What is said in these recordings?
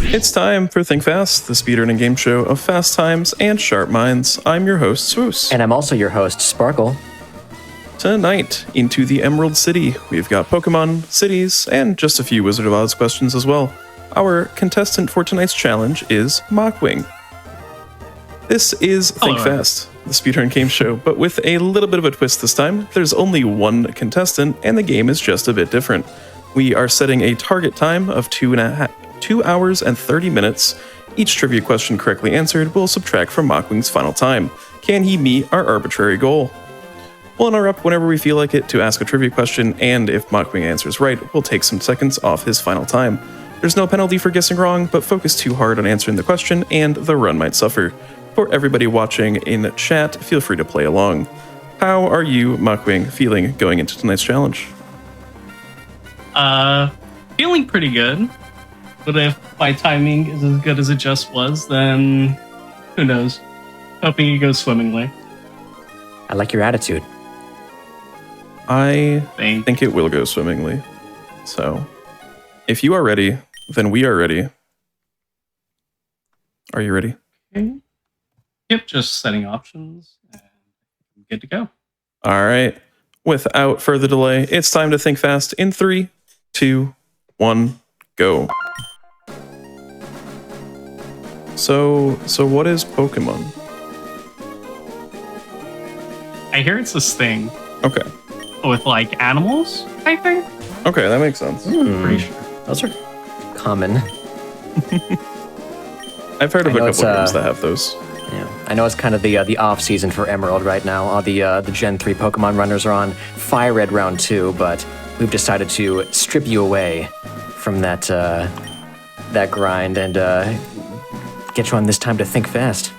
It's time for Think Fast, the speedrunning game show of fast times and sharp minds. I'm your host, Swoos. And I'm also your host, Sparkle. Tonight, into the Emerald City, we've got Pokemon, cities, and just a few Wizard of Oz questions as well. Our contestant for tonight's challenge is Mockwing. This is Think Fast, the speedrun game show, but with a little bit of a twist this time. There's only one contestant, and the game is just a bit different. We are setting a target time of 2 hours and 30 minutes. Each trivia question correctly answered will subtract from Mockwing's final time. Can he meet our arbitrary goal? We'll interrupt whenever we feel like it to ask a trivia question, and if Mockwing answers right, we'll take some seconds off his final time. There's no penalty for guessing wrong, but focus too hard on answering the question, and the run might suffer. For everybody watching in chat, feel free to play along. How are you, Mockwing, feeling going into tonight's challenge? Feeling pretty good. But if my timing is as good as it just was, then who knows? Hoping it goes swimmingly. I like your attitude. I think it will go swimmingly. So, if you are ready, then we are ready. Are you ready? Okay. Yep, just setting options and good to go. All right. Without further delay, it's time to think fast in 3, 2, 1, go. So what is Pokemon? I hear it's this thing. Okay. With like animals, I think. Okay, that makes sense. Pretty sure. Those are common. I've heard of a couple games that have those. Yeah, I know it's kind of the off season for Emerald right now. All the Gen 3 Pokemon runners are on Fire Red Round 2, but we've decided to strip you away from that grind and get you on this time to think fast.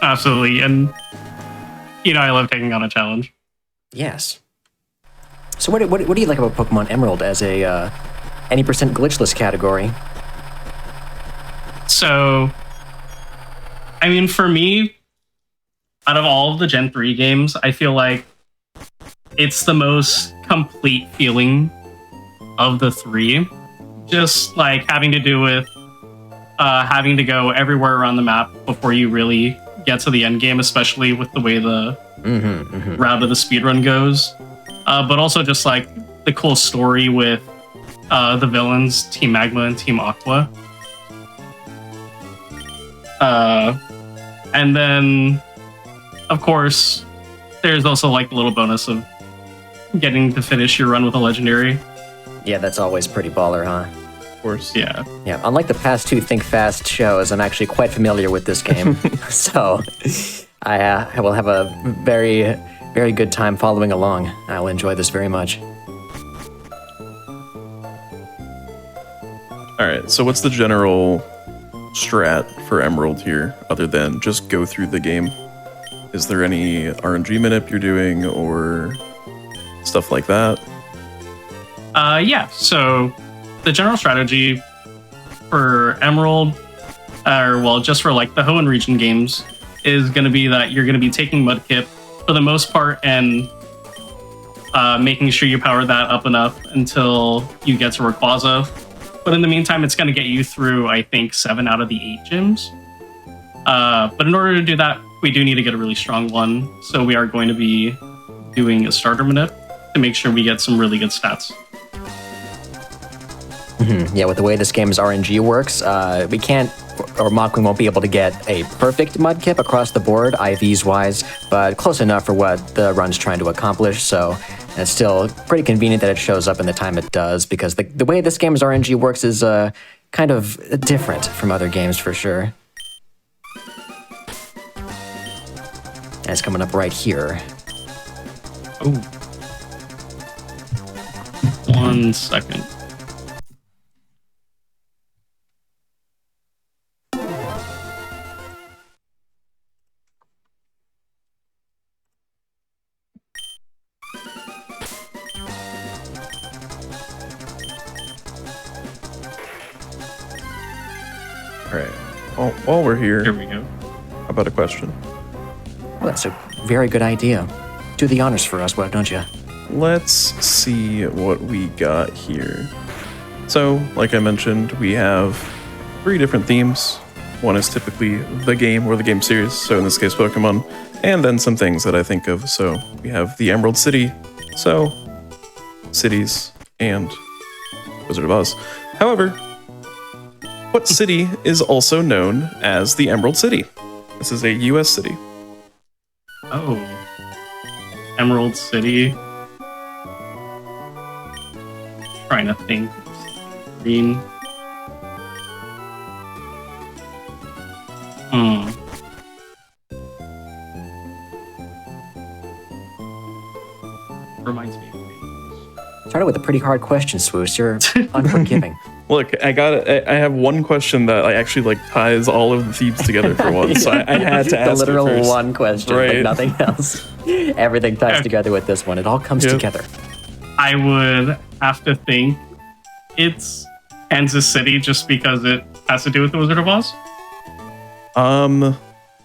Absolutely, and you know I love taking on a challenge. Yes. So what do you like about Pokemon Emerald as a any percent glitchless category? So, I mean, for me, out of all of the Gen 3 games, I feel like it's the most complete feeling of the three. Just like having to do with having to go everywhere around the map before you really get to the end game, especially with the way the route of the speedrun goes. But also just like the cool story with the villains, Team Magma and Team Aqua. And then, of course, there's also like the little bonus of getting to finish your run with a legendary. Yeah, that's always pretty baller, huh? Of course. Yeah. Yeah, unlike the past two Think Fast shows, I'm actually quite familiar with this game. So I will have a very, very good time following along. I'll enjoy this very much. All right, so what's the general strat for Emerald here, other than just go through the game? Is there any RNG manip you're doing or stuff like that? Yeah, so the general strategy for Emerald, just for like the Hoenn region games, is going to be that you're going to be taking Mudkip for the most part and making sure you power that up enough until you get to Rayquaza. But in the meantime, it's going to get you through, I think, 7 out of the 8 gyms. But in order to do that, we do need to get a really strong one. So we are going to be doing a starter manip to make sure we get some really good stats. Yeah, with the way this game's RNG works, we can't, or Mockwing won't be able to get a perfect Mudkip across the board, IVs-wise, but close enough for what the run's trying to accomplish, so it's still pretty convenient that it shows up in the time it does, because the way this game's RNG works is kind of different from other games for sure. And it's coming up right here. Oh. 1 second. All right. While we're here we go. how about a question? Well, that's a very good idea. Do the honors for us, why don't you? Let's see what we got here. So, like I mentioned, we have 3 different themes. One is typically the game or the game series, so in this case, Pokemon, and then some things that I think of. So we have the Emerald City, so cities, and Wizard of Oz. However, what city is also known as the Emerald City? This is a US city. Oh. Emerald City. Trying to think. Green. Reminds me of me. Started with a pretty hard question, Swoosh. You're unforgiving. Look, I have one question that I actually like ties all of the themes together for once. So I had to ask the literal it first. one question, Right. but nothing else. Everything ties Okay. together with this one. It all comes Yep. together. I would have to think it's Kansas City just because it has to do with the Wizard of Oz.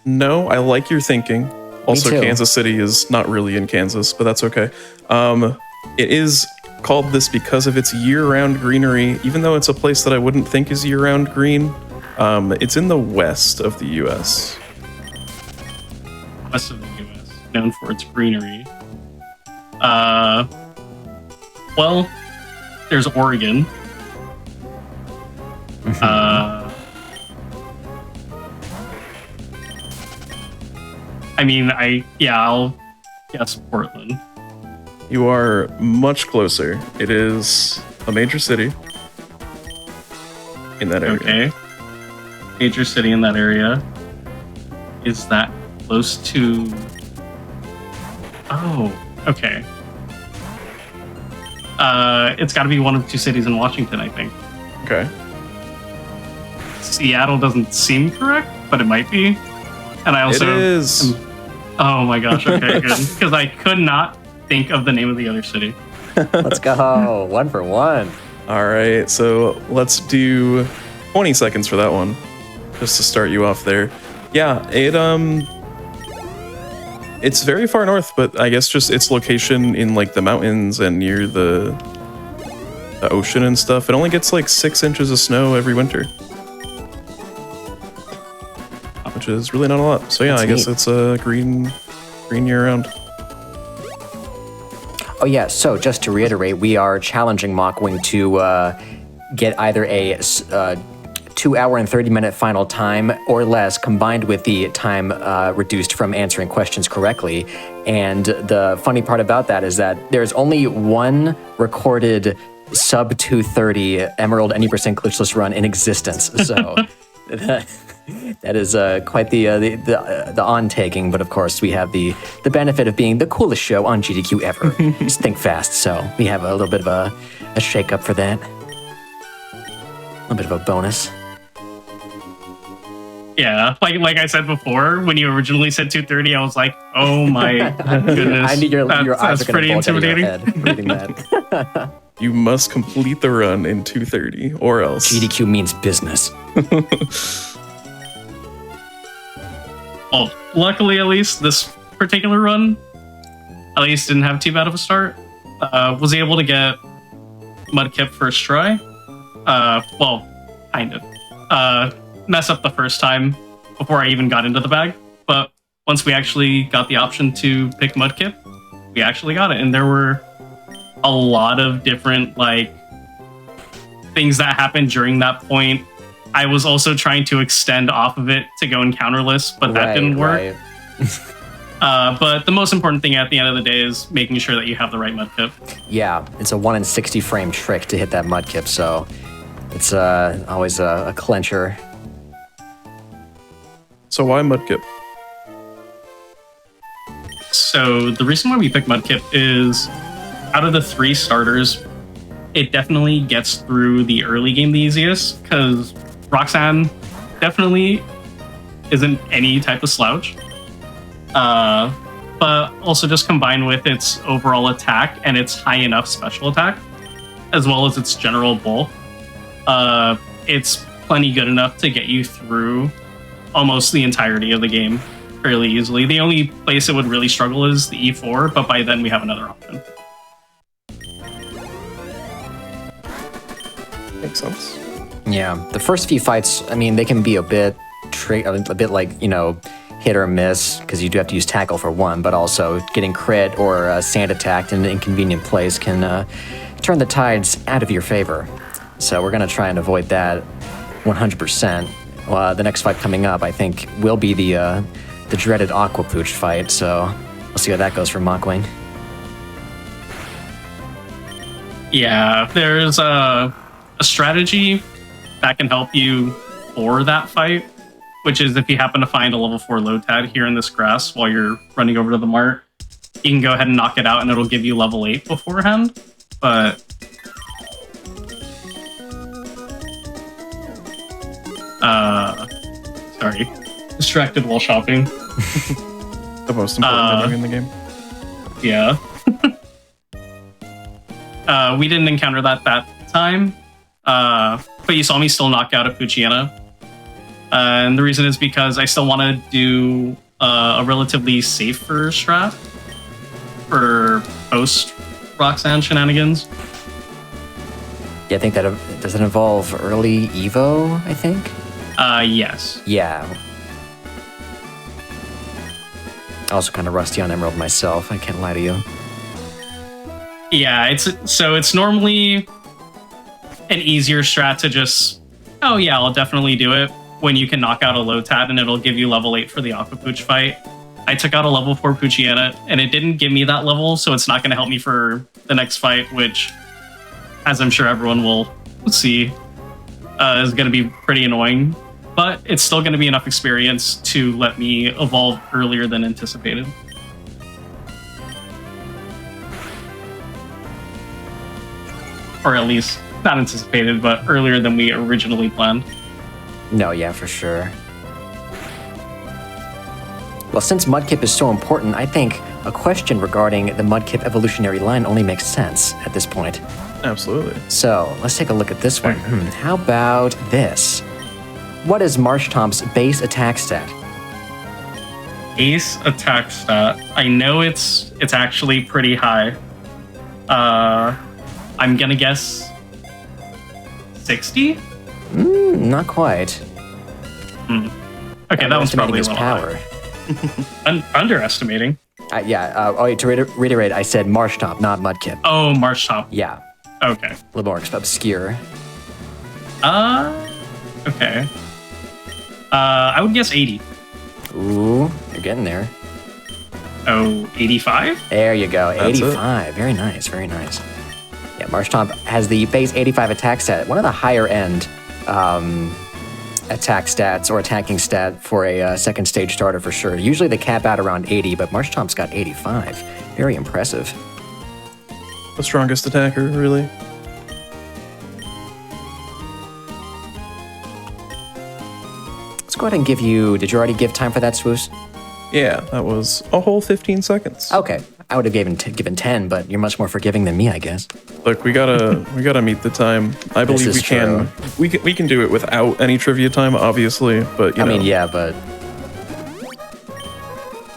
No, I like your thinking. Also, too. Kansas City is not really in Kansas, but that's okay. It is called this because of its year-round greenery, even though it's a place that I wouldn't think is year-round green. It's in the west of the U.S. West of the U.S., known for its greenery. Well, there's Oregon. I'll guess Portland. You are much closer. It is a major city in that area. Okay. Major city in that area. Is that close to... Oh, okay. It's got to be one of 2 cities in Washington, I think. Okay. Seattle doesn't seem correct, but it might be. And I also... It is. Oh my gosh, okay, good. Because I could not think of the name of the other city. Let's go. 1 for 1. All right, so let's do 20 seconds for that one, just to start you off there. Yeah, it's very far north, but I guess just its location in like the mountains and near the ocean and stuff. It only gets like 6 inches of snow every winter, which is really not a lot. So yeah, That's I guess neat. it's a green year round. Oh, yeah. So just to reiterate, we are challenging Mockwing to get either a 2-hour and 30-minute final time or less, combined with the time reduced from answering questions correctly. And the funny part about that is that there's only one recorded sub 230 Emerald any percent glitchless run in existence. So that is quite the on-taking. But of course, we have the benefit of being the coolest show on GDQ ever. Just think fast. So we have a little bit of a shake-up for that. A little bit of a bonus. Yeah, like I said before, when you originally said 2:30, I was like, oh my goodness. I need your eyes that's are going pretty to bulge out of your intimidating. head reading that. You must complete the run in 2:30, or else. GDQ means business. Well, luckily, at least, this particular run, at least didn't have too bad of a start. Was able to get Mudkip first try. Well, kind of. Mess up the first time before I even got into the bag. But once we actually got the option to pick Mudkip, we actually got it. And there were a lot of different, like, things that happened during that point. I was also trying to extend off of it to go encounterless, but that didn't work. Right. But the most important thing at the end of the day is making sure that you have the right Mudkip. Yeah, it's a 1 in 60 frame trick to hit that Mudkip, so it's always a clencher. So why Mudkip? So the reason why we picked Mudkip is out of the 3 starters, it definitely gets through the early game the easiest, because Roxanne definitely isn't any type of slouch. But also just combined with its overall attack and its high enough special attack, as well as its general bulk, it's plenty good enough to get you through almost the entirety of the game fairly easily. The only place it would really struggle is the E4, but by then we have another option. Makes sense. Yeah, the first few fights, I mean, they can be a bit like, hit or miss, because you do have to use tackle for one, but also getting crit or sand attacked in an inconvenient place can turn the tides out of your favor. So we're going to try and avoid that 100%. The next fight coming up, I think, will be the dreaded Aqua Pooch fight, so we'll see how that goes for Mockwing. Yeah, there's a strategy that can help you for that fight, which is if you happen to find a level 4 Lotad here in this grass while you're running over to the mart, you can go ahead and knock it out and it'll give you level 8 beforehand. But sorry, distracted while shopping. The most important thing in the game. Yeah. We didn't encounter that time, but you saw me still knock out a Poochyena. And the reason is because I still want to do a relatively safer strat for post Roxanne shenanigans. Yeah, I think that does it involve early Evo, I think? Yes. Yeah. Also kind of rusty on Emerald myself, I can't lie to you. Yeah, it's normally an easier strat to just, oh yeah, I'll definitely do it when you can knock out a Lotad and it'll give you level 8 for the Aqua Pooch fight. I took out a level 4 Poochyena and it didn't give me that level, so it's not going to help me for the next fight, which, as I'm sure everyone will see, is going to be pretty annoying. But it's still going to be enough experience to let me evolve earlier than anticipated. Or at least, not anticipated, but earlier than we originally planned. No, yeah, for sure. Well, since Mudkip is so important, I think a question regarding the Mudkip evolutionary line only makes sense at this point. Absolutely. So, let's take a look at this one. How about this? What is Marshtomp's base attack stat? Base attack stat. I know it's actually pretty high. I'm gonna guess 60? Not quite. Okay, that one's probably a his little power. Underestimating. To reiterate, I said Marshtomp, not Mudkip. Oh, Marshtomp. Yeah, Okay. a little more obscure. Okay. I would guess 80. Ooh, you're getting there. Oh, 85? There you go, That's 85. Very nice, very nice. Yeah, Marshtomp has the base 85 attack stat, one of the higher end attack stats or attacking stat for a second stage starter for sure. Usually they cap out around 80, but Marshtomp's got 85. Very impressive. The strongest attacker, really. Let's go ahead and give you, did you already give time for that, Swoos? Yeah, that was a whole 15 seconds. Okay, I would have given 10, but you're much more forgiving than me, I guess. Look, we gotta meet the time. I believe This we is can. We can do it without any trivia time, obviously. But you know, Yeah, but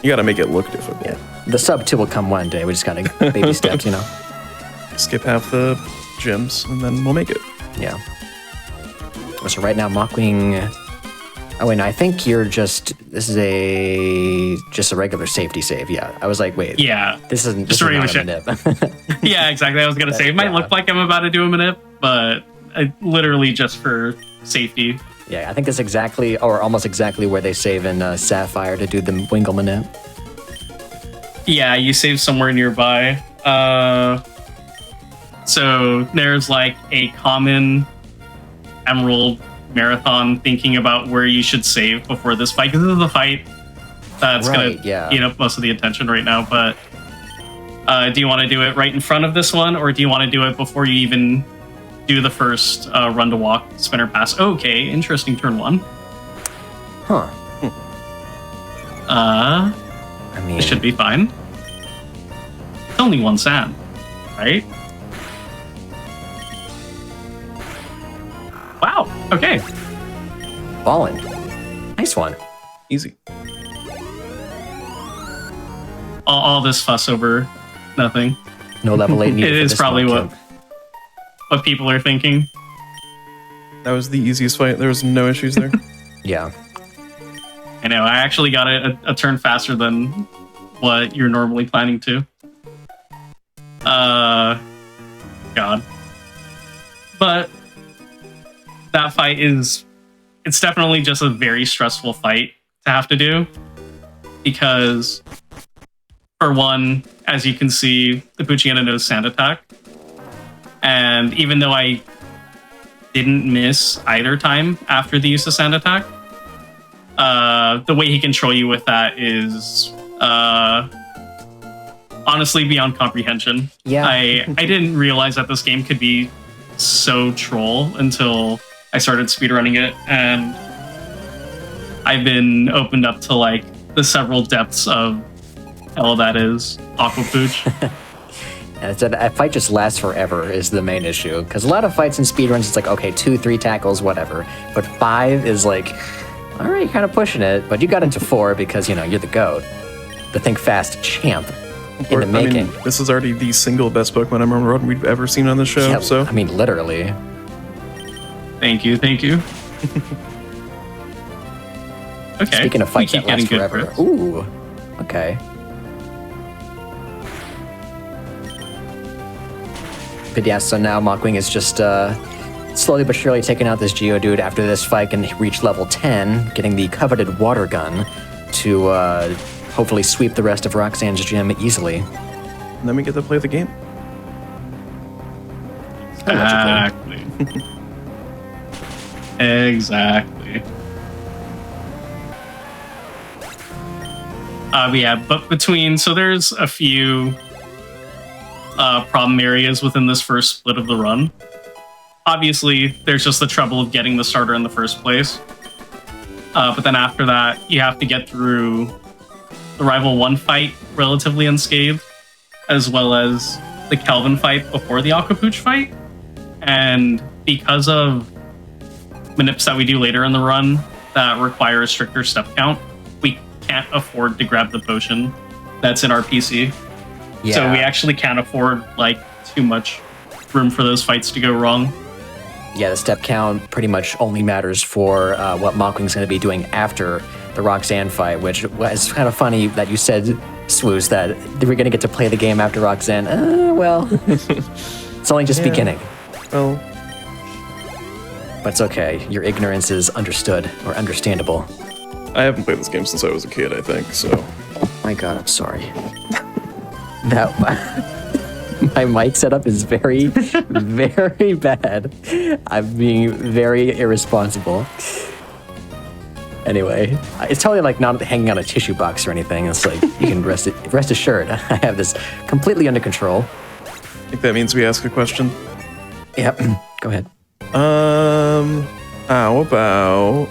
you gotta make it look difficult. yeah, the sub 2 will come one day. We just gotta baby steps, you know. Skip half the gyms, and then we'll make it. Yeah. So right now, Mockwing. Oh wait, no, I think you're just. This is just a regular safety save. Yeah, I was like, wait. Yeah. This isn't. Just This a is regular not a nip. Yeah, exactly. I was gonna say it might look like I'm about to do a manip, but literally just for safety. Yeah, I think that's exactly, or almost exactly, where they save in Sapphire to do the Wingle manip. Yeah, you save somewhere nearby. So there's like a common Emerald marathon thinking about where you should save before this fight, because this is the fight that's Right, gonna yeah. eat up most of the attention right now. But do you want to do it right in front of this one, or do you want to do it before you even do the first run to walk spinner pass? Okay, interesting turn one. Huh. I I mean, it should be fine. It's only one sand, right? Wow. Okay. ballin'. Nice one. Easy. All this fuss over nothing. No level 8 needed. It for is this probably one, what people are thinking. That was the easiest fight. There was no issues there. Yeah. I know. I actually got it a turn faster than what you're normally planning to. God. But that fight it's definitely just a very stressful fight to have to do. Because, for one, as you can see, the Poochyena knows Sand Attack. And even though I didn't miss either time after the use of Sand Attack, the way he can troll you with that is honestly beyond comprehension. Yeah. I didn't realize that this game could be so troll until I started speedrunning it, and I've been opened up to like the several depths of hell that is Aqua Pooch. And it's a fight just lasts forever is the main issue. Because a lot of fights in speedruns, it's like, okay, 2, 3 tackles, whatever. But 5 is like, all right, you're kind of pushing it. But you got into 4 because, you know, you're the GOAT. The Think Fast champ in the making. I mean, this is already the single best Pokemon Emerald we've ever seen on the show. Yeah, so I mean, literally. Thank you. Okay. Speaking of fights we that keep last getting good forever. crits. Ooh, okay. But yeah, so now Mockwing is just slowly but surely taking out this Geodude. After this fight can reach level 10, getting the coveted water gun to hopefully sweep the rest of Roxanne's gym easily. and then we get to play the game. Exactly. Exactly. But between, so there's a few problem areas within this first split of the run. Obviously, there's just the trouble of getting the starter in the first place. But then after that, you have to get through the Rival 1 fight relatively unscathed, as well as the Kelvin fight before the Aquapooch fight. And because of manips that we do later in the run that require a stricter step count, we can't afford to grab the potion that's in our PC. Yeah. So we actually can't afford like too much room for those fights to go wrong. Yeah, the step count pretty much only matters for what Mockwing's going to be doing after the Roxanne fight, which was kind of funny that you said, Swoos, that we're going to get to play the game after Roxanne. Well, it's only just beginning. Well, But it's okay. Your ignorance is understood or understandable. I haven't played this game since I was a kid, I think, so. My God, I'm sorry. That my mic setup is very, very bad. I'm being very irresponsible. Anyway, it's totally like not hanging on a tissue box or anything. It's like you can rest assured. I have this completely under control. I think that means we ask a question. Yep. Go ahead. How about...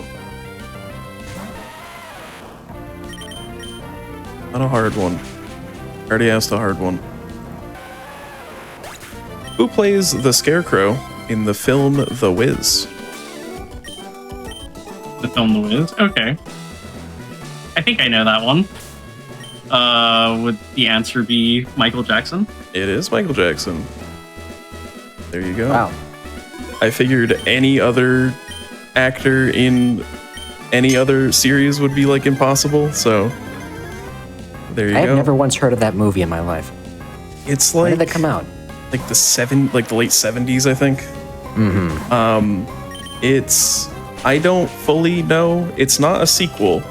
Not a hard one. I already asked a hard one. Who plays the Scarecrow in the film The Wiz? The film The Wiz? Okay. I think I know that one. Would the answer be Michael Jackson? It is Michael Jackson. There you go. Wow. I figured any other actor in any other series would be like impossible, so there you go. I have never once heard of that movie in my life. It's When like did that come out? like the late 70s, I think. It's I don't fully know. It's not a sequel.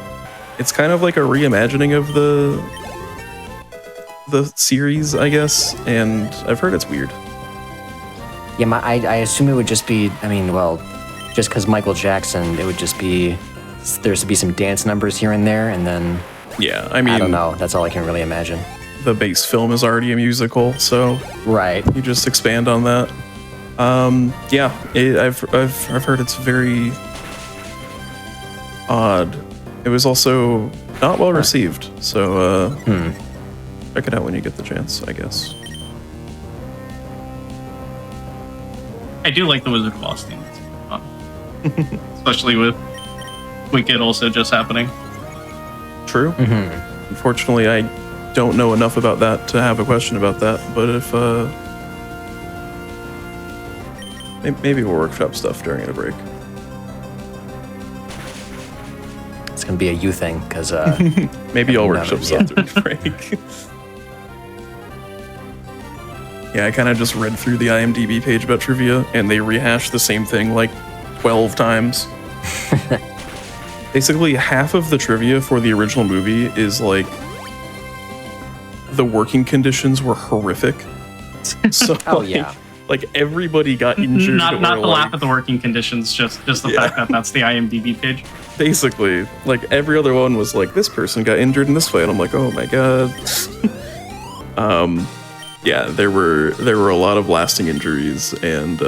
It's kind of like a reimagining of the series, I guess, and I've heard it's weird. Yeah, I assume it would just be, I mean, well, just because Michael Jackson, it would just be, there's to be some dance numbers here and there, and then, Yeah, I mean, I don't know, that's all I can really imagine. the base film is already a musical, so Right. you just expand on that. Yeah, I've heard it's very odd. It was also not well received, so check it out when you get the chance, I guess. I do like the Wizard of Oz theme. It's fun. Especially with Wicked also just happening. True. Unfortunately, I don't know enough about that to have a question about that, but if Maybe we'll workshop stuff during a break. It's gonna be a you thing, because Maybe I'll workshop stuff during a break. Yeah, I kind of just read through the IMDb page about trivia, and they rehashed the same thing like 12 times. Basically, half of the trivia for the original movie is like the working conditions were horrific. So, like everybody got injured. Not to like, laugh at the working conditions, just the fact that that's the IMDb page. Basically, like every other one was like, this person got injured in this fight. I'm like, oh my god. Yeah, there were a lot of lasting injuries and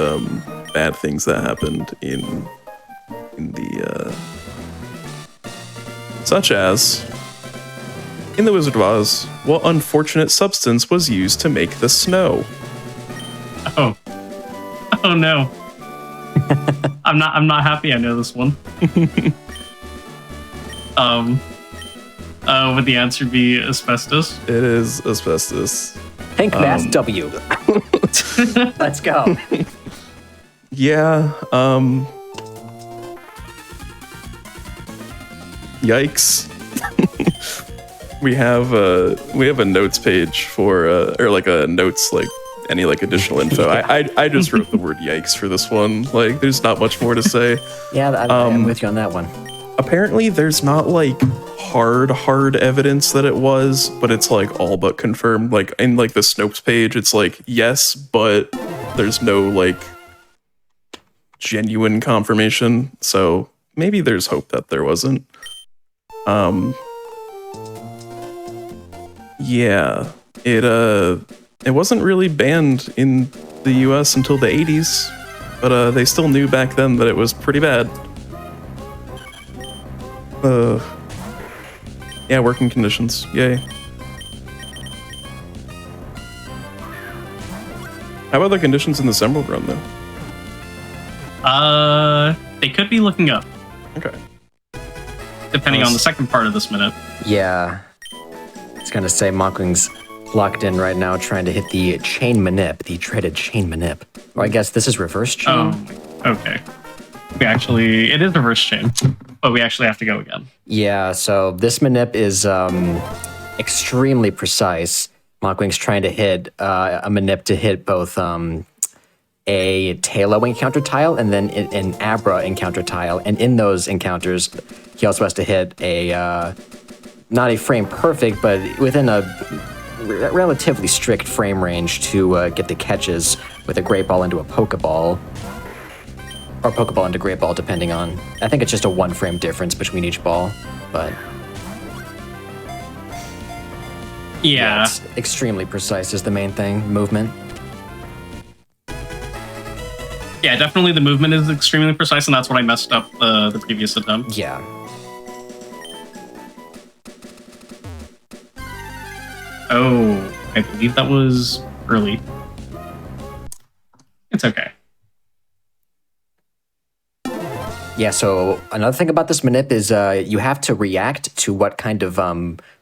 bad things that happened in the such as in The Wizard of Oz, what unfortunate substance was used to make the snow? Oh no. I'm not happy I know this one. Would the answer be asbestos? It is asbestos. Think Mass W. Let's go. Yeah, yikes. we have a notes page for or like a notes like any like additional info. I just wrote the word yikes for this one. Like there's not much more to say. Yeah, I'm with you on that one. Apparently there's not like hard evidence that it was, but it's like all but confirmed. Like in like the Snopes page, it's like yes, but there's no like genuine confirmation. So maybe there's hope that there wasn't. Yeah, it wasn't really banned in the US until the 80s, but they still knew back then that it was pretty bad. Yeah, working conditions. Yay. How about the conditions in the Emerald run, though? They could be looking up. Okay. Depending on the second part of this minute. Yeah. I was gonna say Mockwing's locked in right now trying to hit the chain manip, the dreaded chain manip. Or I guess this is reverse chain? Oh, okay. It is reverse chain, but we actually have to go again. Yeah, so this manip is extremely precise. Mockwing's trying to hit a manip to hit both a Talo encounter tile and then an Abra encounter tile. And in those encounters, he also has to hit a, not a frame perfect, but within a relatively strict frame range to get the catches with a Great Ball into a Pokeball. Or Pokeball into Great Ball, depending on... I think it's just a 1 frame difference between each ball, but... Yeah. It's extremely precise is the main thing. Movement. Yeah, definitely the movement is extremely precise, and that's what I messed up the previous attempt. Yeah. Oh, I believe that was early. It's okay. Yeah, so another thing about this manip is you have to react to what kind of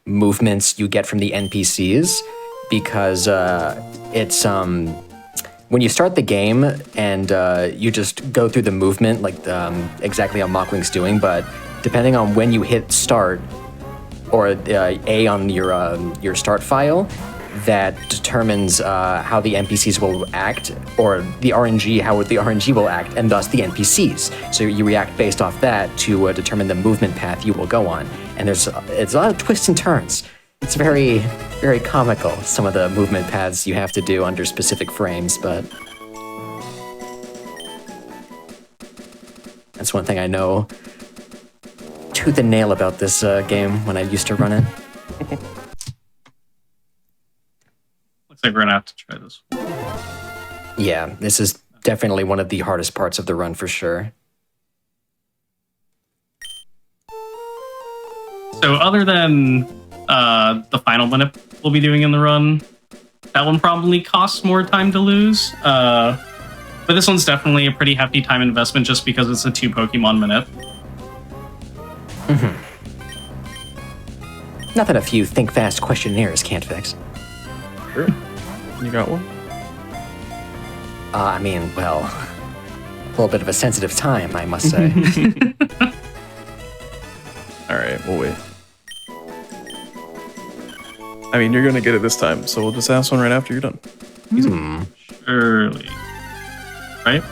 movements you get from the NPCs, because it's when you start the game and you just go through the movement like exactly how Mockwing's doing, but depending on when you hit start or A on your start file, that determines how the NPCs will act, or the RNG, how the RNG will act, and thus the NPCs. So you react based off that to determine the movement path you will go on. And it's a lot of twists and turns. It's very, very comical, some of the movement paths you have to do under specific frames, but that's one thing I know tooth and nail about this game when I used to run it. Looks like we're gonna have to try this. Yeah, this is definitely one of the hardest parts of the run for sure. So other than the final minute we'll be doing in the run, that one probably costs more time to lose. But this one's definitely a pretty hefty time investment just because it's a 2 Pokemon minute. Mm-hmm. Nothing a few think fast questionnaires can't fix. Sure. You got one? I mean, well, little bit of a sensitive time, I must say. All right, we'll wait. I mean, you're gonna get it this time, so we'll just ask one right after you're done. Surely. Right?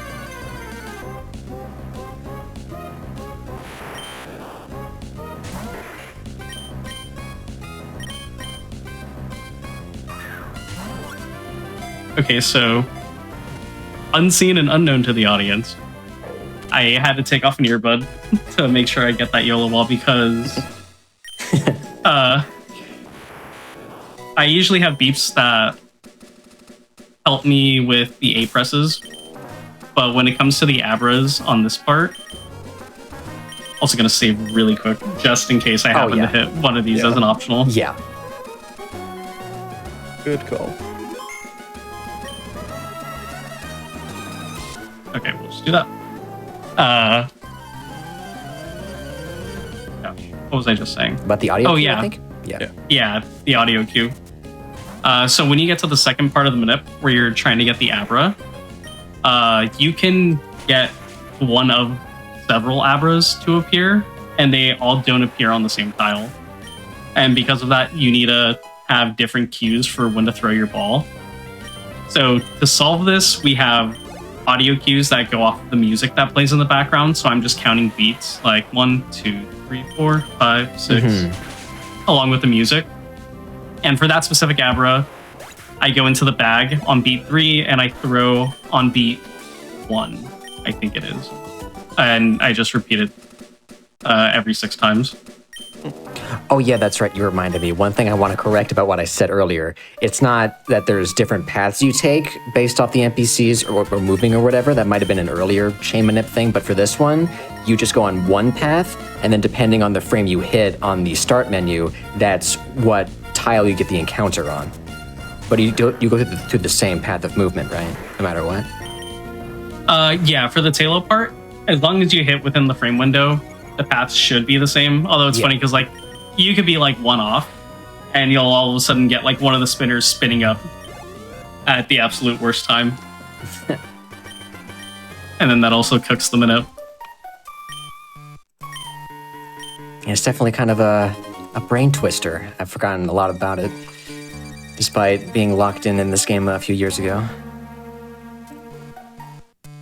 Okay, so unseen and unknown to the audience, I had to take off an earbud to make sure I get that YOLO wall because I usually have beeps that help me with the A presses, but when it comes to the abras on this part, also gonna save really quick just in case I happen to hit one of these as an optional. Yeah. Good call. Okay, we'll just do that. What was I just saying? About the audio Oh, cue, yeah. I think? Yeah, the audio cue. So when you get to the second part of the manip where you're trying to get the abra, you can get one of several abras to appear, and they all don't appear on the same tile. And because of that, you need to have different cues for when to throw your ball. So to solve this, we have audio cues that go off the music that plays in the background. So I'm just counting beats, like 1, 2, 3, 4, 5, 6, along with the music. And for that specific abra, I go into the bag on beat 3 and I throw on beat 1, I think it is. And I just repeat it every 6 times. Oh, yeah, that's right. You reminded me. One thing I want to correct about what I said earlier. It's not that there's different paths you take based off the NPCs or moving or whatever. That might have been an earlier chain manip thing. But for this one, you just go on one path. And then depending on the frame you hit on the start menu, that's what tile you get the encounter on. But you go through the same path of movement, right? No matter what? Yeah, for the tail part, as long as you hit within the frame window, the paths should be the same. Although it's funny because like you could be like one off and you'll all of a sudden get like one of the spinners spinning up at the absolute worst time. And then that also cooks the minute. Yeah, it's definitely kind of a brain twister. I've forgotten a lot about it, despite being locked in this game a few years ago.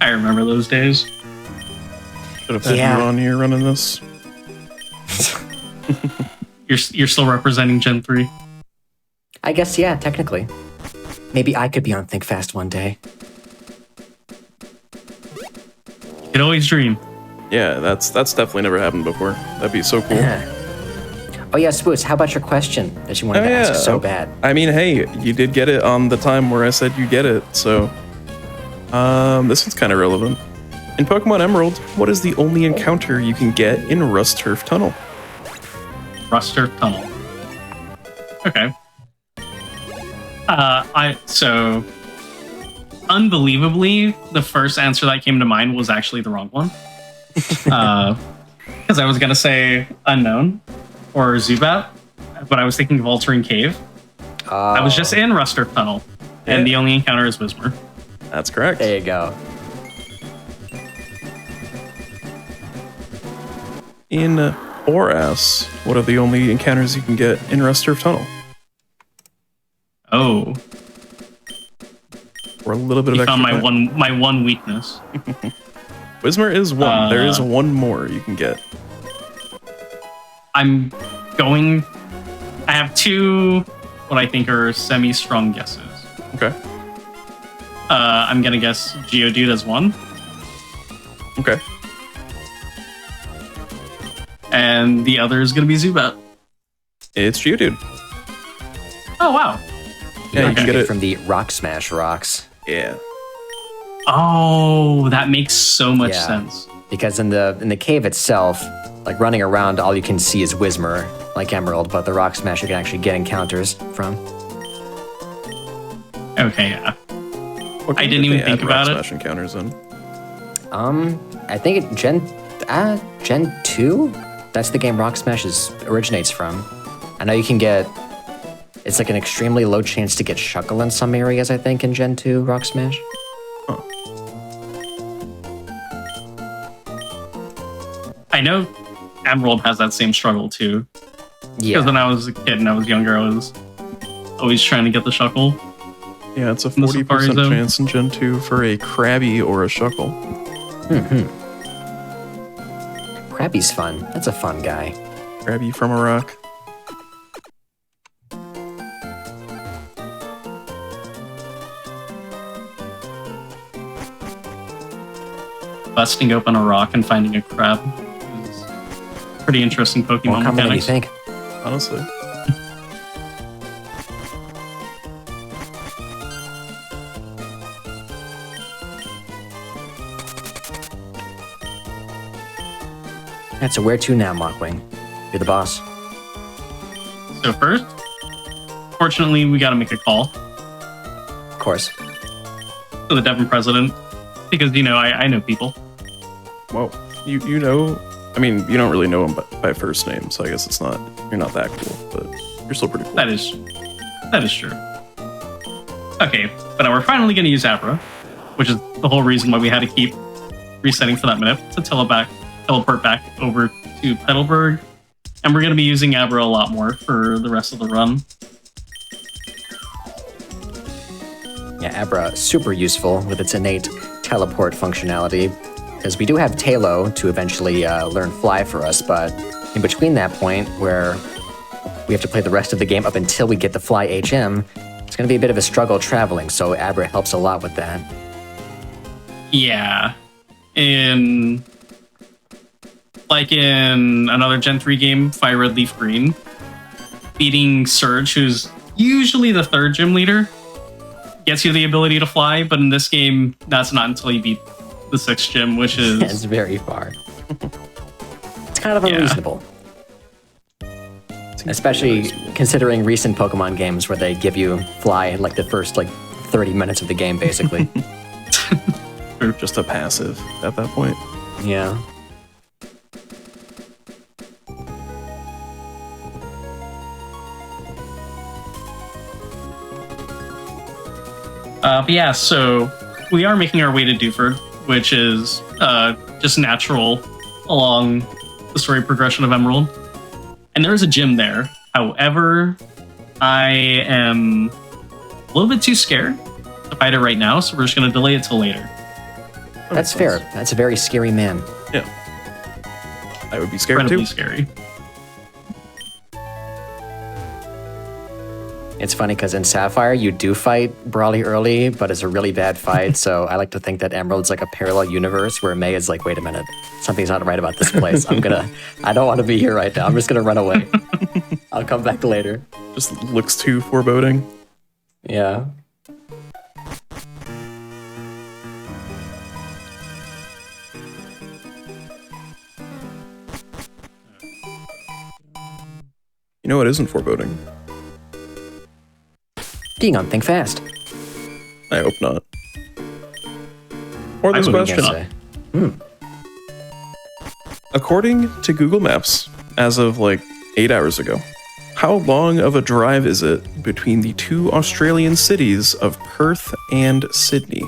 I remember those days. Should have had you on here running this. You're still representing Gen 3. I guess, yeah, technically. Maybe I could be on Think Fast one day. You could always dream. Yeah, that's definitely never happened before. That'd be so cool. Oh yeah, Spoots, how about your question that you wanted to ask so bad? I mean, hey, you did get it on the time where I said you get it, so this one's kind of relevant. In Pokemon Emerald, what is the only encounter you can get in Rust Turf Tunnel? Rust Turf Tunnel. Okay. So unbelievably, the first answer that came to mind was actually the wrong one. Because I was gonna say Unknown or Zubat, but I was thinking of Altering Cave. I was just in Rust Turf Tunnel, and the only encounter is Whismur. That's correct. There you go. In Oras, what are the only encounters you can get in Rust Turf Tunnel? Oh. Or a little bit of You extra found time. my one weakness. Whismur is one. There is one more you can get. I have two what I think are semi-strong guesses. Okay. I'm gonna guess Geodude as one. Okay. And the other is gonna be Zubat. It's Geodude. Oh wow. Yeah, you can get it from the Rock Smash rocks. Yeah. Oh, that makes so much sense. Because in the cave itself, like running around, all you can see is Whismur, like Emerald, but the Rock Smash you can actually get encounters from. Okay, yeah. What I game didn't did even they think add about Rock it. Smash encounters in? I think Gen 2? That's the game Rock Smash originates from. I know you can get, it's like an extremely low chance to get Shuckle in some areas, I think, in Gen 2 Rock Smash. I know Emerald has that same struggle too. Yeah. Because when I was a kid and I was younger, I was always trying to get the Shuckle. Yeah, it's a In the Safari 40% Zone. chance in Gen 2 for a Krabby or a Shuckle. Krabby's fun. That's a fun guy. Krabby from a rock. Busting open a rock and finding a crab is a pretty interesting Pokemon More common than you mechanics. think. Honestly. Right, so where to now, Mockwing? You're the boss. So first, fortunately, we got to make a call Of course. to the Devon president because I know people. Whoa. You know, I mean, you don't really know him by first name, so I guess you're not that cool, but you're still pretty cool. That is true. Okay, but now we're finally going to use Abra, which is the whole reason why we had to keep resetting for that minute to teleport back over to Petalburg, and we're going to be using Abra a lot more for the rest of the run. Yeah, Abra, super useful with its innate teleport functionality, because we do have Talo to eventually learn Fly for us, but in between that point, where we have to play the rest of the game up until we get the Fly HM, it's going to be a bit of a struggle traveling, so Abra helps a lot with that. Yeah. In another Gen 3 game, Fire Red Leaf Green, beating Surge, who's usually the third gym leader, gets you the ability to fly, but in this game, that's not until you beat the sixth gym, which is... It's very far. It's kind of unreasonable. Especially considering recent Pokemon games where they give you Fly in like the first 30 minutes of the game, basically. Or just a passive at that point. Yeah. But yeah, so we are making our way to Dewford, which is just natural along the story progression of Emerald. And there is a gym there. However, I am a little bit too scared to fight it right now, so we're just going to delay it till later. That's fair. That's a very scary man. Yeah. I would be scared Incredibly too. scary. It's funny because in Sapphire, you do fight Brawly early, but it's a really bad fight. So I like to think that Emerald's like a parallel universe where May is like, wait a minute, something's not right about this place. I don't want to be here right now. I'm just going to run away. I'll come back later. Just looks too foreboding. Yeah. You know what isn't foreboding? Being on Think Fast. I hope not. Or this I would question. guess. According to Google Maps, as of 8 hours ago, how long of a drive is it between the two Australian cities of Perth and Sydney?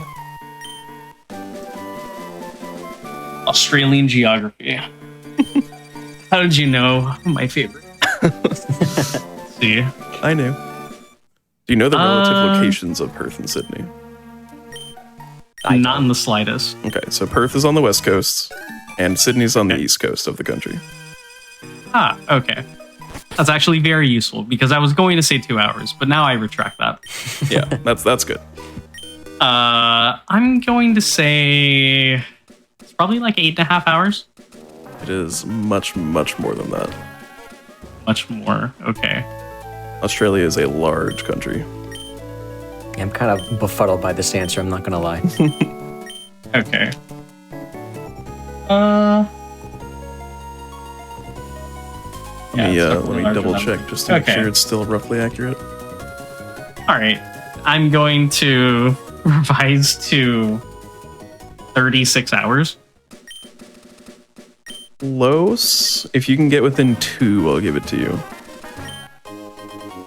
Australian geography. How did you know my favorite? See. I knew. Do you know the relative locations of Perth and Sydney? Not in the slightest. Okay, so Perth is on the west coast, and Sydney's on the east coast of the country. Ah, okay. That's actually very useful because I was going to say 2 hours, but now I retract that. Yeah, that's good. I'm going to say it's probably 8.5 hours. It is much, much more than that. Much more. Okay. Australia is a large country. Yeah, I'm kind of befuddled by this answer, I'm not going to lie. Okay. Let me double check just to make sure it's still roughly accurate. All right. I'm going to revise to 36 hours. Close. If you can get within 2, I'll give it to you.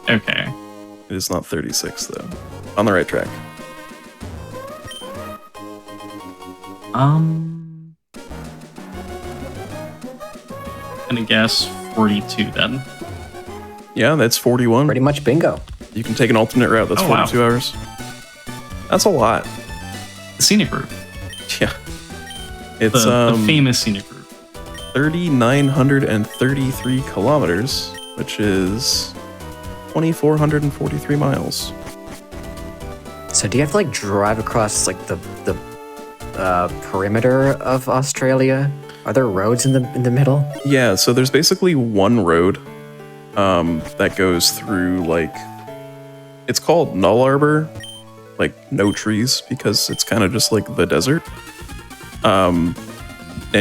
Okay. It is not 36 though. On the right track. gonna guess 42 then. Yeah, that's 41. Pretty much bingo. You can take an alternate route. That's 42 hours. That's a lot. The scenic route. Yeah. It's The famous scenic route. 3,933 kilometers, which is 2,443 miles. So do you have to like drive across like the perimeter of Australia? Are there roads in the middle? Yeah, so there's basically one road that goes through like, it's called Null Arbor, like no trees, because it's kind of just like the desert. And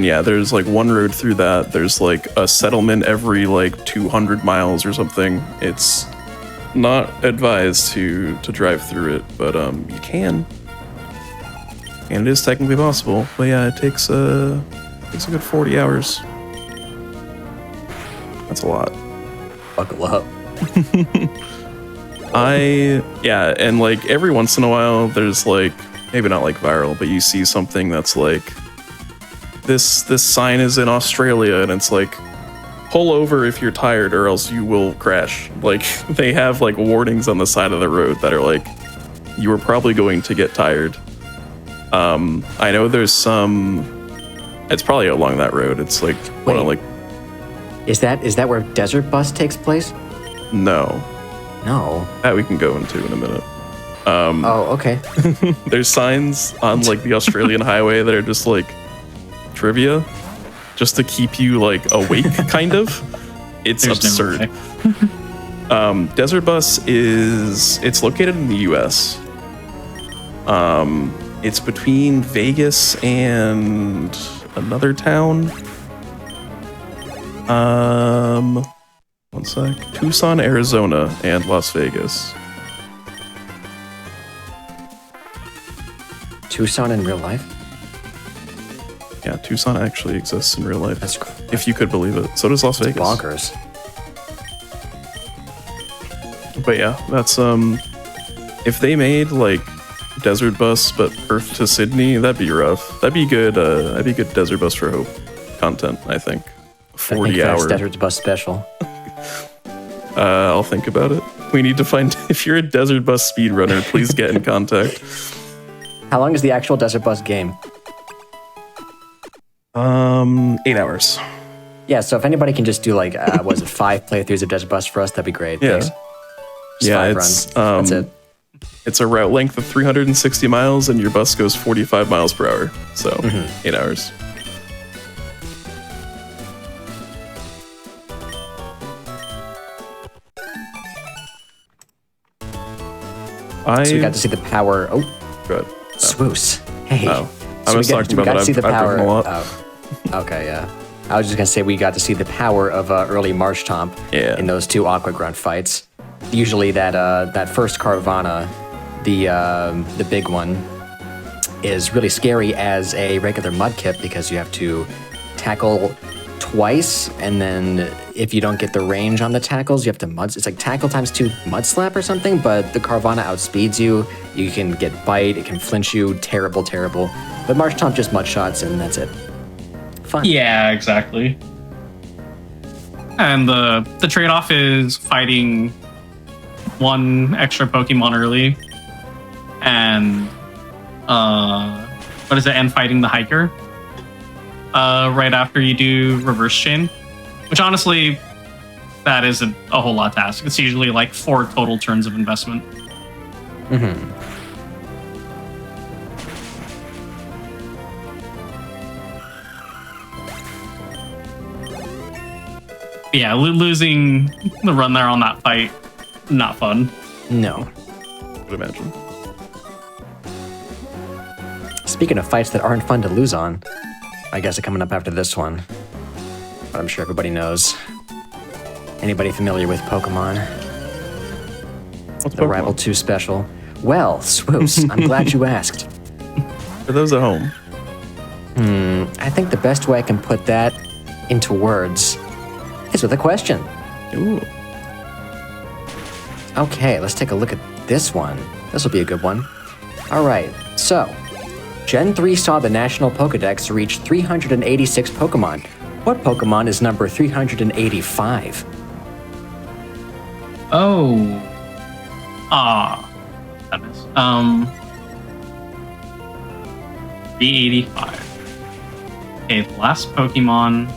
yeah, there's like one road through that. There's like a settlement every like 200 miles or something. It's not advised to drive through it, but you can. And it is technically possible. But yeah, it takes a good 40 hours. That's a lot. Buckle up. And like every once in a while there's like, maybe not like viral, but you see something that's like, this sign is in Australia and it's like, pull over if you're tired or else you will crash. Like they have like warnings on the side of the road that are like, you are probably going to get tired. I know there's some, it's probably along that road. It's like, Is that where Desert Bus takes place? No. No. That we can go into in a minute. Okay. There's signs on like the Australian highway that are just like trivia, just to keep you like awake, kind of. It's There's absurd. No way. Desert Bus it's located in the US. It's between Vegas and another town. One sec. Tucson, Arizona, and Las Vegas. Tucson in real life? Yeah, Tucson actually exists in real life. That's cool. If you could believe it. So does Las Vegas. Bonkers. But yeah, that's if they made like Desert Bus but Perth to Sydney, that'd be rough. That'd be good Desert Bus for Hope content, I think. 40 hours. Desert Bus special. I'll think about it. We need to find, if you're a Desert Bus speedrunner, please get in contact. How long is the actual Desert Bus game? 8 hours. Yeah, so if anybody can just do like, was it 5 playthroughs of Desert Bus for us, that'd be great. Yeah. Thanks. Just 5 runs. That's it. It's a route length of 360 miles and your bus goes 45 miles per hour. So 8 hours. So we got to see the power. Oh, good. Swoos. Hey. Oh. I was talking about that. I've driven a lot. Oh. Okay, yeah. I was just gonna say we got to see the power of early Marshtomp in those 2 Aqua Grunt fights. Usually that first Carvana, the big one, is really scary as a regular Mudkip because you have to tackle twice, and then if you don't get the range on the tackles, you have to it's like tackle times 2 mud slap or something, but the Carvana outspeeds you. You can get bite, it can flinch you, terrible. But Marshtomp just mud shots and that's it. Fun. Yeah, exactly. And the trade-off is fighting 1 extra Pokemon early, and and fighting the hiker right after you do reverse chain, which honestly, that isn't a whole lot to ask. It's usually like 4 total turns of investment. Yeah, losing the run there on that fight, not fun. No. I would imagine. Speaking of fights that aren't fun to lose on, I guess are coming up after this one. But I'm sure everybody knows. Anybody familiar with Pokemon? What's The Pokemon? Rival 2 special? Well, Swoops, I'm glad you asked. For those at home. I think the best way I can put that into words is with a question. Ooh. Okay, let's take a look at this one. This will be a good one. All right, so Gen 3 saw the National Pokedex reach 386 Pokemon. What Pokemon is number 385? Oh. That is. 385. Okay, the last Pokemon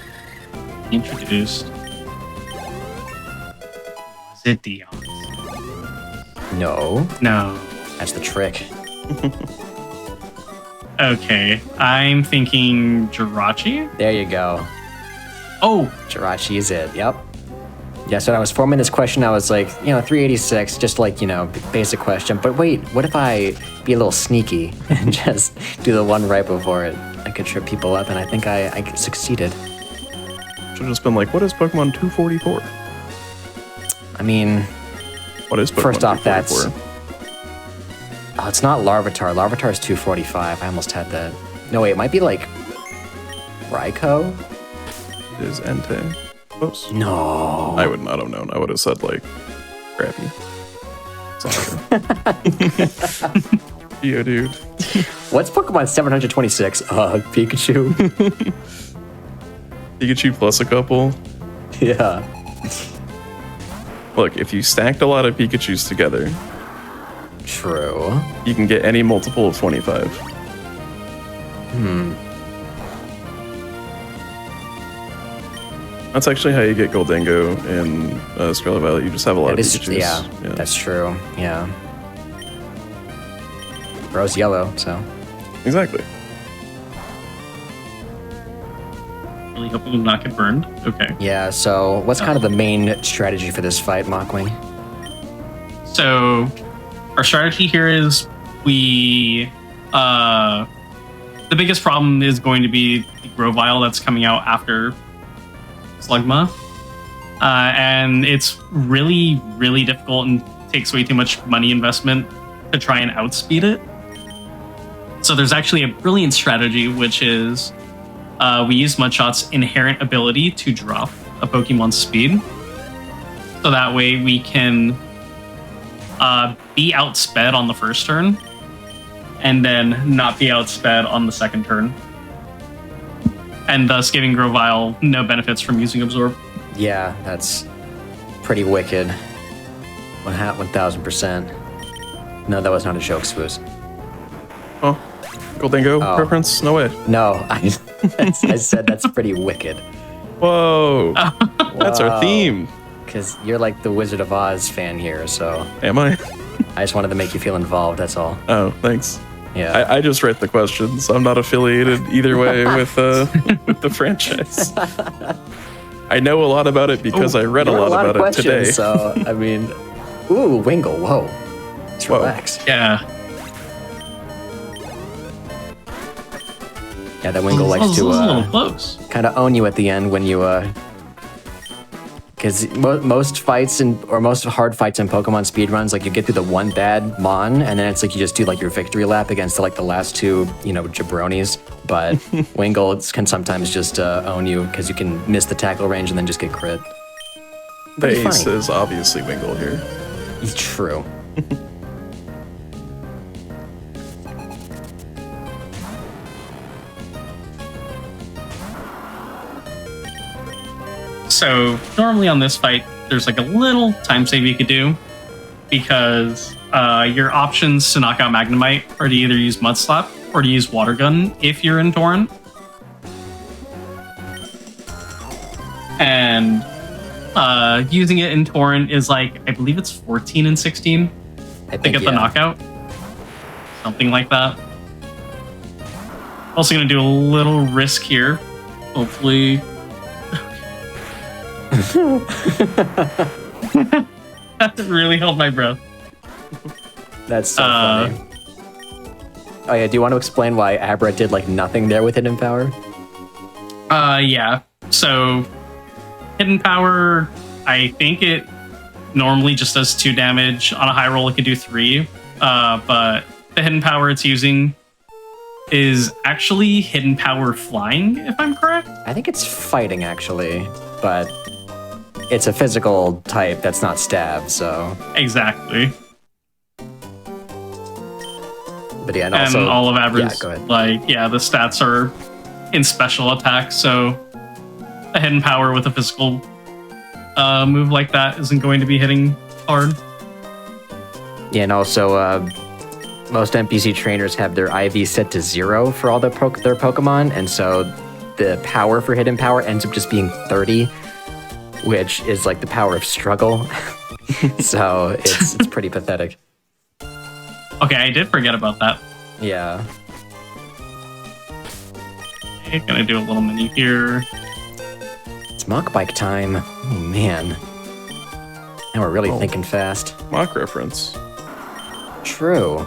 introduced. Was it Dion? No, No. that's the trick. Okay, I'm thinking Jirachi. There you go. Oh, Jirachi is it. Yep. Yeah, so when I was forming this question, I was like, 386, just like, basic question. But wait, what if I be a little sneaky and just do the one right before it? I could trip people up, and I think I succeeded. Should have just been like, what is Pokemon 244? I mean, What is Pokemon first off, 244? oh, it's not Larvitar. Larvitar is 245. I almost had that. No, wait, it might be like Raikou? It is Entei. Close. No. I would not have known. I would have said, like, crappy. It's not true. Yeah, dude. What's Pokemon 726? Pikachu. Pikachu plus a couple. Yeah. Look, if you stacked a lot of Pikachus together, True. you can get any multiple of 25. That's actually how you get Goldengo in Scarlet Violet. You just have a lot of Pikachus. Yeah, that's true. Yeah. Rose yellow, so. Exactly. really hoping to not get burned. Okay. Yeah, so what's kind of the main strategy for this fight, Mockwing? So our strategy here is the biggest problem is going to be the Grovyle that's coming out after Slugma. And it's really, really difficult and takes way too much money investment to try and outspeed it. So there's actually a brilliant strategy, which is we use Mudshot's inherent ability to drop a Pokemon's speed. So that way we can be outsped on the first turn and then not be outsped on the second turn. And thus giving Grovyle no benefits from using Absorb. Yeah, that's pretty wicked. 1000%. No, that was not a joke, Swoos. Oh, Goldengo preference? No way. No, I said that's pretty wicked. Whoa. That's our theme. Because you're like the Wizard of Oz fan here, so Am I? I just wanted to make you feel involved, that's all. Oh, thanks. Yeah. I just write the questions. I'm not affiliated either way with the franchise. I know a lot about it because I read a lot about it today. So, I mean, ooh, Wingle, whoa. Let's relax. Yeah. Yeah, that Wingle likes This is a little to close. kind of own you at the end when you, because most fights or most hard fights in Pokemon speedruns, like you get through the one bad Mon, and then it's like you just do like your victory lap against like the last two, jabronis. But Wingle can sometimes just own you because you can miss the tackle range and then just get crit. The Pretty ace funny. is obviously Wingle here. It's true. So normally on this fight, there's like a little time save you could do because your options to knock out Magnemite are to either use Mud Slap or to use Water Gun if you're in Torrent. And using it in Torrent is like, I believe it's 14 and 16 I to think, get the knockout. Something like that. Also gonna do a little risk here. Hopefully. That really held my breath. That's so funny. Oh yeah, do you want to explain why Abra did like nothing there with Hidden Power? Yeah. So Hidden Power, I think it normally just does 2 damage. On a high roll, it could do 3. But the Hidden Power it's using is actually Hidden Power Flying, if I'm correct. I think it's fighting actually, but it's a physical type that's not stab, so. Exactly. But yeah, and And also all of Abra's, yeah, go ahead. the stats are in special attack, so a hidden power with a physical move like that isn't going to be hitting hard. Yeah, and also most NPC trainers have their IV set to 0 for all their Pokemon, and so the power for hidden power ends up just being 30, which is like the power of struggle. So it's pretty pathetic. Okay, I did forget about that. Yeah. Okay, gonna do a little mini here. It's mock bike time. Oh, man. Now we're really thinking fast. Mock reference. True.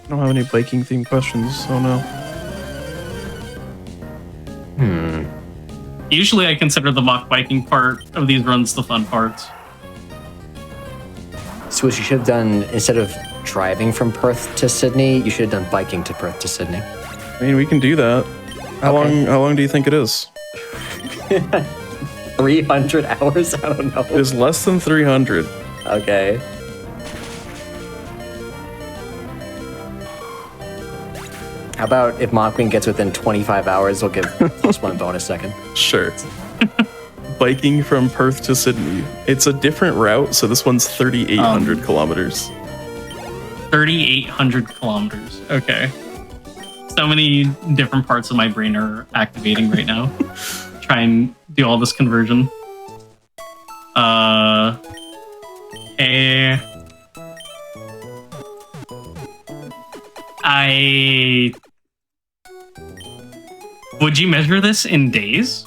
I don't have any biking themed questions, so no. Usually I consider the mock biking part of these runs the fun parts. So what you should have done, instead of driving from Perth to Sydney, you should have done biking to Perth to Sydney. I mean, we can do that. How long do you think it is? 300 hours? I don't know. It is less than 300. Okay. How about if Mockwing gets within 25 hours, we'll give +1 bonus second. Sure. Biking from Perth to Sydney. It's a different route, so this one's 3,800 kilometers. 3,800 kilometers. Okay. So many different parts of my brain are activating right now. Try and do all this conversion. Would you measure this in days?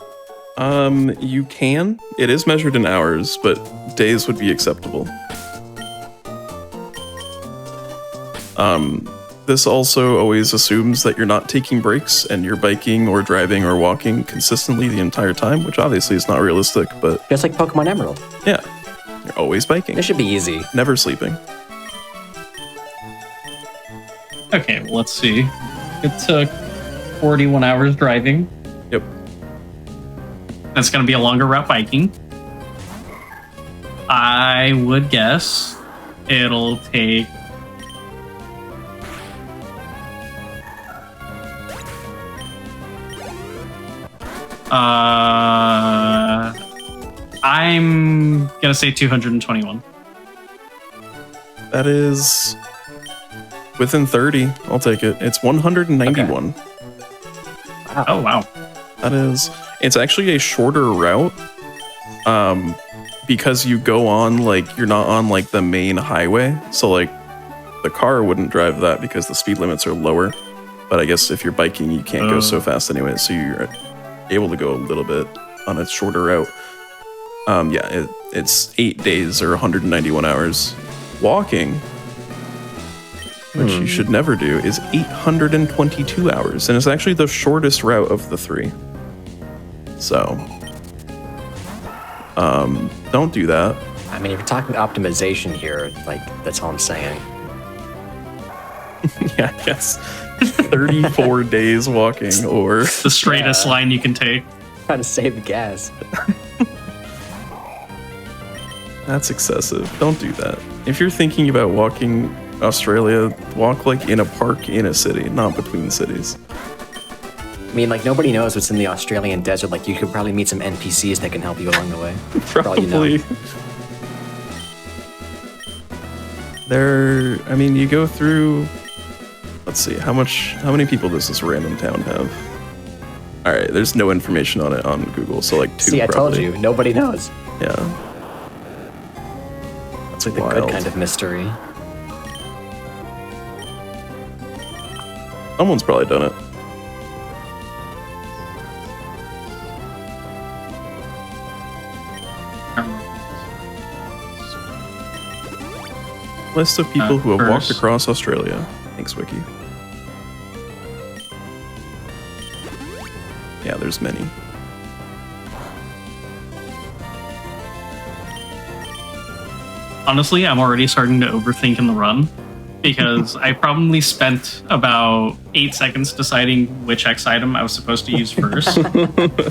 You can. It is measured in hours, but days would be acceptable. This also always assumes that you're not taking breaks and you're biking or driving or walking consistently the entire time, which obviously is not realistic, but Just like Pokemon Emerald. yeah, you're always biking, This should be easy. never sleeping. Okay, well, let's see. It took 41 hours driving. Yep. That's going to be a longer route biking. I would guess it'll take... I'm going to say 221. That is within 30. I'll take it. It's 191. Oh, wow. That is, it's actually a shorter route, because you go on, like, you're not on, like, the main highway, so, like, the car wouldn't drive that because the speed limits are lower, but I guess if you're biking, you can't go so fast anyway, so you're able to go a little bit on a shorter route. Yeah, it's 8 days or 191 hours. Walking, which you should never do, is 822 hours, and it's actually the shortest route of the 3. So, don't do that. I mean, if you're talking optimization here, like, that's all I'm saying. Yeah, I guess 34 days walking, or The straightest line you can take. Trying to save gas. that's excessive. Don't do that. If you're thinking about walking Australia, walk like in a park in a city, not between cities. I mean, like, nobody knows what's in the Australian desert. Like, you could probably meet some NPCs that can help you along the way. For all you know. Probably. There, I mean, you go through. Let's see, how many people does this random town have? All right, there's no information on it on Google, so like 2. See, I told probably. you, nobody knows. Yeah. That's It's like the wild. good kind of mystery. Someone's probably done it. List of people who have walked first. across Australia. Thanks, Wiki. Yeah, there's many. Honestly, I'm already starting to overthink in the run because I probably spent about 8 seconds deciding which X item I was supposed to use first.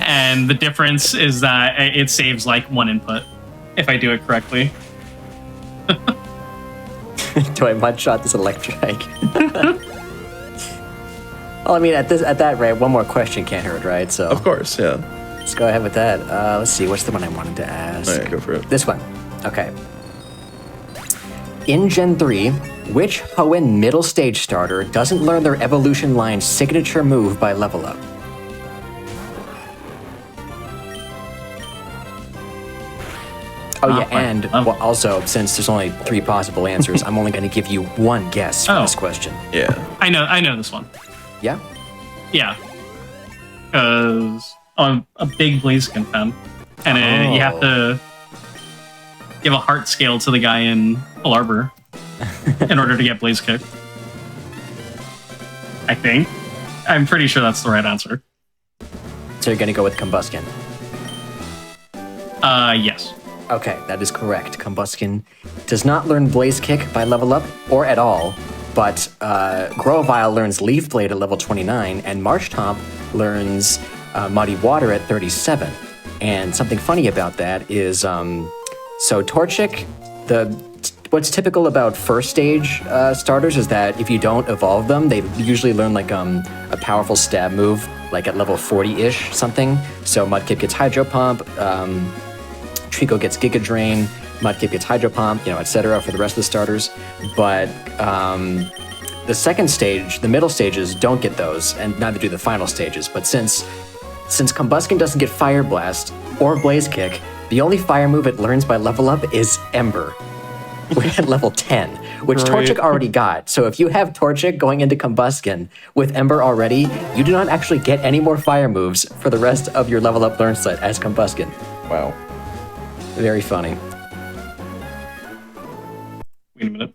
And the difference is that it saves like 1 input if I do it correctly. Do I mud shot this electric? Well, I mean, at that rate, one more question can't hurt, right? So Of course, yeah. let's go ahead with that. Let's see, what's the one I wanted to ask? All right, go for it. This one. Okay. In Gen 3, which Hoenn middle stage starter doesn't learn their evolution line's signature move by level up? Oh yeah, and well, also, since there's only 3 possible answers, I'm only going to give you one guess for this question. Yeah. I know this one. Yeah? Yeah. Because I'm a big Blaziken fan. And you have to give a heart scale to the guy in Full Arbor in order to get Blaze Kick. I think. I'm pretty sure that's the right answer. So you're going to go with Combuskin? Yes. Okay, that is correct. Combuskin does not learn Blaze Kick by level up, or at all, but Grovyle learns Leaf Blade at level 29, and Marshtomp learns Muddy Water at 37. And something funny about that is, so Torchic, what's typical about first stage starters is that if you don't evolve them, they usually learn like a powerful stab move, like at level 40-ish something. So Mudkip gets Hydro Pump, Trico gets Giga Drain, Mudkip gets Hydro Pump, etc. for the rest of the starters. But the second stage, the middle stages don't get those, and neither do the final stages. But since Combuskin doesn't get Fire Blast or Blaze Kick, the only fire move it learns by level up is Ember. We're at level 10, which Torchic already got. So if you have Torchic going into Combuskin with Ember already, you do not actually get any more fire moves for the rest of your level up learn set as Combuskin. Wow. Very funny. Wait a minute.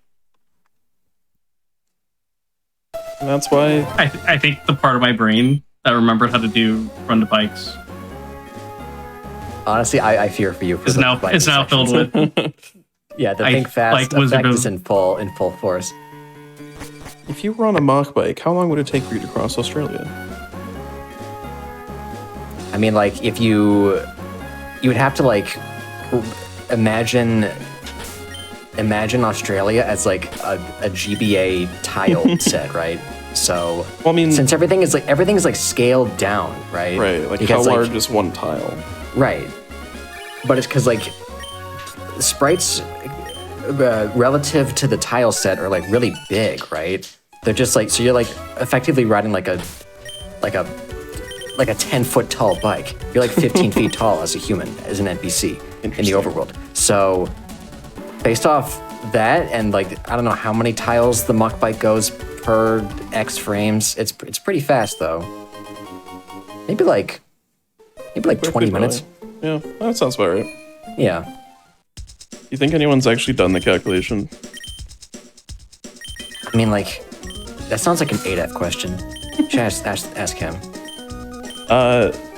And that's why... I think the part of my brain that remembered how to do run to bikes Honestly, I fear for you. For is now filled with... Yeah, the think fast effect is in full force. If you were on a Mach bike, how long would it take for you to cross Australia? I mean, like, if you would have to, like, imagine Australia as, like, a GBA tile set, right? So, well, I mean, since everything's like scaled down, right? Right, like because, how large is one tile? Right. But it's because, like, sprites relative to the tile set are, like, really big, right? They're just, like, so you're, like, effectively riding, like a 10-foot tall bike. You're, like, 15 feet tall as a human, as an NPC in the overworld. So, based off that, and, like, I don't know how many tiles the Mach bike goes per X frames. It's pretty fast, though. Maybe like 20 minutes. Yeah, that sounds about right. Yeah. You think anyone's actually done the calculation? I mean, like, that sounds like an 8F question. Should ask him.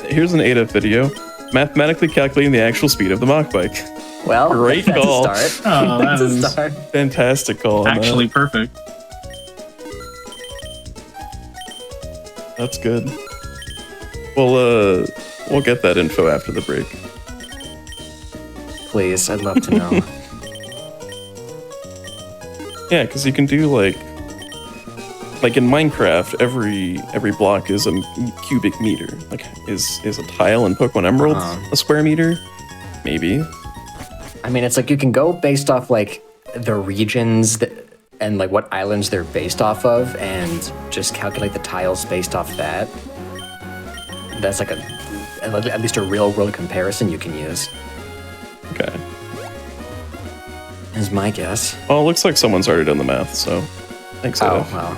Here's an 8F video. Mathematically calculating the actual speed of the Mach bike. Well, great that's call. A start. Oh, that's a start. Fantastic call. Actually perfect. That's good. We'll get that info after the break. Please, I'd love to know. Yeah, because you can do like in Minecraft, every block is a cubic meter. Like, is a tile in Pokémon Emerald a square meter? Maybe. I mean, it's like you can go based off like the regions and like what islands they're based off of, and just calculate the tiles based off that. That's like at least a real world comparison you can use. Okay. Is my guess. Well, it looks like someone's already done the math, so thanks. Oh, wow.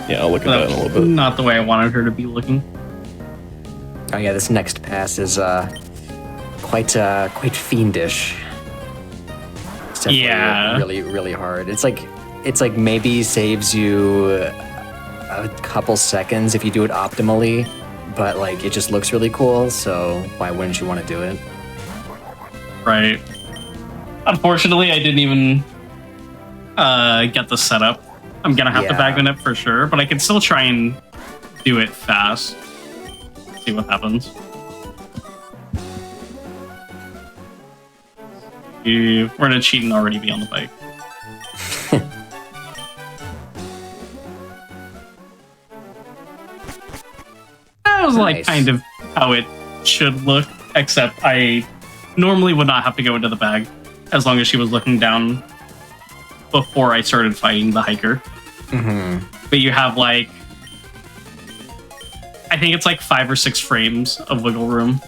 Yeah, I'll look at that in a little bit. Not the way I wanted her to be looking. Oh yeah, this next pass is quite fiendish. It's definitely really hard. It's like maybe saves you a couple seconds if you do it optimally, but like it just looks really cool, so why wouldn't you want to do it? Right. Unfortunately, I didn't even get the setup. I'm gonna have to bag on it for sure, but I can still try and do it fast. See what happens. We're gonna cheat and already be on the bike. That was like Nice. kind of how it should look, except I normally would not have to go into the bag as long as she was looking down before I started fighting the hiker. But you have like, I think it's like 5 or 6 frames of wiggle room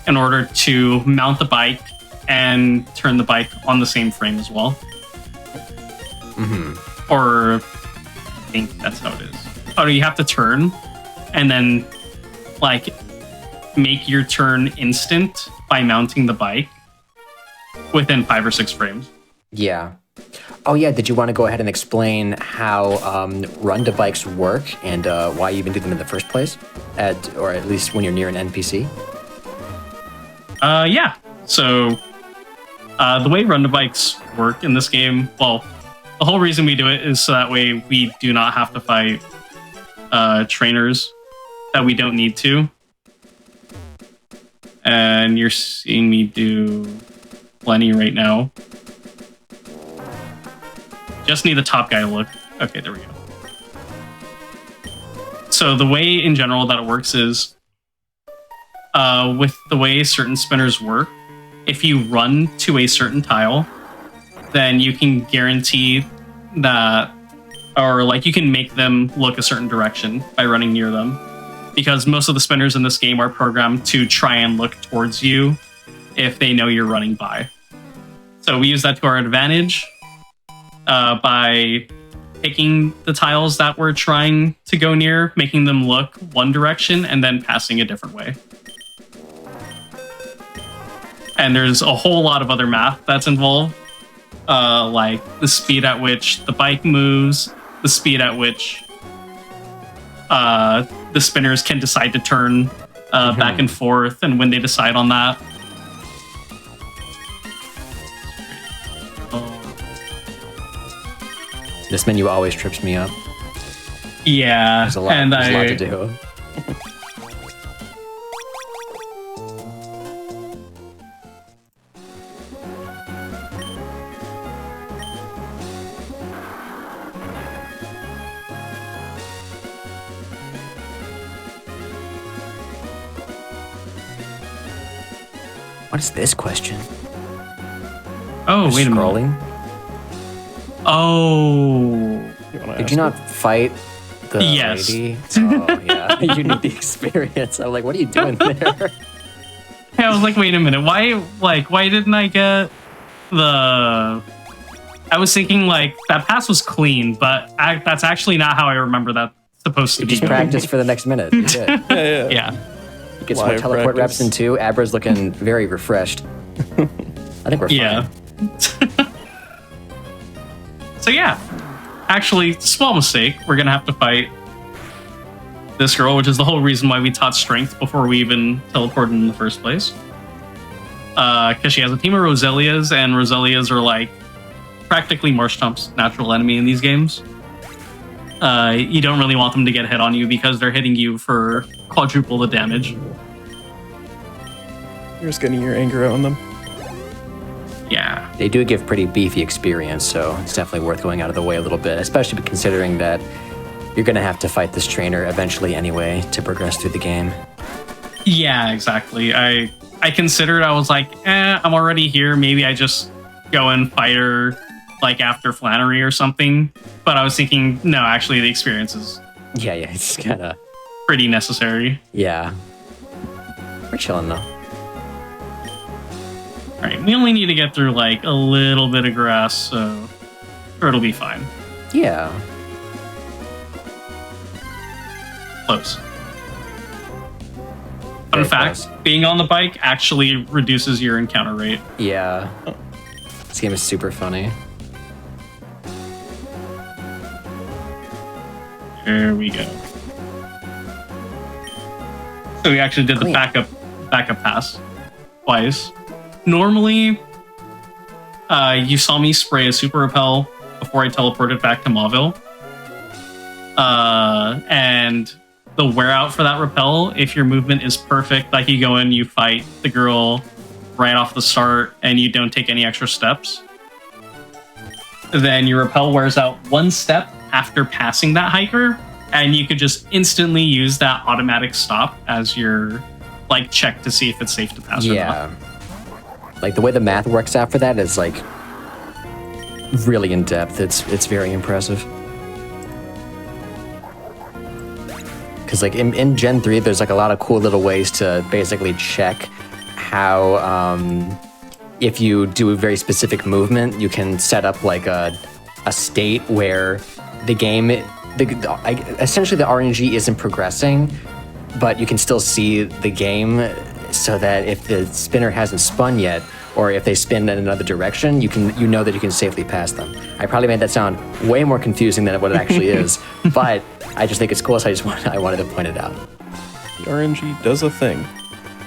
in order to mount the bike and turn the bike on the same frame as well. Or I think that's how it is. Oh, you have to turn and then like make your turn instant by mounting the bike within 5 or 6 frames. Yeah. Oh, yeah. Did you want to go ahead and explain how run-to-bikes work and why you even do them in the first place? Or at least when you're near an NPC? Yeah. So the way run-to-bikes work in this game, well, the whole reason we do it is so that way we do not have to fight trainers that we don't need to. And you're seeing me do plenty right now. Just need the top guy to look. Okay, there we go. So the way in general that it works is with the way certain spinners work, if you run to a certain tile, then you can guarantee that, or like you can make them look a certain direction by running near them. Because most of the spinners in this game are programmed to try and look towards you if they know you're running by. So we use that to our advantage by picking the tiles that we're trying to go near, making them look one direction, and then passing a different way. And there's a whole lot of other math that's involved, like the speed at which the bike moves, the speed at which the spinners can decide to turn back and forth, and when they decide on that. This menu always trips me up. Yeah, There's a lot to do. What is this question? Oh, wait a minute. Scrolling? Oh. Did you not fight the Yes. lady? Oh, yeah. You need the experience. I'm like, what are you doing there? I was like, wait a minute. Why didn't I get the... I was thinking, like, that pass was clean, but that's actually not how I remember that's supposed to You be just going. practiced for the next minute. You did. Yeah. You get some more Live teleport practice. reps in too. Abra's looking very refreshed. I think we're fine. Yeah. So yeah, actually, small mistake. We're gonna have to fight this girl, which is the whole reason why we taught strength before we even teleported in the first place. Because she has a team of Roselias, and Roselias are like practically Marshtomp's natural enemy in these games. You don't really want them to get hit on you because they're hitting you for quadruple the damage. You're just getting your anger out on them. Yeah. They do give pretty beefy experience, so it's definitely worth going out of the way a little bit, especially considering that you're going to have to fight this trainer eventually anyway to progress through the game. Yeah, exactly. I considered, I was like, I'm already here. Maybe I just go and fight her like after Flannery or something. But I was thinking, no, actually the experience is Yeah, it's kind of... pretty necessary. Yeah. We're chilling though. All right, we only need to get through like a little bit of grass, so sure, it'll be fine. Yeah. Close. Fun Very fact, close. being on the bike actually reduces your encounter rate. Yeah. This game is super funny. There we go. So we actually did the Clean. backup pass twice. Normally, you saw me spray a super repel before I teleported back to Mauville. And the wear out for that repel, if your movement is perfect, like you go in, you fight the girl, right off the start and you don't take any extra steps, then your rappel wears out 1 step after passing that hiker, and you could just instantly use that automatic stop as your like check to see if it's safe to pass or not. Like the way the math works out for that is like really in depth. It's very impressive. Because like in Gen 3, there's like a lot of cool little ways to basically check how if you do a very specific movement, you can set up like a state where the game, essentially the RNG isn't progressing, but you can still see the game, so that if the spinner hasn't spun yet, or if they spin in another direction, you know that you can safely pass them. I probably made that sound way more confusing than what it actually is, but I just think it's cool, so I wanted to point it out. The RNG does a thing,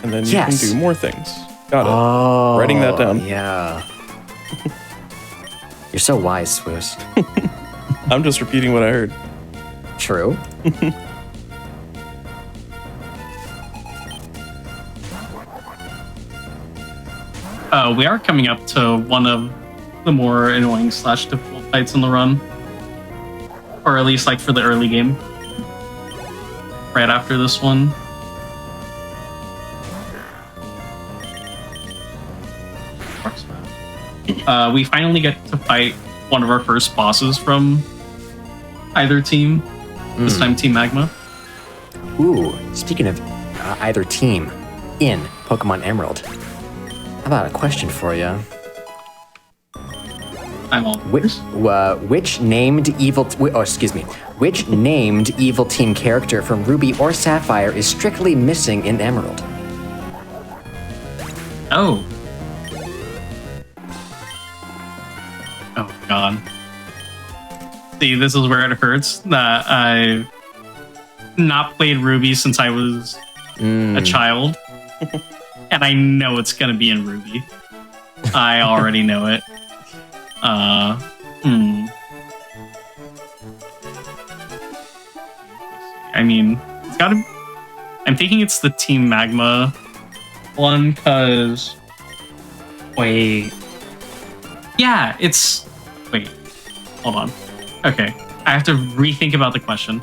and then you can Yes. do more things. Got it. Oh, Writing that down. Yeah. You're so wise, Swoos. I'm just repeating what I heard. True. We are coming up to one of the more annoying / difficult fights in the run, or at least like for the early game. Right after this one. We finally get to fight one of our first bosses from either team. This time, Team Magma. Ooh, speaking of either team in Pokemon Emerald, how about a question for you? I'm all Which named evil? Which named evil team character from Ruby or Sapphire is strictly missing in Emerald? Oh. Oh, God. See, this is where it hurts that I've not played Ruby since I was a child. And I know it's going to be in Ruby. I already know it. I mean, it's gotta... I'm thinking it's the Team Magma one, because... Wait... Yeah, it's... Wait. Hold on. Okay. I have to rethink about the question.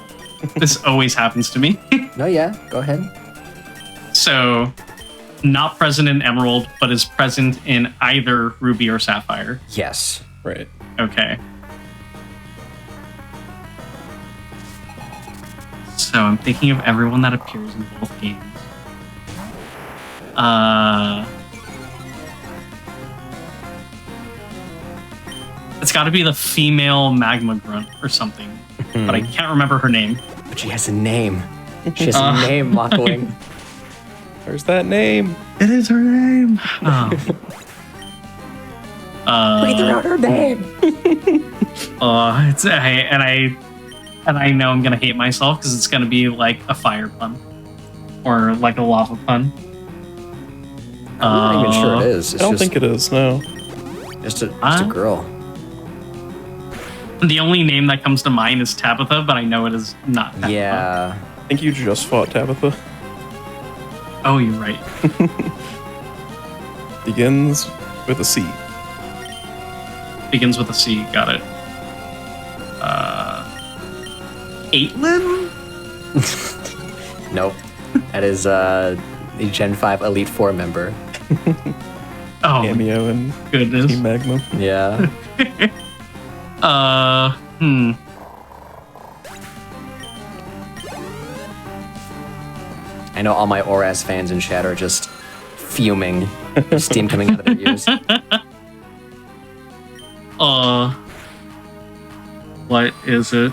This always happens to me. No, yeah, go ahead. So, not present in Emerald, but is present in either Ruby or Sapphire. Yes. Right. Okay. So I'm thinking of everyone that appears in both games. It's got to be the female magma grunt or something, but I can't remember her name. But she has a name. She has a name, Mockwing. There's that name. It is her name. Breathe out her name. And I know I'm gonna hate myself because it's gonna be like a fire pun or like a lava pun. I'm not even sure it is. I don't think it is, no. Just a girl. The only name that comes to mind is Tabitha, but I know it is not Tabitha. Yeah. I think you just fought Tabitha. Oh, you're right. Begins with a C. Begins with a C. Got it. Caitlin? Nope. That is the Gen 5 Elite 4 member. Oh, Cameo and goodness. Team Magma. Yeah. I know all my ORAS fans in chat are just fuming. Steam coming out of their ears. What is it?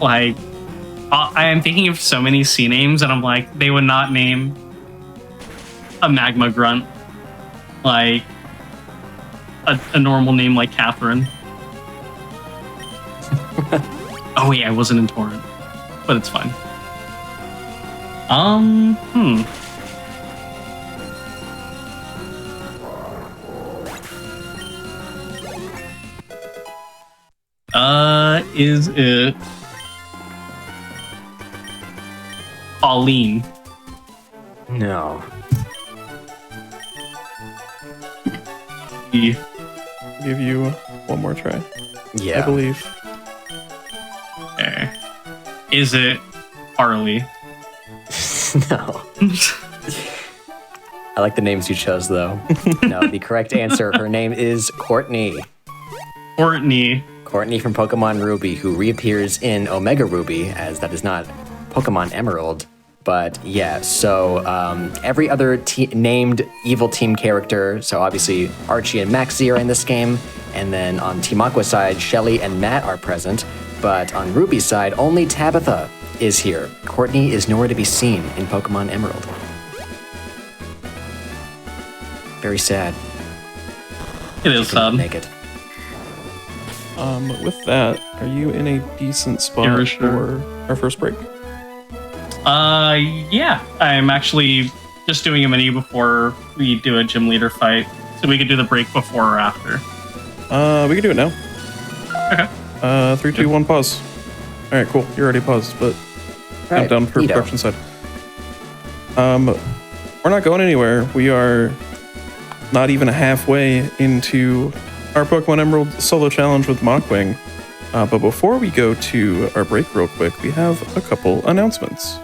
I am thinking of so many C names, and I'm like, they would not name a magma grunt like a normal name like Catherine. Oh wait, I wasn't in Torrent, but it's fine. Is it Pauline? No. Give you one more try. Yeah. I believe. Okay. Is it Harley? No. I like the names you chose, though. No, the correct answer, her name is Courtney. Courtney. Courtney from Pokemon Ruby, who reappears in Omega Ruby, as that is not Pokemon Emerald. But yeah, so every other named evil team character, so obviously Archie and Maxie are in this game, and then on Team Aqua's side, Shelly and Matt are present, but on Ruby's side, only Tabitha is here. Courtney is nowhere to be seen in Pokemon Emerald. Very sad. It is sad. Make it. With that, are you in a decent spot Yeah, sure. for our first break? Yeah. I'm actually just doing a mini before we do a gym leader fight, so we could do the break before or after. We can do it now. Okay. 3, 2, 1, pause. All right, cool. You're already paused, but Right, down for neato. production side. We're not going anywhere. We are not even halfway into our Pokemon Emerald solo challenge with Mockwing. But before we go to our break real quick, we have a couple announcements.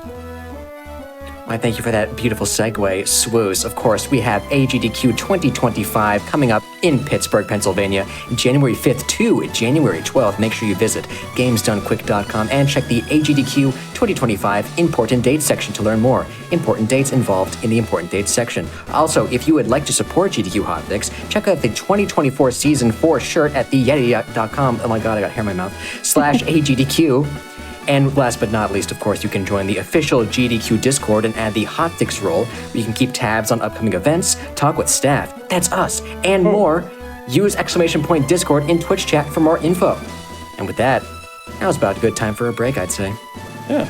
Why, thank you for that beautiful segue, Swoos. Of course, we have AGDQ 2025 coming up in Pittsburgh, Pennsylvania, January 5th to January 12th. Make sure you visit gamesdonequick.com and check the AGDQ 2025 important dates section to learn more. Important dates involved in the important dates section. Also, if you would like to support GDQ Hotfix, check out the 2024 Season 4 shirt at theyeti.com. Oh my god, I got hair in my mouth. /AGDQ. And last but not least, of course, you can join the official GDQ Discord and add the Hotfix role, where you can keep tabs on upcoming events, talk with staff, that's us, and more. Use ! Discord in Twitch chat for more info. And with that, now's about a good time for a break, I'd say. Yeah,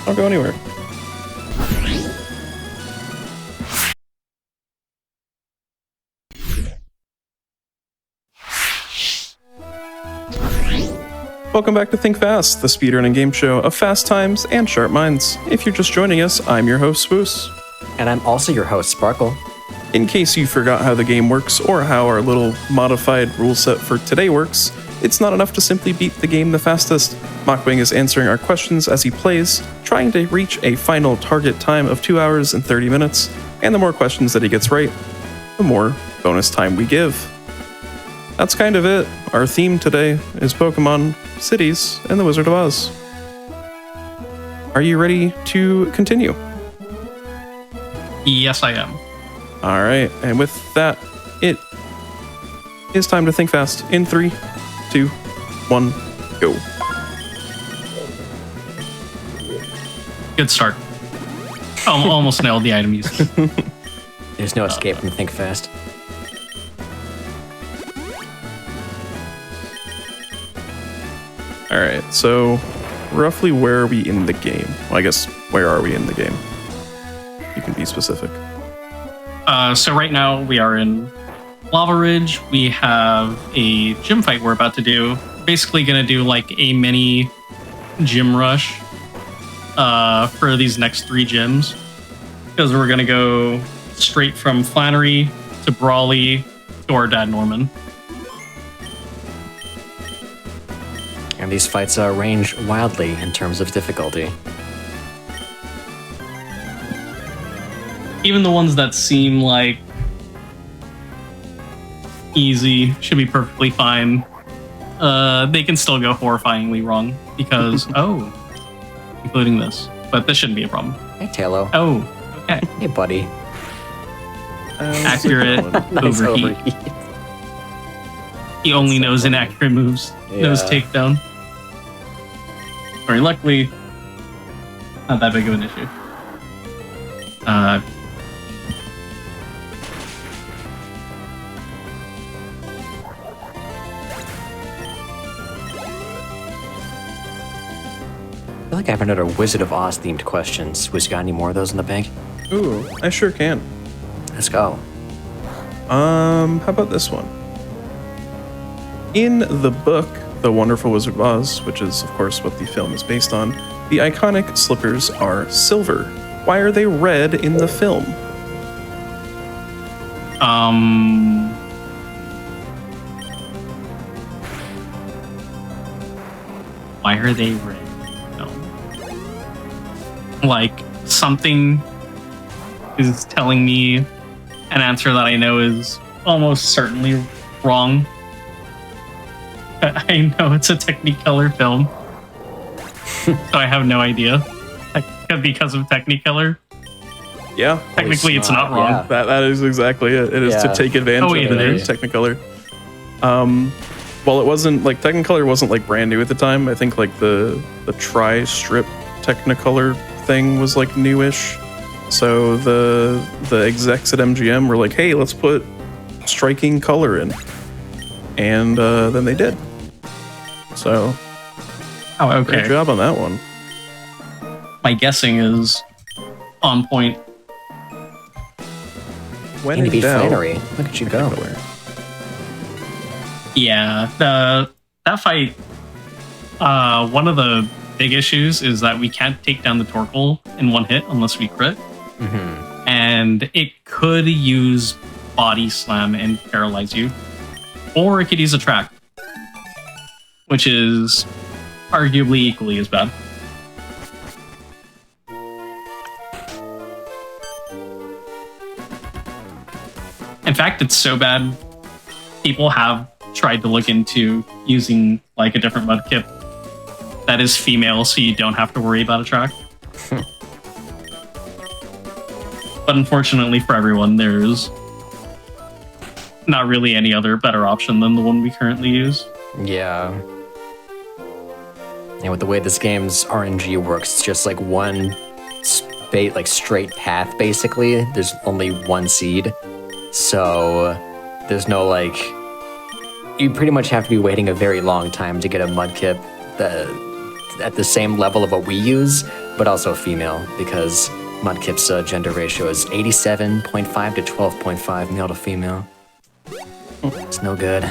don't go anywhere. Welcome back to Think Fast, the speedrunning game show of fast times and sharp minds. If you're just joining us, I'm your host, Swoos. And I'm also your host, Sparkle. In case you forgot how the game works or how our little modified rule set for today works, it's not enough to simply beat the game the fastest. Mockwing is answering our questions as he plays, trying to reach a final target time of 2 hours and 30 minutes, and the more questions that he gets right, the more bonus time we give. That's kind of it. Our theme today is Pokemon, cities, and the Wizard of Oz. Are you ready to continue? Yes, I am. All right, and with that, it is time to think fast. In 3, 2, 1, go. Good start. Almost nailed the item use. There's no escape from Think Fast. All right, so roughly where are we in the game? Well, I guess, where are we in the game? You can be specific. So right now we are in Lava Ridge. We have a gym fight we're about to do. Basically going to do like a mini gym rush for these next 3 gyms. Because we're going to go straight from Flannery to Brawley to our dad Norman. And these fights range wildly in terms of difficulty. Even the ones that seem like easy should be perfectly fine. They can still go horrifyingly wrong because, including this. But this shouldn't be a problem. Hey, Talo. Oh, okay. Hey, buddy. Accurate Nice overheat. He only knows inaccurate moves. Knows Yeah. takedown. Or luckily, not that big of an issue. I feel like I have another Wizard of Oz themed questions. Was you got any more of those in the bank? Ooh, I sure can. Let's go. How about this one? In the book, The Wonderful Wizard of Oz, which is, of course, what the film is based on, the iconic slippers are silver. Why are they red in the film? Why are they red? No. Like, something is telling me an answer that I know is almost certainly wrong. I know it's a Technicolor film, so I have no idea. Because of Technicolor. Yeah. Technically, it's not wrong. Yeah. That is exactly it. It is to take advantage wait, of it is? Technicolor. Well, it wasn't like Technicolor wasn't like brand new at the time. I think like the tri-strip Technicolor thing was like newish. So the execs at MGM were like, "Hey, let's put striking color in," and then they did. So, Oh, okay. great job on that one. My guessing is on point. When Need to in be doubt, Flannery. Look at you go. Technicolor. Yeah, that fight. One of the big issues is that we can't take down the Torkoal in one hit unless we crit, and it could use Body Slam and paralyze you, or it could use a track, which is arguably equally as bad. In fact, it's so bad, people have tried to look into using like a different mudkip that is female so you don't have to worry about a track. But unfortunately for everyone, there's not really any other better option than the one we currently use. Yeah. And with the way this game's RNG works, it's just like one straight path, basically. There's only one seed. So there's no like... You pretty much have to be waiting a very long time to get a mudkip at the same level of what we use, but also female, because mudkip's gender ratio is 87.5 to 12.5 male to female. It's no good.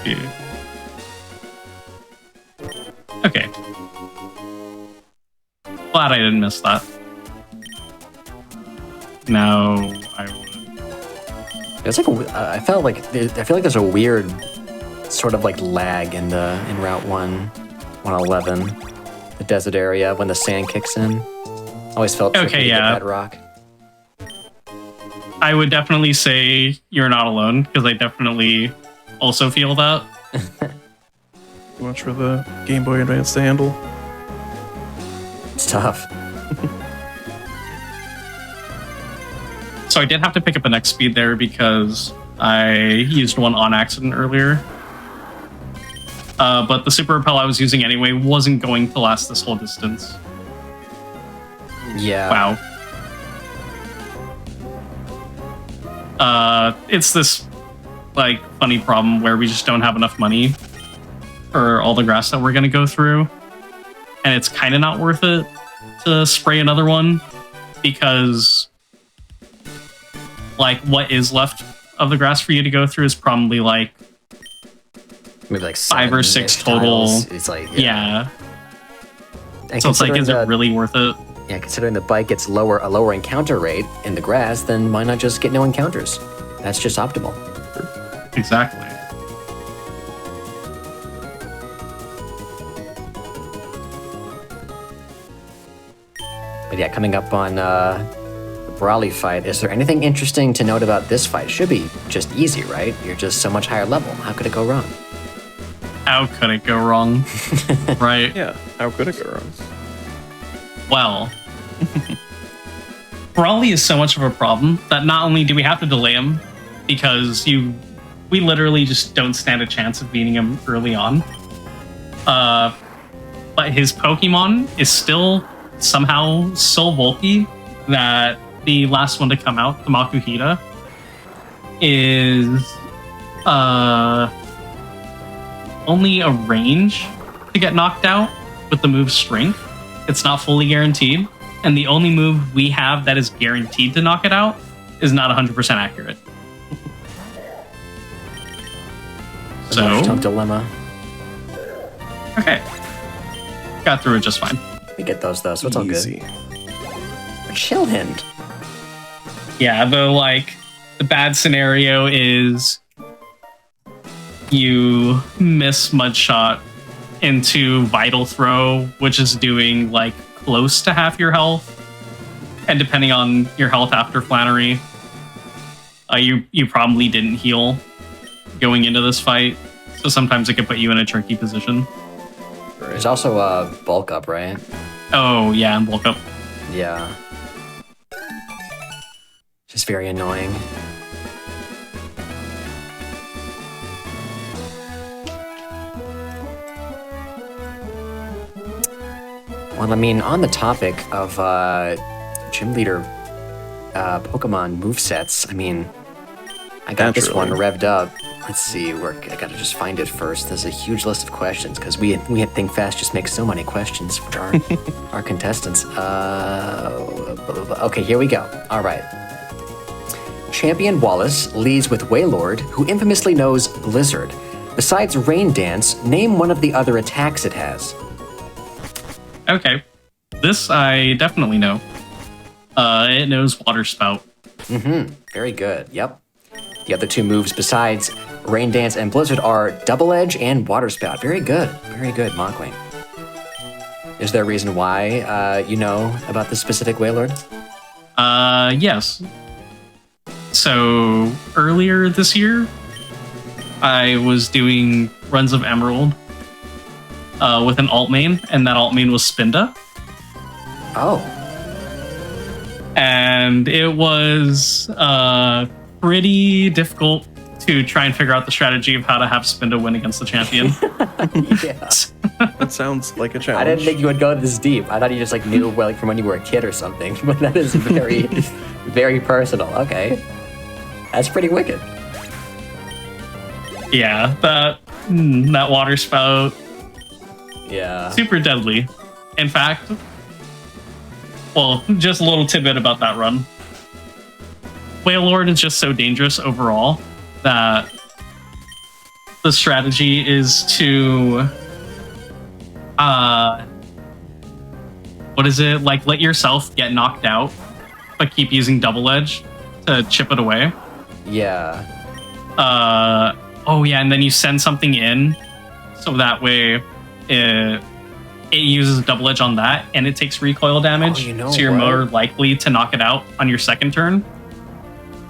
Yeah. Okay. Glad I didn't miss that. No, I would. It's like I feel like there's a weird sort of like lag in Route 111, the desert area when the sand kicks in. Always felt tricky to get that rock. I would definitely say you're not alone, because I definitely also feel that. Too much for the Game Boy Advance to handle. It's tough. So I did have to pick up an X speed there because I used one on accident earlier. But the super repel I was using anyway wasn't going to last this whole distance. Yeah. Wow. It's this like funny problem where we just don't have enough money for all the grass that we're gonna go through, and it's kind of not worth it to spray another one, because like what is left of the grass for you to go through is probably like maybe like 5 or 6 7-ish total. tiles. It's like Yeah. And So it's like, considering is it really worth it? Yeah, considering the bike gets a lower encounter rate in the grass, then why not just get no encounters? That's just optimal. Exactly. But yeah, coming up on the Brawly fight, is there anything interesting to note about this fight? Should be just easy, right? You're just so much higher level. How could it go wrong? How could it go wrong? Right. Yeah, how could it go wrong? Well, Brawly is so much of a problem that not only do we have to delay him, because we literally just don't stand a chance of beating him early on. But his Pokemon is still somehow so bulky that the last one to come out, the Makuhita, is only a range to get knocked out with the move Strength. It's not fully guaranteed, and the only move we have that is guaranteed to knock it out is not 100% accurate. So, Tough dilemma. okay. Got through it just fine. We get those though, so it's all good. Easy. Chill hand. Yeah, the bad scenario is you miss Mud Shot into Vital Throw, which is doing like close to half your health. And depending on your health after Flannery, you probably didn't heal going into this fight. So sometimes it can put you in a tricky position. There's also a bulk up, right? Oh, yeah, and bulk up. Yeah. Just very annoying. Well, I mean, on the topic of gym leader Pokemon movesets, I mean, I got this one revved up. Let's see, I gotta just find it first. There's a huge list of questions because we at Think Fast just make so many questions for our contestants. Okay, here we go. All right. Champion Wallace leads with Wailord, who infamously knows Blizzard. Besides Rain Dance, name one of the other attacks it has. Okay. This I definitely know. It knows Water Spout. Mm-hmm. Very good. Yep. The other two moves besides Rain Dance and Blizzard are Double Edge and Water Spout. Very good. Very good, Mockwing. Is there a reason why you know about this specific Wailord? Yes. So, earlier this year, I was doing runs of Emerald with an alt main, and that alt main was Spinda. Oh. And it was pretty difficult to try and figure out the strategy of how to have Spinda win against the champion. Yeah. That sounds like a challenge. I didn't think you would go this deep. I thought you just like knew like from when you were a kid or something. But that is very, very personal. Okay. That's pretty wicked. Yeah, that Water Spout, Yeah. super deadly. In fact, well, just a little tidbit about that run. Wailord is just so dangerous overall that the strategy is to like let yourself get knocked out but keep using Double Edge to chip it away. Yeah. Oh yeah, and then you send something in so that way it uses Double Edge on that and it takes recoil damage. Oh, you know so you're what? more likely to knock it out on your second turn.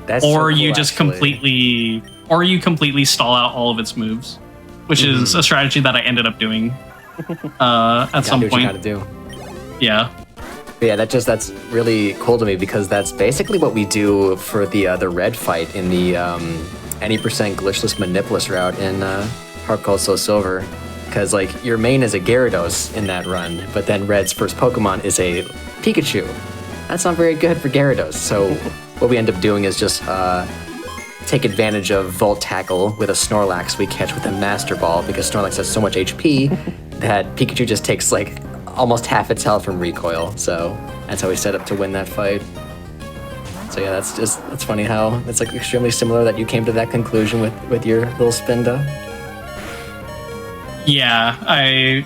That's Or so cool, you just actually. completely stall out all of its moves, which is a strategy that I ended up doing at some do what point. you gotta do. Yeah. But yeah, that's really cool to me because that's basically what we do for the red fight in the any percent glitchless Manipulus route in Heart Gold Soul Silver. Because like your main is a Gyarados in that run, but then Red's first Pokemon is a Pikachu. That's not very good for Gyarados. So what we end up doing is just take advantage of Volt Tackle with a Snorlax we catch with a Master Ball because Snorlax has so much HP that Pikachu just takes like almost half its health from recoil. So that's how we set up to win that fight. So yeah, that's funny how it's like extremely similar that you came to that conclusion with your little Spinda. Yeah, I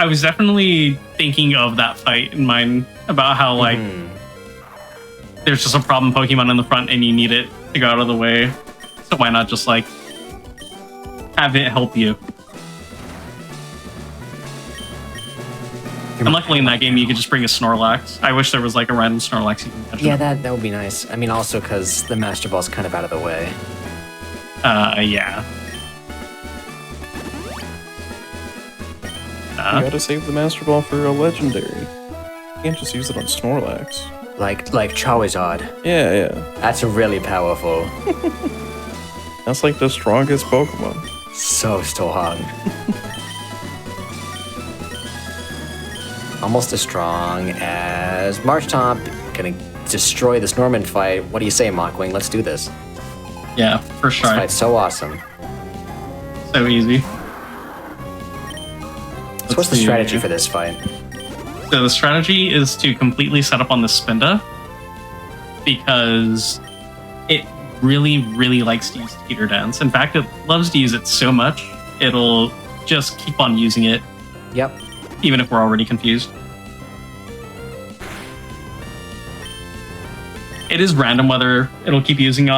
was definitely thinking of that fight in mind about how like there's just a problem Pokemon in the front and you need it to go out of the way. So why not just like have it help you? And luckily in that game you could just bring a Snorlax. I wish there was like a random Snorlax you can catch. Yeah, that would be nice. I mean, also because the Master Ball's kind of out of the way. Yeah. You gotta save the Master Ball for a legendary. You can't just use it on Snorlax. Like Charizard. Yeah. That's really powerful. That's like the strongest Pokemon. So strong. Almost as strong as Marchtomp. Gonna destroy this Norman fight. What do you say, Mockwing? Let's do this. Yeah, first This try. fight's so awesome. So easy. So what's the strategy for this fight? So the strategy is to completely set up on the Spinda because it really, really likes to use Teeter Dance. In fact, it loves to use it so much it'll just keep on using it, Yep. even if we're already confused. It is random whether it'll keep using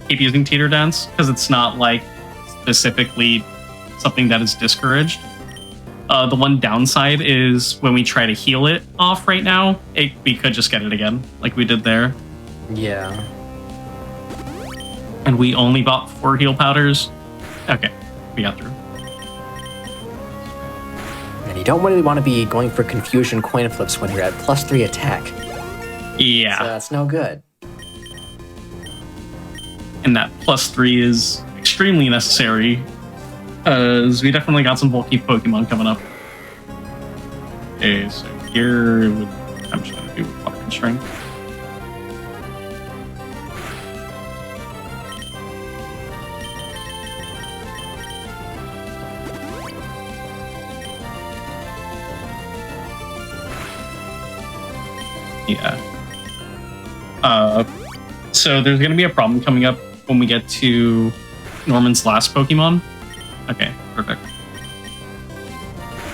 Teeter Dance, because it's not like specifically something that is discouraged. The one downside is when we try to heal it off right now, we could just get it again, like we did there. Yeah. And we only bought 4 heal powders. Okay, we got through. And you don't really want to be going for confusion coin flips when you're at +3 attack. Yeah. So that's no good. And that +3 is extremely necessary, as we definitely got some bulky Pokemon coming up. Okay, so here I'm just gonna do water constraint. Yeah. So there's going to be a problem coming up when we get to Norman's last Pokemon. Okay, perfect.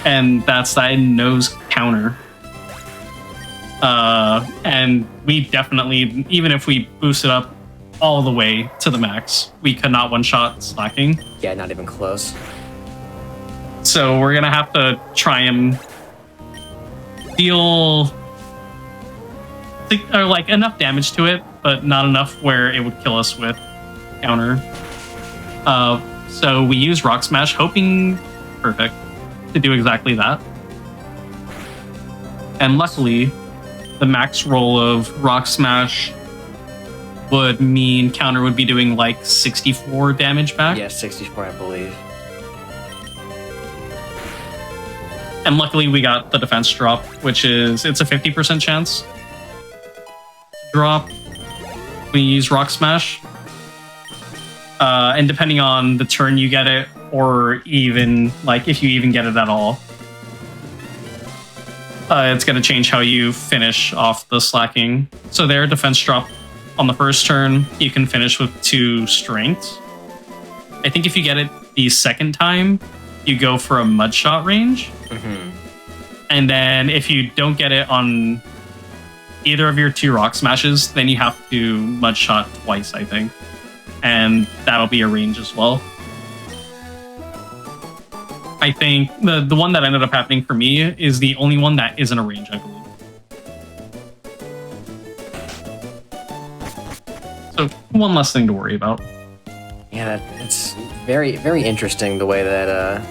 And that's that nose counter. And we definitely, even if we boost it up all the way to the max, we could not one-shot Slacking. Yeah, not even close. So we're going to have to try and deal like enough damage to it, but not enough where it would kill us with counter. So we use Rock Smash, hoping perfect to do exactly that. And luckily, the max roll of Rock Smash would mean counter would be doing like 64 damage back. Yeah, 64, I believe. And luckily we got the defense drop, which is, it's a 50% chance drop. We use Rock Smash. And depending on the turn you get it, or even like if you even get it at all, it's going to change how you finish off the Slacking. So their defense drop on the first turn, you can finish with 2 strengths. I think if you get it the second time, you go for a mud shot range. Mm-hmm. And then if you don't get it on either of your 2 Rock Smashes, then you have to mud shot twice, I think. And that'll be a range as well. I think the one that ended up happening for me is the only one that isn't a range, I believe. So one less thing to worry about. Yeah, it's very, very interesting the way that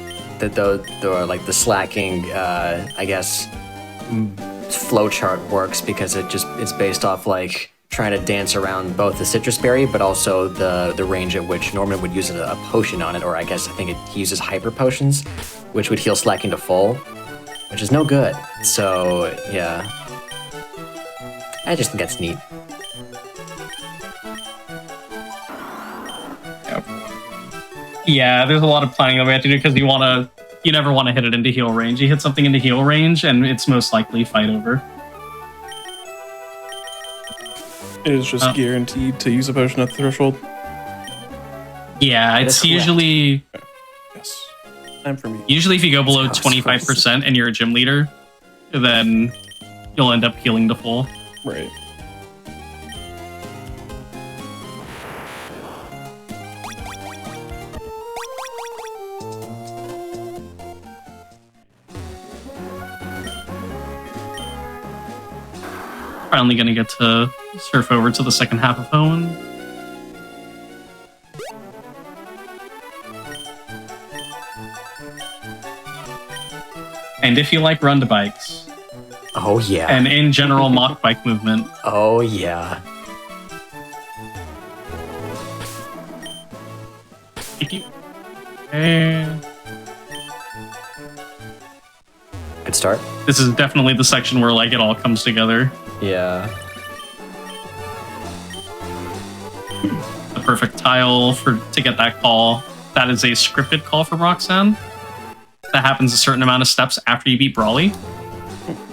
the Slacking, I guess, flowchart works, because it's based off like trying to dance around both the Citrus Berry, but also the range at which Norman would use a potion on it, or I guess he uses Hyper Potions, which would heal Slacking to full, which is no good. So yeah, I just think that's neat. Yeah, there's a lot of planning that we have to do, because you never want to hit it into heal range. You hit something into heal range, and it's most likely fight over. It is just guaranteed to use a potion at the threshold. Yeah, it's usually... Yes. Time for me. Usually if you go below 25% and you're a gym leader, then you'll end up healing to full. Right. Finally gonna get to surf over to the second half of Hoenn. And if you like run to bikes, Oh yeah. and in general mock bike movement, Oh yeah. and Good start. this is definitely the section where like it all comes together. Yeah. The perfect tile to get that call. That is a scripted call from Roxanne. That happens a certain amount of steps after you beat Brawly.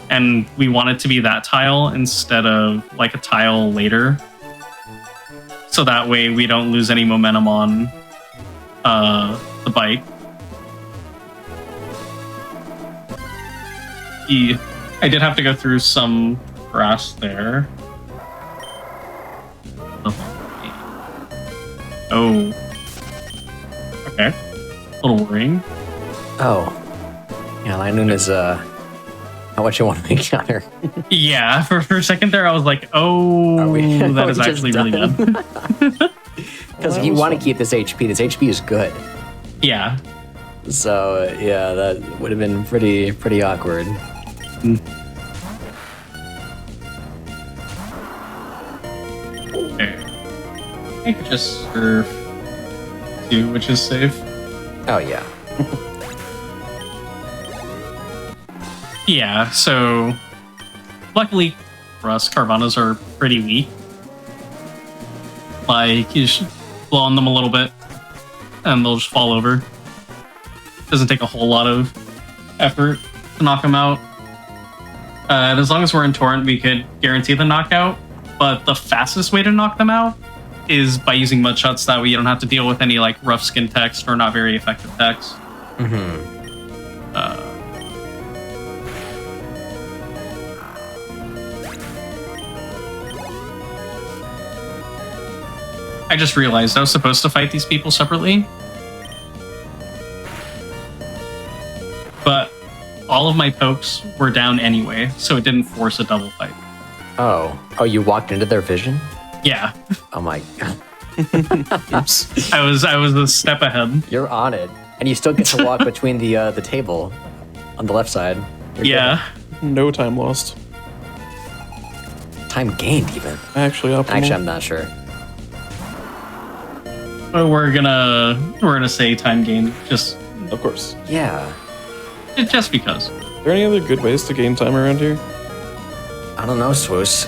And we want it to be that tile instead of like a tile later. So that way we don't lose any momentum on the bike. I did have to go through some grass there. Oh. Okay. A little worrying. Oh. Yeah, Linoon is not what you want to encounter. Yeah, for a second there I was like, oh, that is actually really bad. Because if you want to keep this HP is good. Yeah. So, yeah, that would have been pretty awkward. Okay. I could just surf 2, which is safe. Oh, yeah. Yeah, so luckily for us, Carvanas are pretty weak. Like, you should blow on them a little bit, and they'll just fall over. Doesn't take a whole lot of effort to knock them out. And as long as we're in Torrent, we could guarantee the knockout. But the fastest way to knock them out is by using mud shots. That way you don't have to deal with any like rough skin text or not very effective text. I just realized I was supposed to fight these people separately. But all of my pokes were down anyway, so it didn't force a double fight. Oh, you walked into their vision? Yeah. Oh my god. Oops. I was a step ahead. You're on it. And you still get to walk between the table on the left side. Yeah. No time lost. Time gained, even. Actually, I'm not sure. But we're gonna say time gain, just of course. Yeah. Just because. Are there any other good ways to gain time around here? I don't know, Swoos.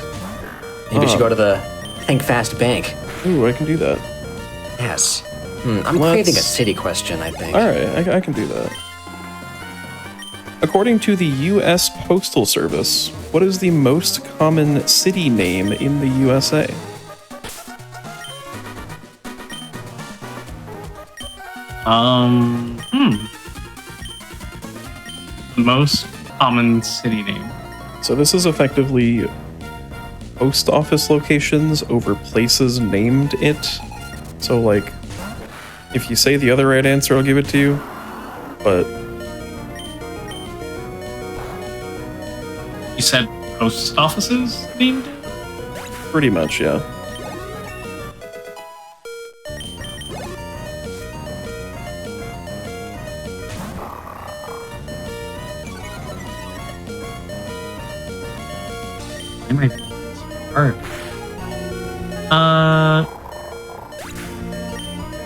Maybe you should go to the Think Fast Bank. Ooh, I can do that. Yes. I'm craving a city question, I think. Alright, I can do that. According to the U.S. Postal Service, what is the most common city name in the USA? Most common city name. So this is effectively post office locations over places named it. So like, if you say the other right answer, I'll give it to you. But You said post offices named? pretty much, yeah. It might be hard.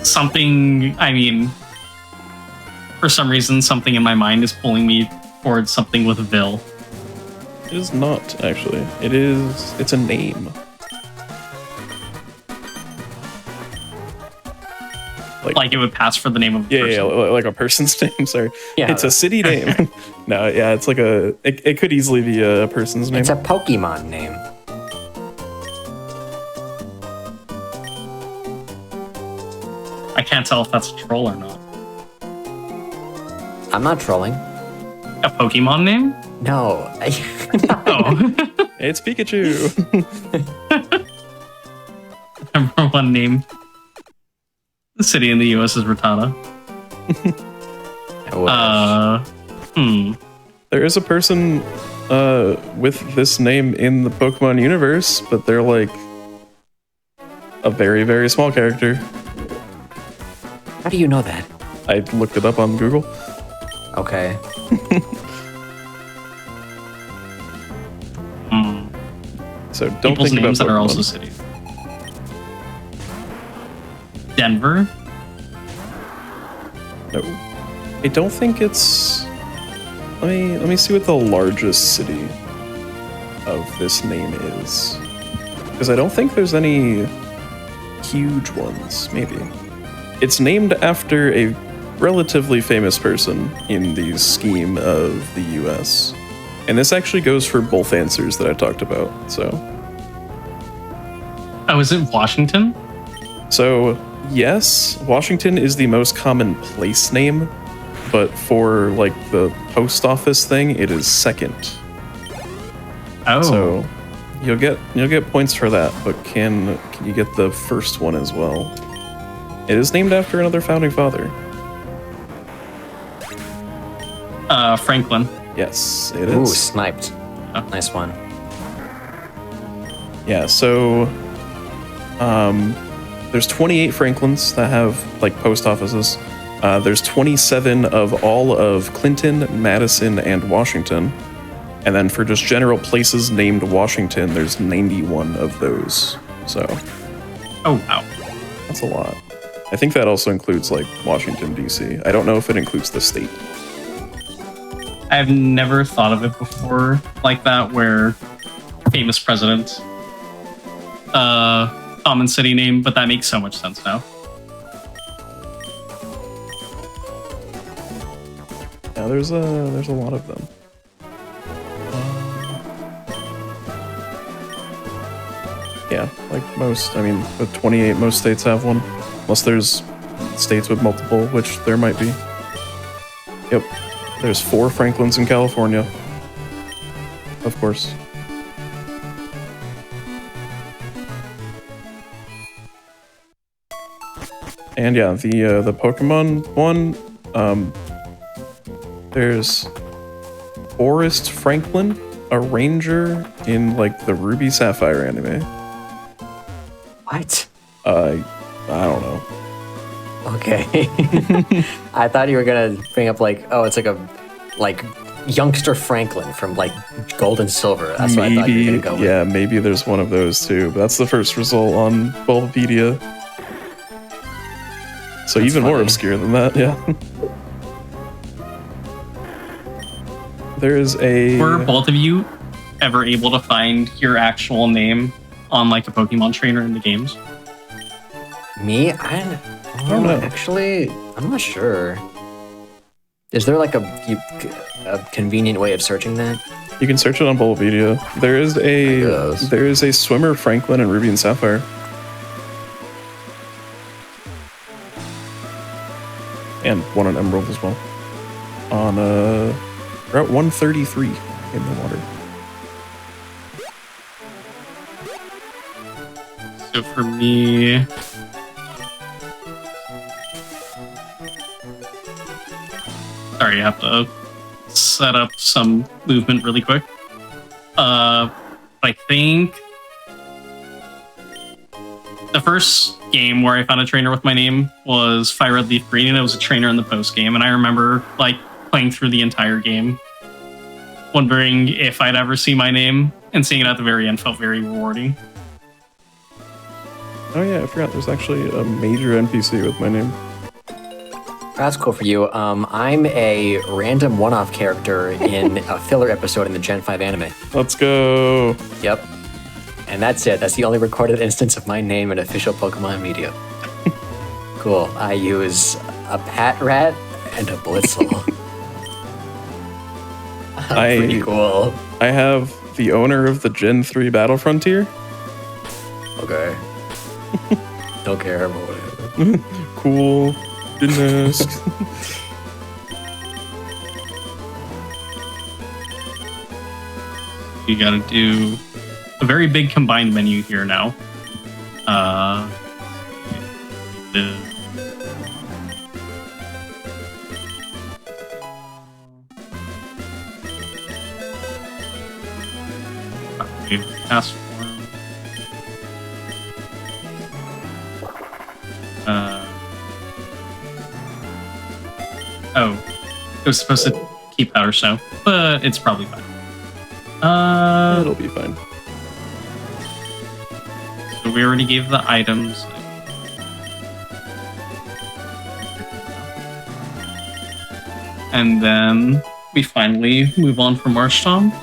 Something, I mean, for some reason, something in my mind is pulling me towards something with Vil. It is not, actually. It's a name. Like it would pass for the name of a person. Yeah, like a person's name, sorry. Yeah. It's a city name. No, yeah, it's like it could easily be a person's name. It's a Pokemon name. I can't tell if that's a troll or not. I'm not trolling. A Pokemon name? No. Oh. It's Pikachu. Number one name. The city in the US is Rattata. There is a person with this name in the Pokemon universe, but they're like a very, very small character. How do you know that? I looked it up on Google. Okay. So don't People's think names about that are Pokemon. also cities. Denver? No. I don't think it's... Let me see what the largest city of this name is. Because I don't think there's any huge ones, maybe. It's named after a relatively famous person in the scheme of the US. And this actually goes for both answers that I talked about, so... Oh, is it Washington? So, yes, Washington is the most common place name, but for like the post office thing, it is second. Oh. So you'll get points for that, but can you get the first one as well? It is named after another founding father. Franklin. Yes, it Ooh, is. sniped. Oh. Nice one. Yeah, so there's 28 Franklins that have like post offices. There's 27 of all of Clinton, Madison, and Washington. And then for just general places named Washington, there's 91 of those. So Oh, wow. that's a lot. I think that also includes like Washington, D.C. I don't know if it includes the state. I've never thought of it before like that, where famous president, common city name, but that makes so much sense now. Yeah, there's a lot of them. Yeah, like most, I mean, with 28, most states have one. Unless there's states with multiple, which there might be. Yep, there's 4 Franklins in California. Of course. And yeah, the Pokemon one, there's Forrest Franklin, a ranger in like the Ruby Sapphire anime. What? I don't know. Okay. I thought you were gonna bring up like, oh, it's like youngster Franklin from like Gold and Silver. That's what I thought you were gonna go with. Yeah, maybe there's one of those too. But that's the first result on Bulbapedia. So That's even more funny. obscure than that, yeah. There is a... Were both of you ever able to find your actual name on like a Pokemon trainer in the games? Me? I don't know. Actually, I'm not sure. Is there like a convenient way of searching that? You can search it on Bulbapedia. There is a swimmer Franklin in Ruby and Sapphire. And one on Emerald as well. On Route 133 in the water. So for me, sorry, I have to set up some movement really quick. I think the first game where I found a trainer with my name was Fire Red Leaf Green, and it was a trainer in the post game. And I remember like playing through the entire game, wondering if I'd ever see my name, and seeing it at the very end felt very rewarding. Oh yeah, I forgot there's actually a major NPC with my name. That's cool for you. I'm a random one-off character in a filler episode in the Gen 5 anime. Let's go. Yep. And that's it. That's the only recorded instance of my name in official Pokemon media. Cool. I use a Pat Rat and a Blitzel. Pretty cool. I have the owner of the Gen 3 Battle Frontier. Okay. Don't care about it. Cool. Didn't ask. You gotta do a very big combined menu here now. Task form. Oh, it was supposed to keep powder snow, but it's probably fine. It'll be fine. So we already gave the items. And then we finally move on from Marshtomp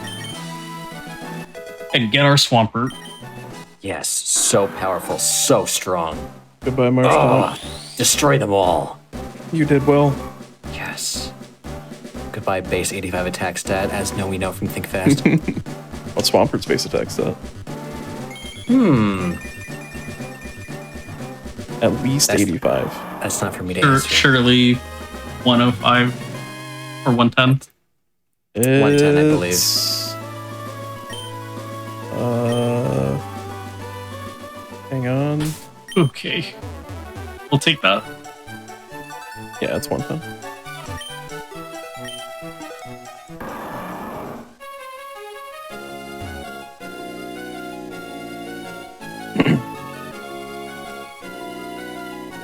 and get our Swampert. Yes, so powerful, so strong. Goodbye, Marshall. Destroy them all. You did well. Yes. Goodbye, base 85 attack stat, as we know from Think Fast. What's Swampert's base attack stat? At least 85. That's not for me to answer. Surely 105. or 110? 110, I believe. It's, hang on. Okay. We'll take that. Yeah, it's 110.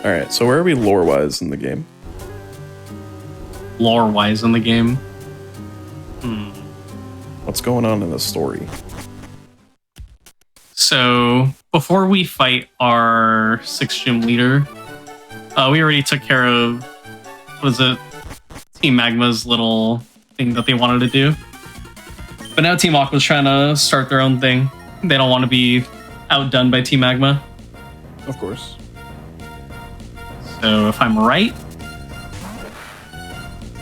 All right, so where are we lore-wise in the game? Lore-wise in the game. What's going on in the story? So before we fight our 6th gym leader, we already took care of, what is it? Team Magma's little thing that they wanted to do. But now Team Aqua's trying to start their own thing. They don't want to be outdone by Team Magma. Of course. So if I'm right,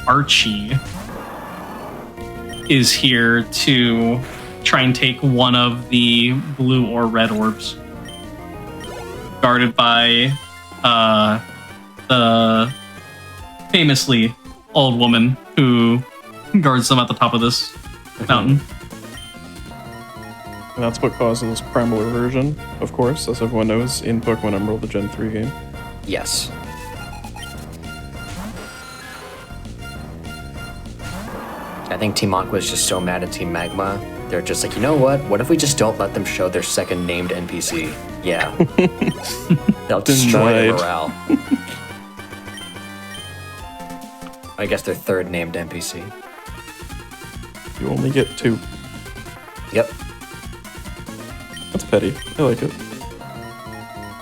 Archie is here to try and take one of the blue or red orbs, guarded by the famously old woman who guards them at the top of this mountain. And that's what causes primal reversion, of course, as everyone knows, in Pokemon Emerald, the Gen 3 game. Yes. I think Team Aqua is just so mad at Team Magma. They're just like, you know what? What if we just don't let them show their second named NPC? Yeah. They'll destroy their morale. I guess their third named NPC. You only get 2. Yep. That's petty. I like it.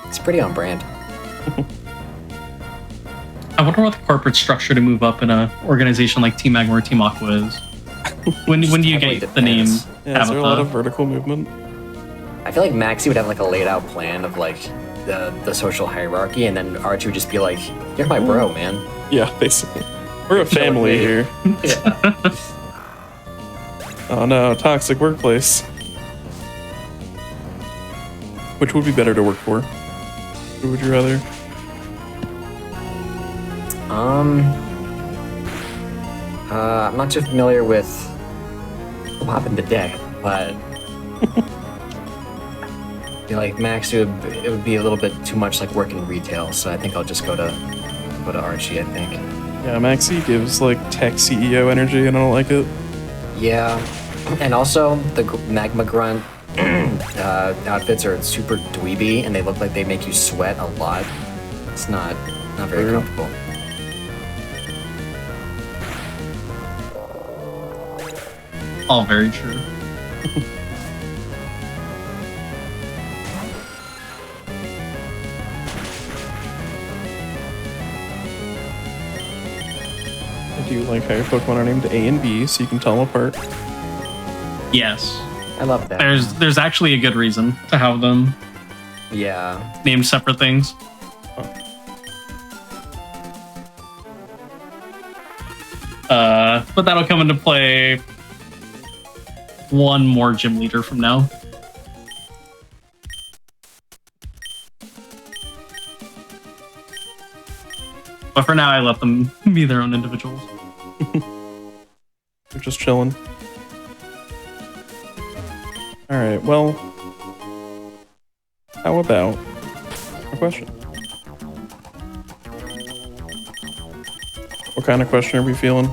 It's pretty on brand. I wonder what the corporate structure to move up in an organization like Team Magma or Team Aqua is. When do you Probably get the name depends. Yeah, is there a lot of Tabitha? vertical movement? I feel like Maxie would have like a laid out plan of like the social hierarchy, and then Archie would just be like, "You're my bro, man." Yeah, basically. We're a family here. Yeah. Oh no, toxic workplace. Which would be better to work for? Who would you rather? I'm not too familiar with what happened to deck, but I feel like Max it would be a little bit too much like working retail, so I think I'll just go to Archie. I think. Yeah, Maxie gives like tech CEO energy, and I don't like it. Yeah, and also the Magma Grunt outfits are super dweeby, and they look like they make you sweat a lot. It's not very True. comfortable. All very true. I do like how your Pokemon are named A and B, so you can tell them apart. Yes. I love that. There's actually a good reason to have them Yeah. named separate things. But that'll come into play one more gym leader from now. But for now, I let them be their own individuals. They're just chilling. Alright, well, how about a question? What kind of question are we feeling?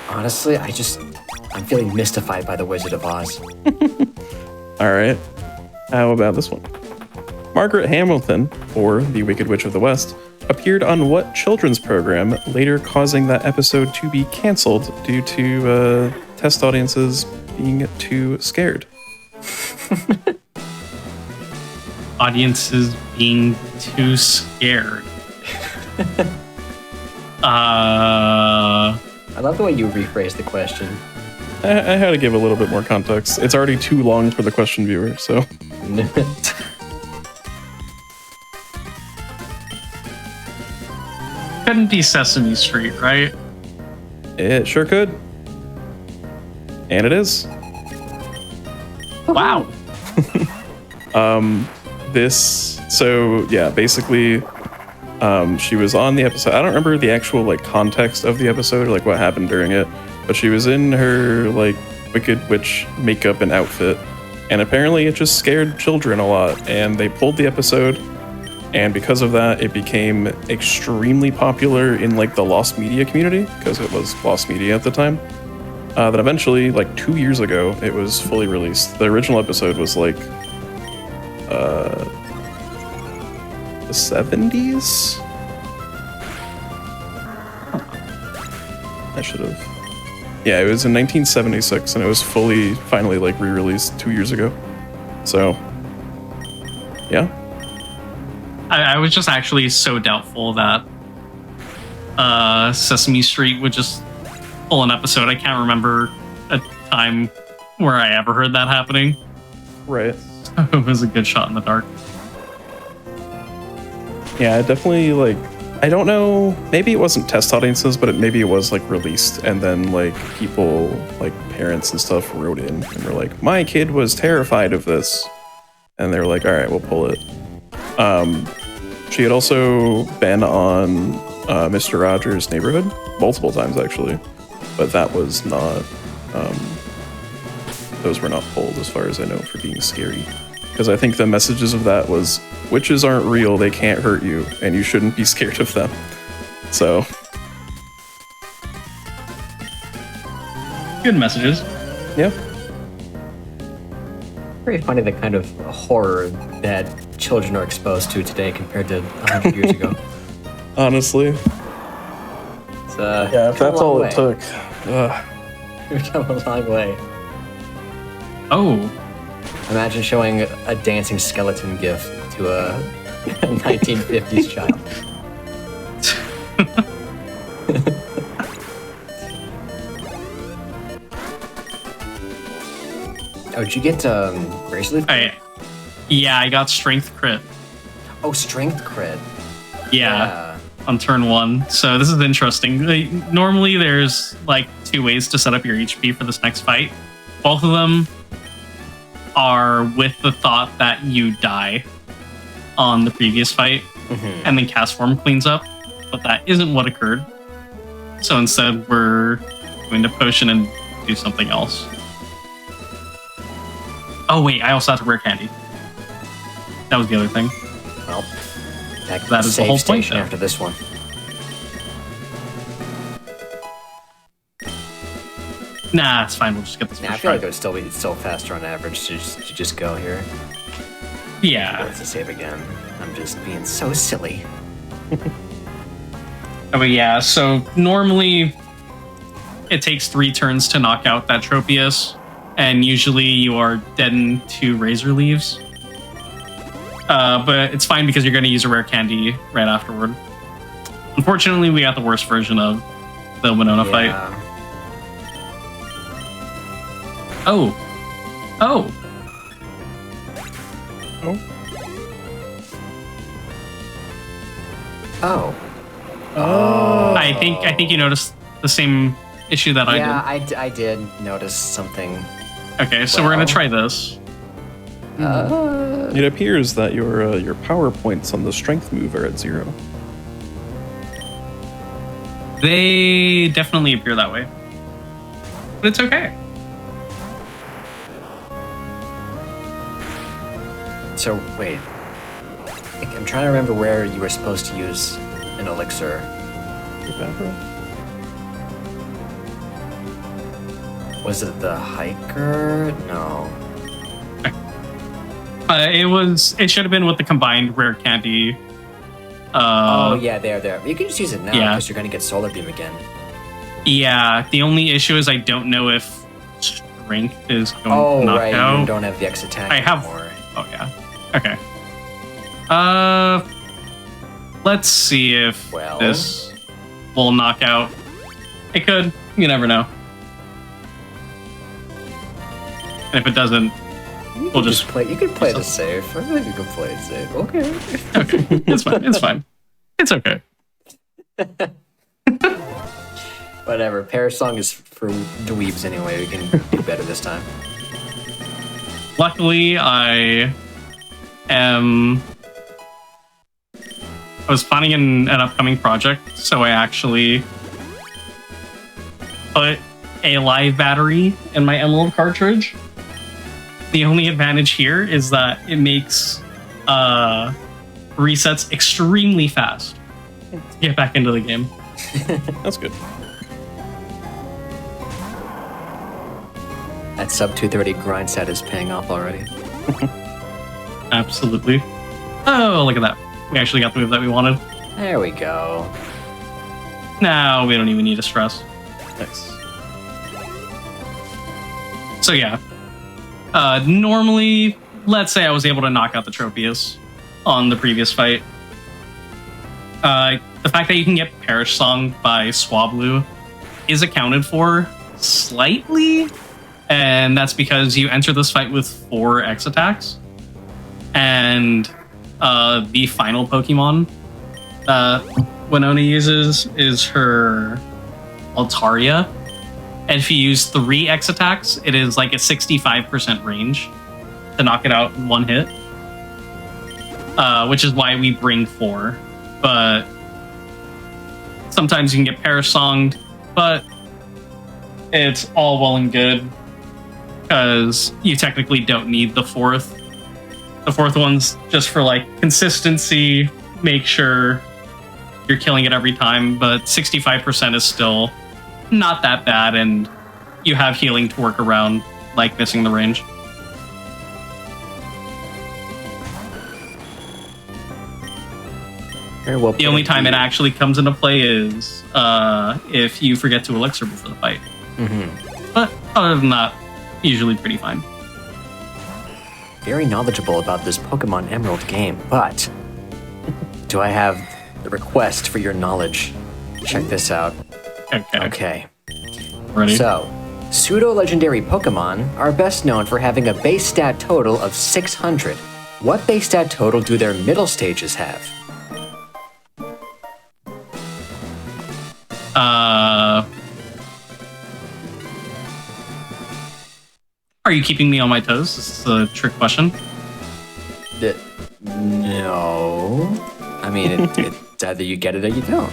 Honestly, I'm feeling mystified by the Wizard of Oz. Alright, how about this one? Margaret Hamilton, or the Wicked Witch of the West, appeared on what children's program, later causing that episode to be cancelled due to test audiences being too scared? Audiences being too scared. I love the way you rephrased the question. I had to give a little bit more context. It's already too long for the question viewer, so. Couldn't be Sesame Street, right? It sure could. And it is. Wow. So yeah, basically, She was on the episode. I don't remember the actual like context of the episode, like what happened during it, but she was in her like Wicked Witch makeup and outfit, and apparently it just scared children a lot, and they pulled the episode, and because of that, it became extremely popular in like the lost media community, because it was lost media at the time. Then eventually, like 2 years ago, it was fully released. The original episode was like the 70s? I should have. Yeah, it was in 1976, and it was finally like re-released 2 years ago. So, yeah. I was just actually so doubtful that Sesame Street would just pull an episode. I can't remember a time where I ever heard that happening. Right. It was a good shot in the dark. Yeah, definitely, like, I don't know, maybe it wasn't test audiences, but maybe it was, like, released, and then, like, people, like, parents and stuff wrote in, and were like, my kid was terrified of this. And they were like, alright, we'll pull it. She had also been on Mr. Rogers' Neighborhood, multiple times, actually, but that was not, those were not pulled, as far as I know, for being scary. Because I think the messages of that was, witches aren't real, they can't hurt you, and you shouldn't be scared of them. So. Good messages. Yeah. Very funny the kind of horror that children are exposed to today compared to 100 years ago. Honestly. It's, yeah, if that's all it took. We've come a long way. Oh. Imagine showing a dancing skeleton gif to a 1950s child. Oh, did you get bracelet? Yeah, I got strength crit. Oh, strength crit. Yeah, on turn 1. So this is interesting. Normally there's like 2 ways to set up your HP for this next fight. Both of them are with the thought that you die on the previous fight, and then cast form cleans up, but that isn't what occurred. So instead we're going to potion and do something else. Oh wait, I also have to rare candy. That was the other thing. Well, that is the whole point station after this one. Nah, it's fine. We'll just get this. I feel like it would still be faster on average to just go here. Yeah. Let's save again. I'm just being so silly. Oh, but yeah. So normally it takes 3 turns to knock out that Tropius, and usually you are deadened to Razor Leaves. But it's fine because you're going to use a rare candy right afterward. Unfortunately, we got the worst version of the Winona fight. Oh. Oh. Oh. Oh. I think you noticed the same issue that I did. Yeah, I did notice something. Okay, so we're gonna try this. It appears that your power points on the strength move are at 0. They definitely appear that way, but it's okay. So wait, I'm trying to remember where you were supposed to use an elixir. Was it the hiker? No. It should have been with the combined rare candy. Oh yeah, there. You can just use it now because Yeah. you're gonna get solar beam again. Yeah, the only issue is I don't know if strength is going to knock right, out. you don't have the X attack I have. anymore. Oh yeah. Okay. Let's see if this will knock out. It could. You never know. And if it doesn't, we'll just play. You can play the safe. I think you can play it safe. Okay. Okay. It's fine. It's fine. It's okay. Whatever. Paris song is for dweebs anyway. We can do better this time. Luckily, I am I was planning an upcoming project, so I actually put a live battery in my Emerald cartridge. The only advantage here is that it makes resets extremely fast to get back into the game. That's good. That sub 230 grind set is paying off already. Absolutely. Oh, look at that. We actually got the move that we wanted. There we go. Now we don't even need to stress. Nice. So yeah. Normally, let's say I was able to knock out the Tropius on the previous fight. The fact that you can get Perish Song by Swablu is accounted for slightly, and that's because you enter this fight with 4 X attacks, and the final Pokemon that Winona uses is her Altaria, and if you use 3 X attacks, it is like a 65% range to knock it out in one hit, which is why we bring 4, but sometimes you can get Perish Songed, but it's all well and good because you technically don't need the 4th. The 4th one's just for like consistency, make sure you're killing it every time, but 65% is still not that bad, and you have healing to work around, like missing the range. Very well. The only time it actually comes into play is if you forget to elixir before the fight. Mm-hmm. But other than that, usually pretty fine. Very knowledgeable about this Pokemon Emerald game, but do I have the request for your knowledge? Check this out. Okay. Ready? So, pseudo-legendary Pokemon are best known for having a base stat total of 600. What base stat total do their middle stages have? Are you keeping me on my toes? This is a trick question. No. I mean, it's either you get it or you don't.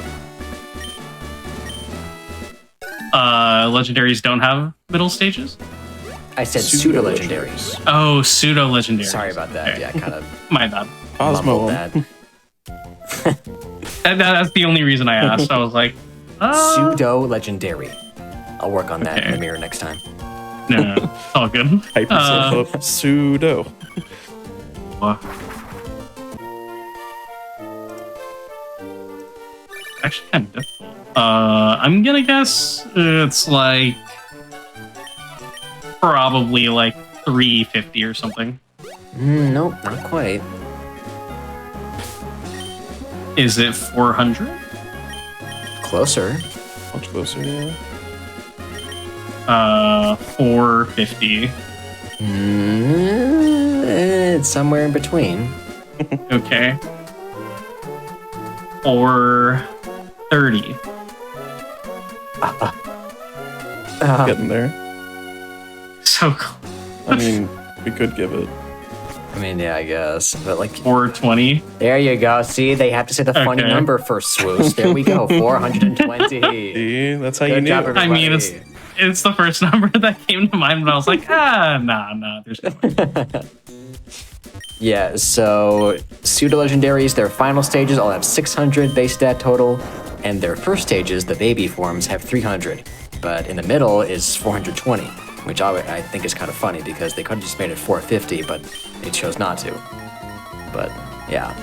Legendaries don't have middle stages? I said pseudo-legendaries. Oh, pseudo-legendaries. Sorry about that. Okay. Yeah, kind of My bad. mumbled that. That's the only reason I asked. I was like, Pseudo-legendary. I'll work on that in the mirror next time. no, it's all good. Hype yourself up. Pseudo. Actually, kind of difficult. I'm gonna guess it's like probably like 350 or something. Nope, not quite. Is it 400? Closer. Much closer, yeah. 450. It's somewhere in between. Okay. 430. Getting there. So close. I mean, we could give it. I mean, yeah, I guess. But like, 420. there you go. See, they have to say the funny Okay. number first, Swoosh. There we go. 420. See, that's how you Good knew. job, I mean, everybody. it's the first number that came to mind, but I was like, nah, there's no way. Yeah, so pseudo-legendaries, their final stages all have 600 base stat total, and their first stages, the baby forms, have 300. But in the middle is 420, which I think is kind of funny because they could have just made it 450, but they chose not to. But yeah,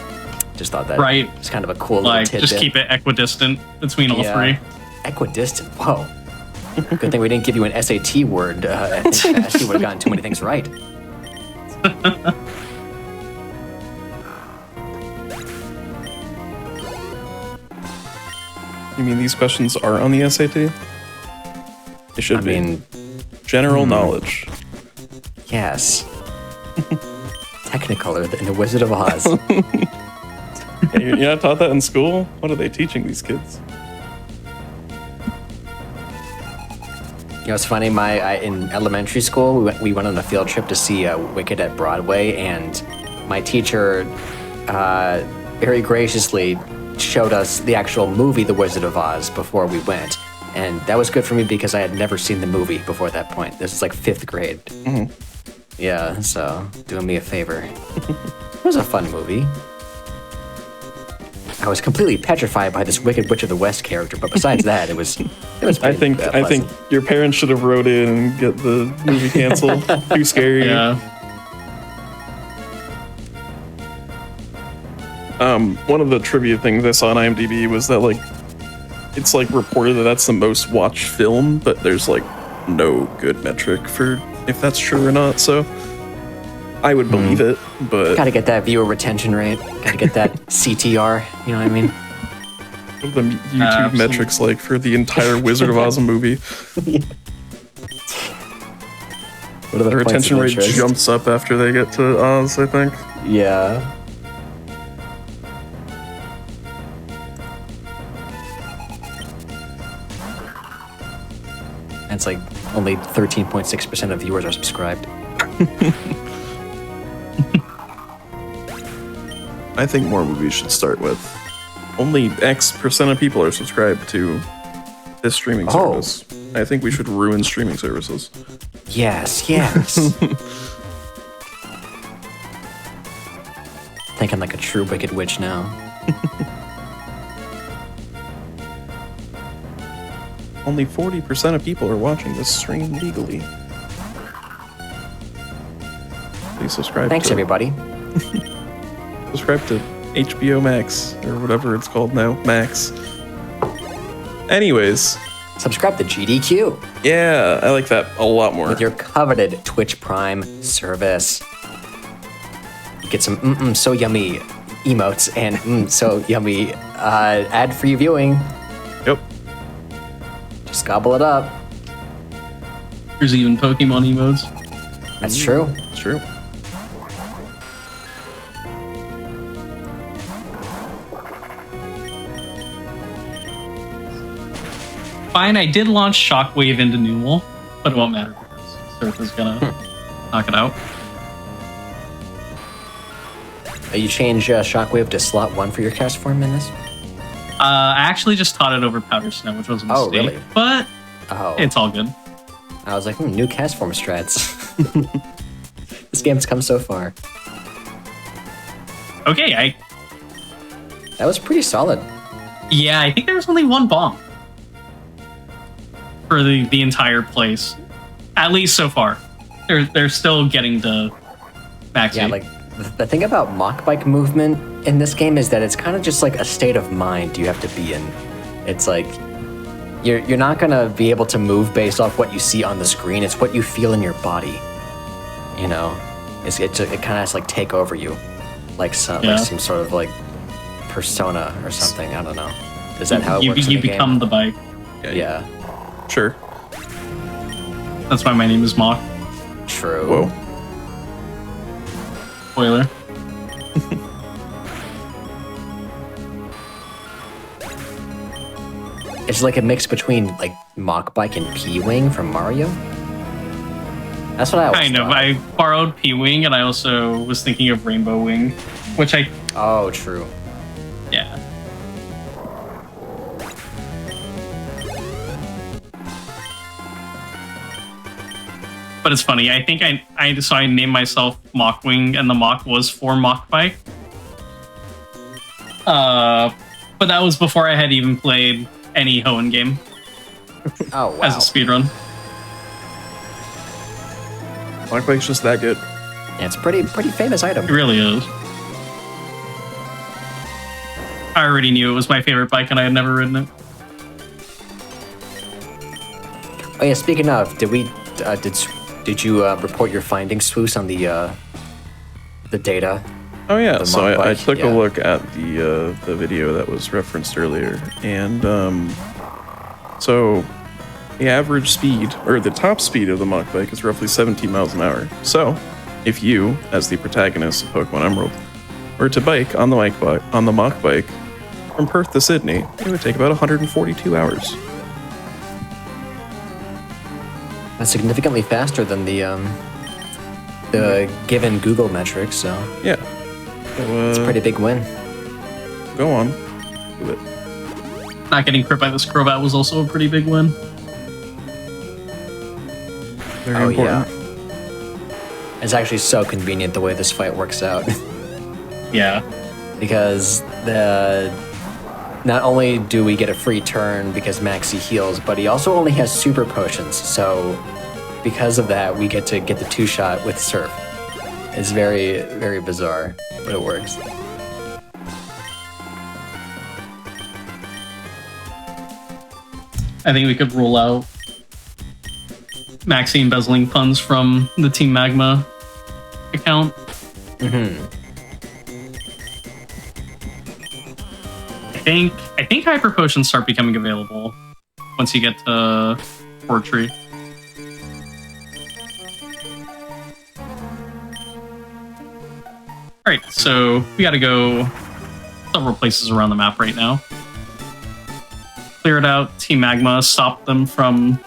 just thought that Right. it's kind of a cool little Like, tidbit. just keep it equidistant between all Yeah. three. Equidistant, whoa. Good thing we didn't give you an SAT word. I think Ashley would have gotten too many things right. You mean these questions are on the SAT? They should I be. mean, General knowledge. yes. Technicolor in the Wizard of Oz. Hey, you're not taught that in school? What are they teaching these kids? You know, it's funny. In elementary school, we went on a field trip to see Wicked at Broadway, and my teacher very graciously showed us the actual movie, The Wizard of Oz, before we went. And that was good for me because I had never seen the movie before that point. This is like 5th grade. Mm-hmm. Yeah, so doing me a favor. It was a fun movie. I was completely petrified by this Wicked Witch of the West character, but besides that, it was pretty I think your parents should have wrote in and get the movie canceled. Too scary. Yeah. One of the trivia things I saw on IMDb was that like it's like reported that that's the most watched film, but there's like no good metric for if that's true or not. So I would believe it, but Gotta get that viewer retention rate. Gotta get that CTR. You know what I mean? what are the YouTube Absolutely. metrics like for the entire Wizard of Oz movie? What are The retention rate jumps up after they get to Oz, I think. Yeah. It's like only 13.6% of viewers are subscribed. I think more movies should start with only X% of people are subscribed to this streaming Oh. service. I think we should ruin streaming services. Yes, yes. Thinking like a true Wicked Witch now. Only 40% of people are watching this stream legally. Please subscribe. Thanks, to, everybody. Subscribe to HBO Max or whatever it's called now. Max. Anyways, Subscribe to GDQ yeah, I like that a lot more. with your coveted Twitch Prime service. Get some so yummy emotes and so yummy ad-free viewing. Yep. Just gobble it up. There's even Pokemon emotes. That's true. It's true. Fine, I did launch Shockwave into Newell, but it won't matter because Surf is gonna knock it out. You change Shockwave to slot 1 for your cast form in this? I actually just taught it over Powder Snow, which was a mistake. Oh, really? But Oh. it's all good. I was like, new cast form strats. This game's come so far. Okay, That was pretty solid. I think there was only one bomb for the entire place, at least so far. They're still getting to max. Yeah, like the thing about mock bike movement in this game is that it's kind of just like a state of mind you have to be in. It's like you're not gonna be able to move based off what you see on the screen. It's what you feel in your body. You know, it kind of has to like take over you, like some sort of like persona or something. I don't know. Is that how it works? You become the bike. Yeah. Sure. That's why my name is Mock. True. Whoa. Spoiler. It's like a mix between like Mach Bike and P-Wing from Mario. That's what I always Kind of. thought. I borrowed P-Wing, and I also was thinking of Rainbow Wing, which Oh, true. yeah. But it's funny. I think I named myself Mach Wing, and the Mach was for Mach Bike. But that was before I had even played any Hoenn game Oh, wow. as a speedrun. Black Bike's just that good. Yeah, it's a pretty famous item. It really is. I already knew it was my favorite bike, and I had never ridden it. Oh yeah, speaking of, did you report your findings, Swoos, on the data? Oh yeah, The so mock I bike, took yeah. a look at the video that was referenced earlier, and so the average speed, or the top speed of the mock bike is roughly 17 miles an hour. So if you, as the protagonist of Pokémon Emerald, were to bike on the mock bike from Perth to Sydney, it would take about 142 hours. That's significantly faster than the given Google metrics, so Yeah. So, it's a pretty big win. go on. Do it. Not getting crit by this Crobat was also a pretty big win. Very important. Yeah. It's actually so convenient the way this fight works out. Yeah. Because not only do we get a free turn because Maxi heals, but he also only has super potions. So because of that, we get to get the 2-shot with Surf. It's very, very bizarre, but it works. I think we could rule out Maxi embezzling funds from the Team Magma account. I think hyper potions start becoming available once you get to Fortree. Alright, so we gotta go several places around the map right now. Cleared out Team Magma, stopped them from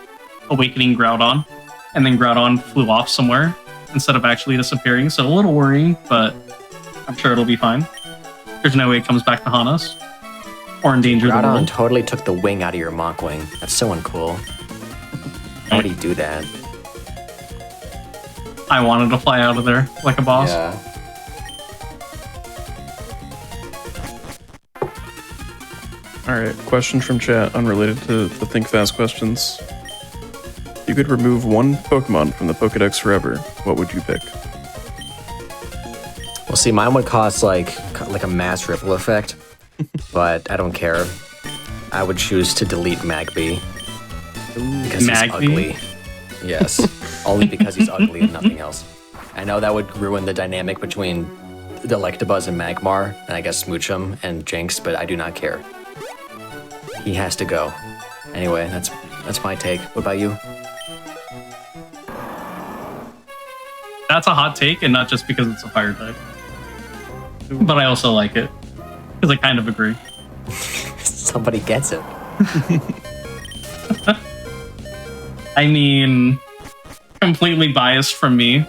awakening Groudon, and then Groudon flew off somewhere instead of actually disappearing, so a little worrying, but I'm sure it'll be fine. There's no way it comes back to haunt us or endanger the Groudon world. totally took the wing out of your Mach-Wing. That's so uncool. How would he do that? I wanted to fly out of there like a boss. Yeah. Alright, question from chat, unrelated to the Think Fast questions. If you could remove one Pokemon from the Pokedex forever, what would you pick? Well, see, mine would cost like a mass ripple effect, but I don't care. I would choose to delete Magby. Because he's Magby? ugly. Yes. Only because he's ugly and nothing else. I know that would ruin the dynamic between the Electabuzz and Magmar, and I guess Smoochum and Jinx, but I do not care. He has to go. Anyway, that's my take. What about you? That's a hot take, and not just because it's a fire type. But I also like it, because I kind of agree. Somebody gets it. I mean, completely biased from me.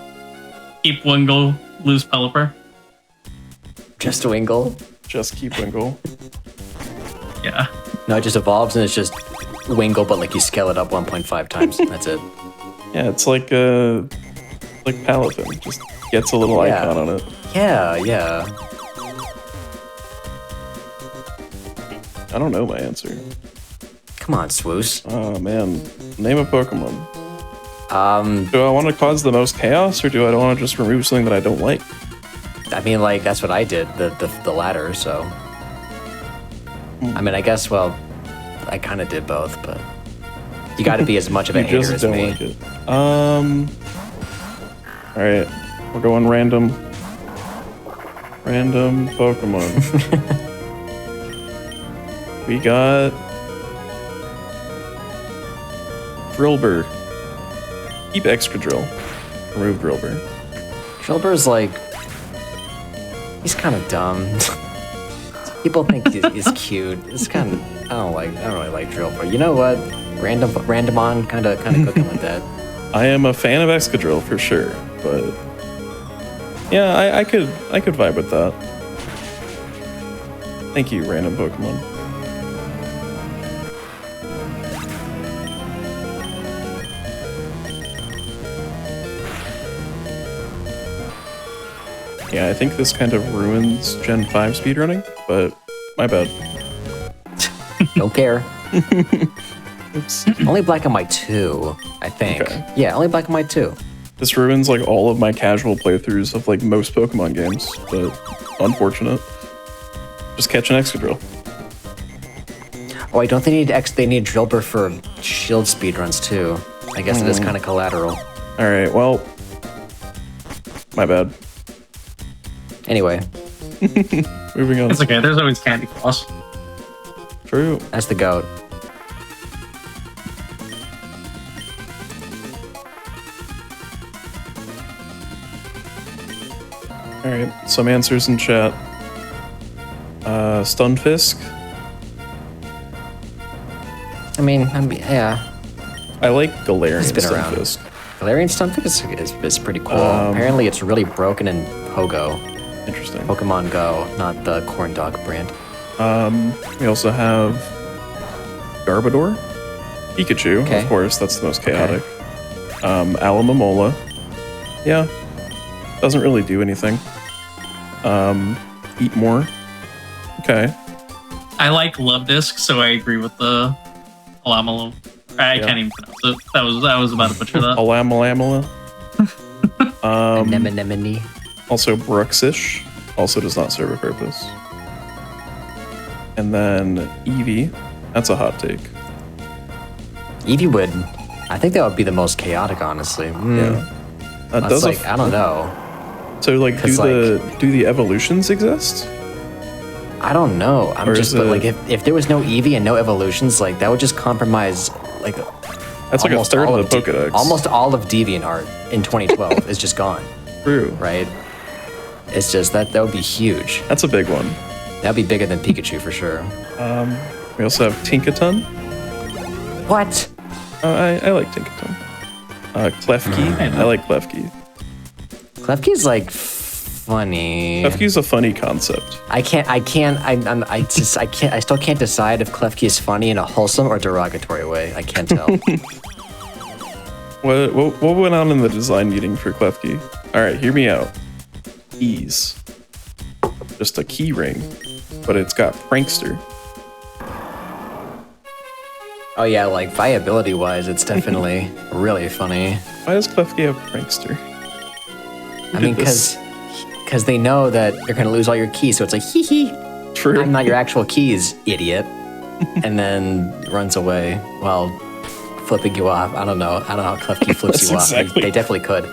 Keep Wingull, lose Pelipper. Just Wingull? Just keep Wingull. Yeah. No, it just evolves and it's just Wingull, but like you scale it up 1.5 times. That's it. Yeah, it's like Paladin, just gets a little icon on it. Yeah, yeah. I don't know my answer. Come on, Swoos. Oh man, name a Pokemon. Do I want to cause the most chaos, or do I want to just remove something that I don't like? I mean, like, that's what I did, the latter, so. I mean, I guess, well, I kind of did both, but you got to be as much of a You hater just as don't me. like it. Alright, we're going random. Random Pokemon. We got Drillbur. Keep Excadrill. Remove Drillbur. Drillbur's like, he's kind of dumb. People think he's cute. It's kind of, I don't really like Drillbur. You know what? Randomon kind of cooking with that. I am a fan of Excadrill for sure, but yeah, I could vibe with that. Thank you, random Pokemon. Yeah, I think this kind of ruins Gen 5 speedrunning, but my bad. Don't care. Oops. Only Black and White 2, I think. Okay. Yeah, only Black and White 2. This ruins like all of my casual playthroughs of like most Pokemon games, but unfortunate. Just catch an Excadrill. Oh, wait, don't they need they need Drillbur for shield speedruns too? I guess it is kind of collateral. Alright, well, my bad. Anyway, Moving on. It's okay, there's always Candy Floss. True. that's the goat. Alright, some answers in chat. Stunfisk. I mean, yeah. I like Galarian It's been around. Stunfisk. Galarian Stunfisk is pretty cool. Apparently, it's really broken in Pogo. Interesting. Pokemon Go, not the corn dog brand. We also have Garbodor, Pikachu, Okay. of course, that's the most chaotic. Alamamola. Yeah. Doesn't really do anything. Eat more. Okay. I like Love Disc, so I agree with the Alamalo. I can't even pronounce it. That was about to butcher that. Alamalamala. Anemone. Also Bruxish. Also does not serve a purpose. And then Eevee. That's a hot take. Eevee would, I think that would be the most chaotic, honestly. Yeah. That's like, I don't know. So like, 'Cause, do the evolutions exist? I don't know. I'm Or just, is but like, it- if there was no Eevee and no evolutions, like, that would just compromise, like, That's like a third all of the Pokedex. almost all of DeviantArt in 2012 is just gone, True. right? It's just, that would be huge. That's a big one. That'd be bigger than Pikachu for sure. We also have Tinkaton. What? I like Tinkaton. Klefki. I like Klefki. Klefki's like funny. Klefki's a funny concept. I still can't decide if Klefki is funny in a wholesome or derogatory way. I can't tell. What went on in the design meeting for Klefki? All right, hear me out. Keys. Just a key ring, but it's got prankster. Oh yeah, like viability wise, it's definitely really funny. Why does Klefki have prankster? I mean, because they know that you're gonna lose all your keys, so it's like hee hee. True. I'm not your actual keys, idiot. And then runs away while flipping you off. I don't know how Klefki flips That's you off. exactly- They definitely could.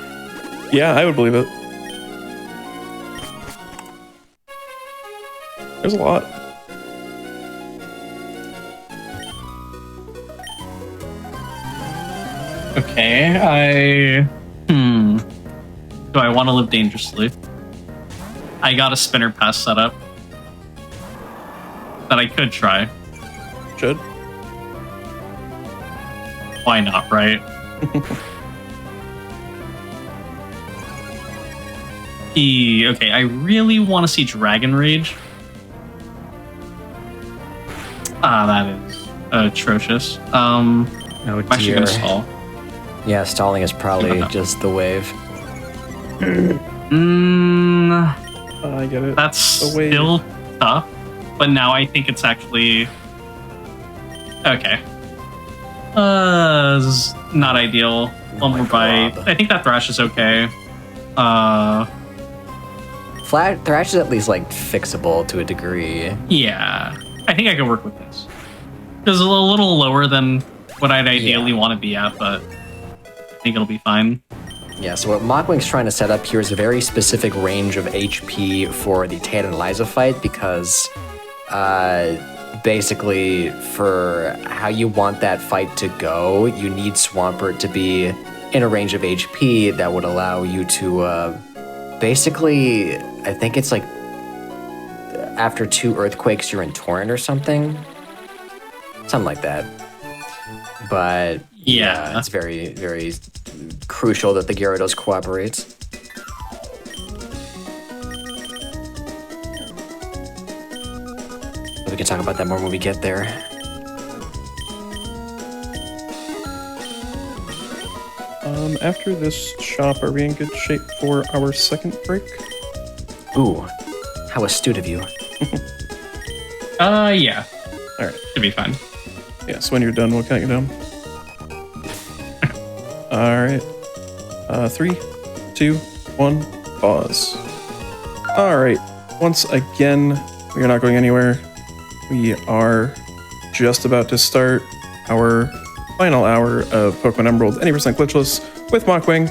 Yeah, I would believe it. There's a lot. Okay, Do I want to live dangerously? I got a spinner pass set up that I could try. Should. Why not, right? Okay, I really want to see Dragon Rage. That is atrocious. Oh I'm actually gonna stall. Yeah, stalling is probably just the wave. I get it. That's The wave. still tough, but now I think it's actually okay. This is not ideal. One more bite. God. I think that Thrash is okay. Thrash is at least like fixable to a degree. Yeah, I think I can work with this. It's a little lower than what I'd ideally want to be at, but I think it'll be fine. Yeah, so what Mockwing's trying to set up here is a very specific range of HP for the Tan and Liza fight because basically for how you want that fight to go, you need Swampert to be in a range of HP that would allow you to basically, I think it's like after 2 earthquakes you're in Torrent or something. Something like that. But Yeah. it's very, very crucial that the Gyarados cooperates. But we can talk about that more when we get there. After this shop, are we in good shape for our second break? Ooh, how astute of you. Yeah, All right. should be fine. Yeah, so when you're done, we'll count you down. All right. 3, 2, 1, pause. All right. Once again, we are not going anywhere. We are just about to start our final hour of Pokemon Emerald Any % Glitchless with Mockwing.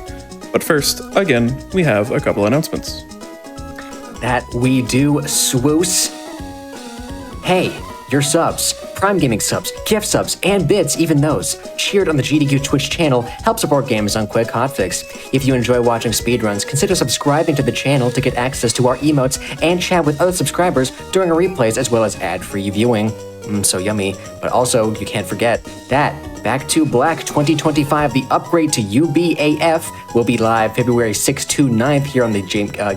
But first, again, we have a couple announcements. That we do, swoos. Hey, your subs, Prime Gaming subs, gift subs, and bits, even those, cheered on the GDQ Twitch channel, help support games on Quick Hotfix. If you enjoy watching speedruns, consider subscribing to the channel to get access to our emotes and chat with other subscribers during our replays as well as ad-free viewing. So yummy. But also, you can't forget that Back to Black 2025, the upgrade to UBAF, will be live February 6th to 9th here on the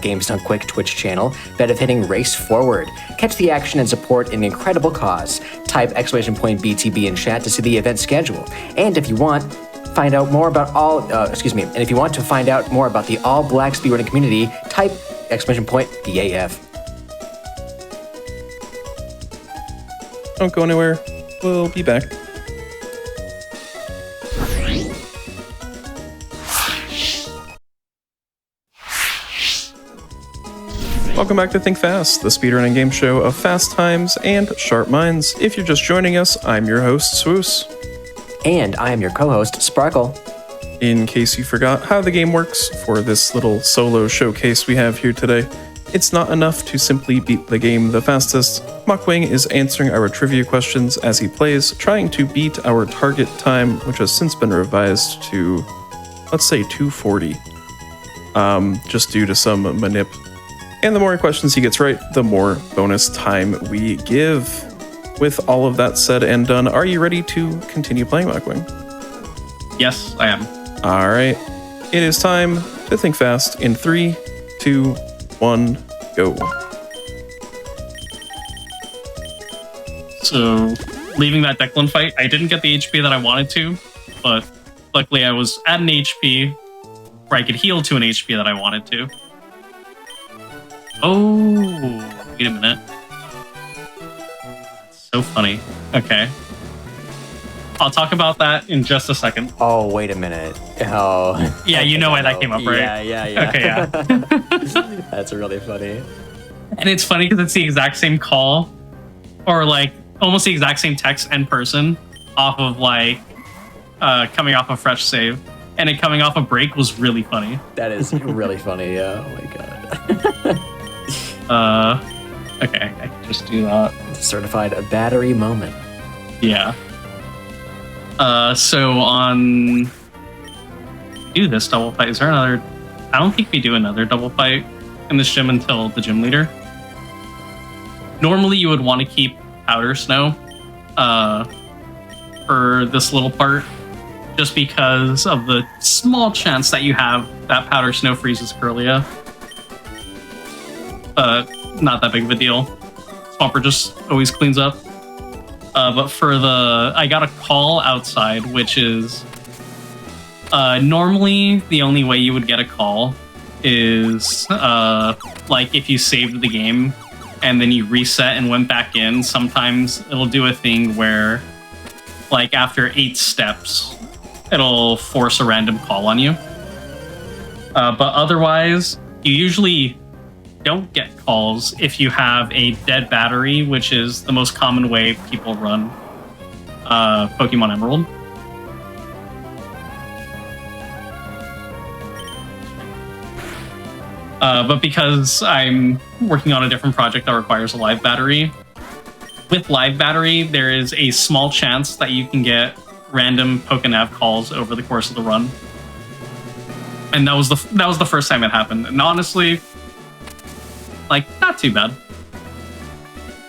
Games Done Quick Twitch channel, benefiting Race Forward. Catch the action and support an incredible cause. Type !BTB in chat to see the event schedule. And if you want, find out more about and if you want to find out more about the all-black speedrunning community, type !BAF. Don't go anywhere. We'll be back. Welcome back to Think Fast, the speedrunning game show of fast times and sharp minds. If you're just joining us, I'm your host, Swoos. And I am your co-host, Sparkle. In case you forgot how the game works for this little solo showcase we have here today, it's not enough to simply beat the game the fastest. Mockwing is answering our trivia questions as he plays, trying to beat our target time, which has since been revised to, let's say, 2:40, just due to some manip. And the more questions he gets right, the more bonus time we give. With all of that said and done, are you ready to continue playing Mockwing? Yes, I am. All right. It is time to think fast in 3, 2, 1, go. So, leaving that Declan fight, I didn't get the HP that I wanted to, but luckily I was at an HP where I could heal to an HP that I wanted to. Oh, wait a minute. So funny. Okay. I'll talk about that in just a second. Oh, wait a minute. Oh. Yeah, you know why that came up, right? Yeah. Okay, yeah. That's really funny. And it's funny because it's the exact same call, or like almost the exact same text and person off of like coming off a fresh save. And it coming off a break was really funny. That is really funny, yeah. Oh my god. Okay, I can just do that. Certified a battery moment. Yeah. So on do this double fight, is there another? I don't think we do another double fight in this gym until the gym leader. Normally you would want to keep powder snow for this little part, just because of the small chance that you have that powder snow freezes Curlia. Not that big of a deal. Swamper just always cleans up. But for I got a call outside, which is normally the only way you would get a call is like if you saved the game and then you reset and went back in. Sometimes it'll do a thing where like after 8 steps, it'll force a random call on you. But otherwise, you usually don't get calls if you have a dead battery, which is the most common way people run Pokemon Emerald. But because I'm working on a different project that requires a live battery, with live battery, there is a small chance that you can get random Pokenav calls over the course of the run. And that was the first time it happened. And honestly, like, not too bad.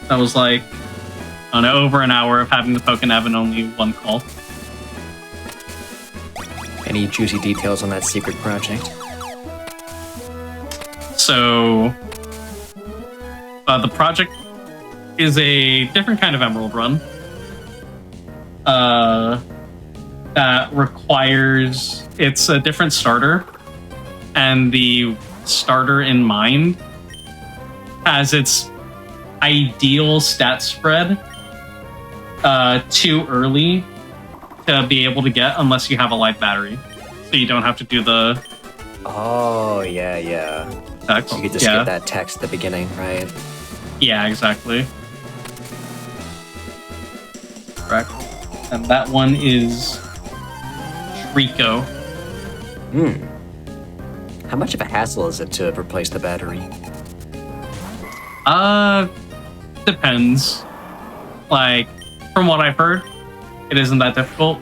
That was like, I don't know, over an hour of having the Pokenav and only 1 call. Any juicy details on that secret project? So, the project is a different kind of Emerald run. That requires, it's a different starter, and the starter in mind has its ideal stat spread too early to be able to get unless you have a live battery. So you don't have to do the... Oh, yeah. Text. You get to skip that text at the beginning, right? Yeah, exactly. Correct. And that one is Trico. How much of a hassle is it to replace the battery? Depends. Like, from what I've heard, it isn't that difficult.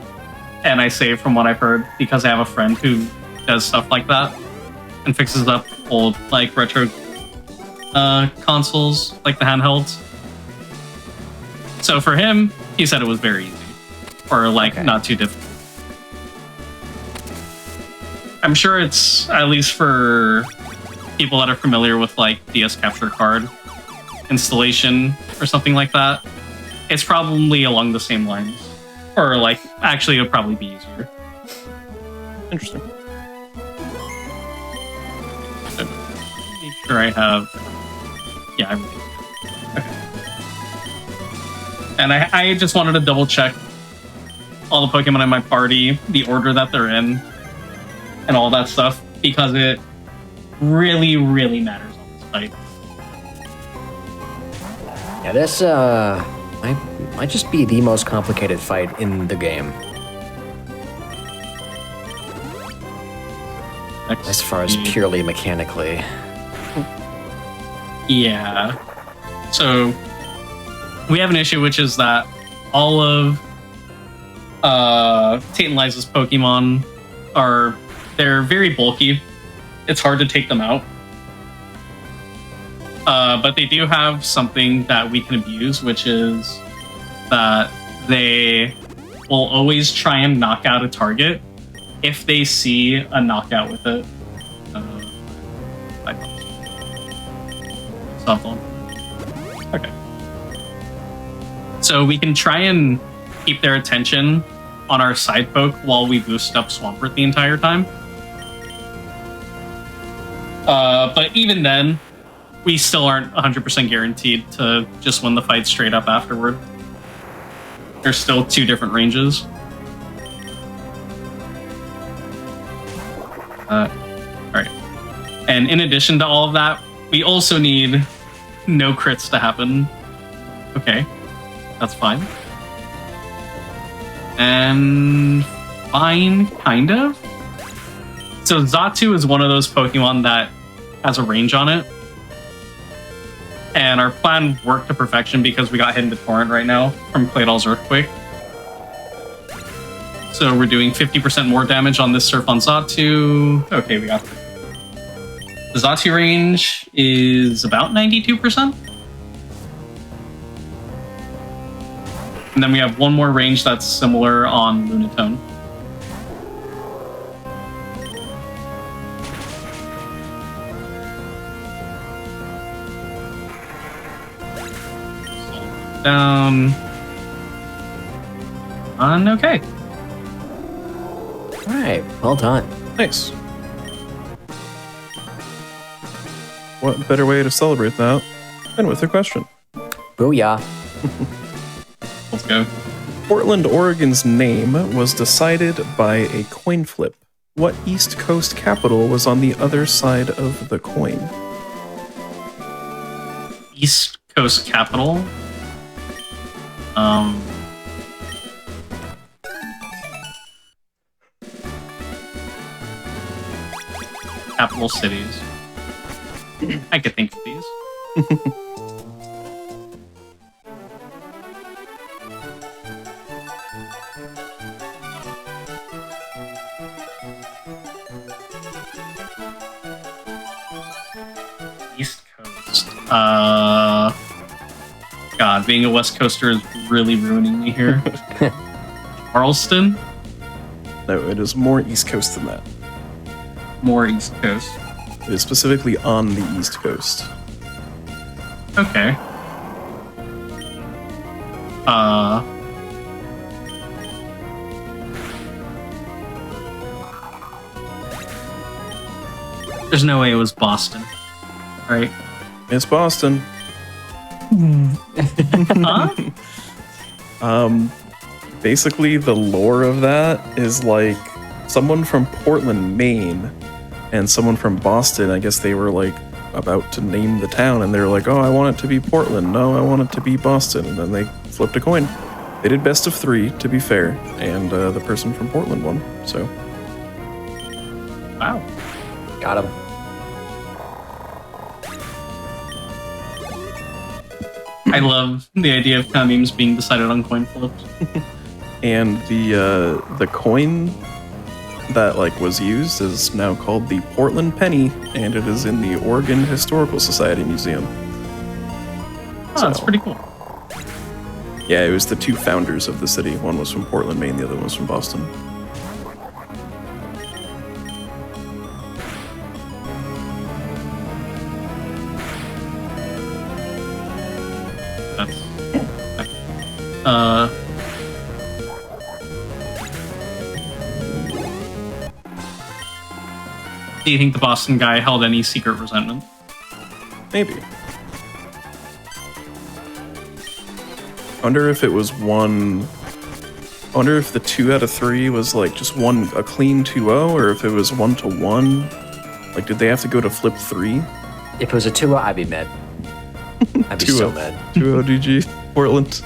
And I say from what I've heard because I have a friend who does stuff like that and fixes up old, like, retro consoles, like the handhelds. So for him, he said it was very easy, or like not too difficult. I'm sure it's, at least for people that are familiar with like DS capture card installation or something like that, it's probably along the same lines. Or like, actually it'll probably be easier. Interesting. So, make sure I have, yeah, okay. And I just wanted to double check all the Pokemon in my party, the order that they're in, and all that stuff, because it really, really matters on this fight. Yeah, this might just be the most complicated fight in the game. As far as purely mechanically. Yeah. So we have an issue, which is that all of Tate and Liza's Pokemon they're very bulky. It's hard to take them out. But they do have something that we can abuse, which is that they will always try and knock out a target if they see a knockout with it. Cell phone. Okay. So we can try and keep their attention on our side poke while we boost up Swampert the entire time. But even then, we still aren't 100% guaranteed to just win the fight straight up afterward. There's still two different ranges. Alright. And in addition to all of that, we also need no crits to happen. Okay. That's fine. And fine, kind of. So Xatu is one of those Pokemon that has a range on it. And our plan worked to perfection because we got hit into Torrent right now from Claydol's Earthquake. So we're doing 50% more damage on this Surf on Xatu. Okay, we got the Xatu range is about 92%. And then we have one more range that's similar on Lunatone. Down. Okay. Alright, well done. Nice. What better way to celebrate that than with a question? Booyah. Let's go. Portland, Oregon's name was decided by a coin flip. What East Coast capital was on the other side of the coin? East Coast capital. Capital cities. I could think of these. East Coast. God, being a West Coaster is really ruining me here. Charleston? No, it is more East Coast than that. More East Coast. It is specifically on the East Coast. Okay. There's no way it was Boston, right? It's Boston. Huh? Basically, the lore of that is like someone from Portland, Maine, and someone from Boston. I guess they were like about to name the town, and they were like, "Oh, I want it to be Portland. No, I want it to be Boston." And then they flipped a coin. They did best of three, to be fair, and the person from Portland won. So, Wow. Got him. I love the idea of kind of memes being decided on coin flips. and the coin that like was used is now called the Portland Penny, and it is in the Oregon Historical Society Museum. Oh, that's pretty cool. Yeah, it was the two founders of the city. One was from Portland, Maine, the other one was from Boston. Do you think the Boston guy held any secret resentment? Maybe. I wonder if it was one... I wonder if the 2 out of 3 was like just a clean 2-0, or if it was 1-1. Like, did they have to go to flip 3? If it was a 2-0, I'd be mad. I'd be so mad. 2-0 GG, Portland.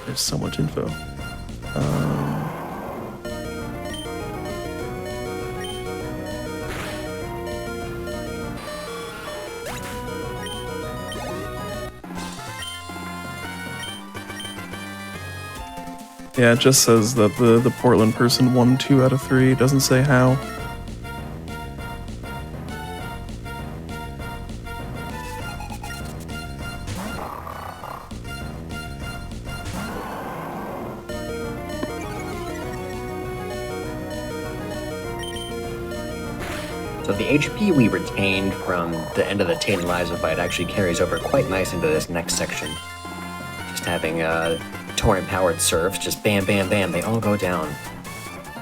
There's so much info. Yeah, it just says that the Portland person won 2 out of 3. It doesn't say how. So the HP we retained from the end of the Tate and Liza fight actually carries over quite nice into this next section. Just having torrent-powered serfs, just bam, bam, bam, they all go down.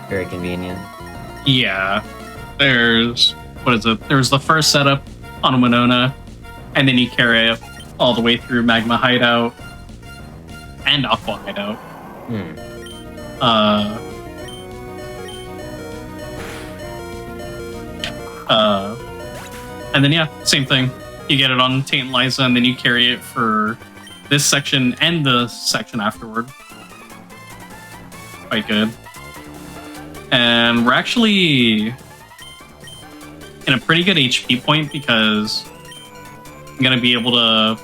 Very convenient. Yeah. There's the first setup on Winona, and then you carry it all the way through Magma Hideout and Aqua Hideout. And then, yeah, same thing. You get it on Tate and Liza, and then you carry it for this section and the section afterward. Quite good. And we're actually in a pretty good HP point because I'm going to be able to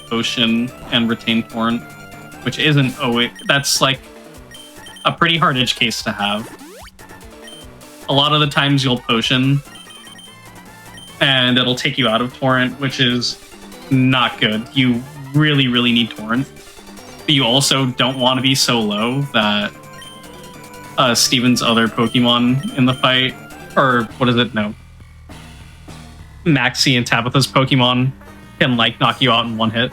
potion and retain torrent, which isn't always... That's like a pretty hard edge case to have. A lot of the times you'll potion and it'll take you out of torrent, which is not good. You really, really need torrent. But you also don't want to be so low that Steven's other Pokemon in the fight, or what is it? No. Maxie and Tabitha's Pokemon can like knock you out in one hit.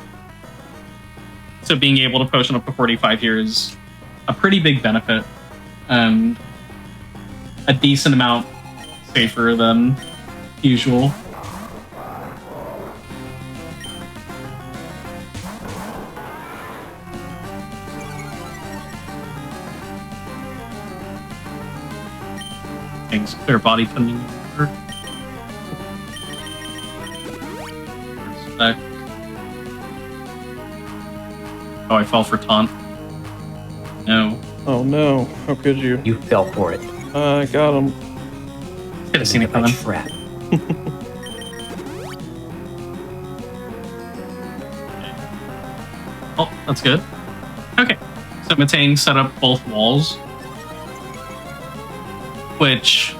So being able to potion up to 45 here is a pretty big benefit and a decent amount safer than usual. Things clear body putting over. Respect. Oh, I fell for taunt. No. Oh no, how could you? You fell for it. I got him. Could have seen it coming. Trap. Oh, that's good. Okay, so Matang set up both walls, which,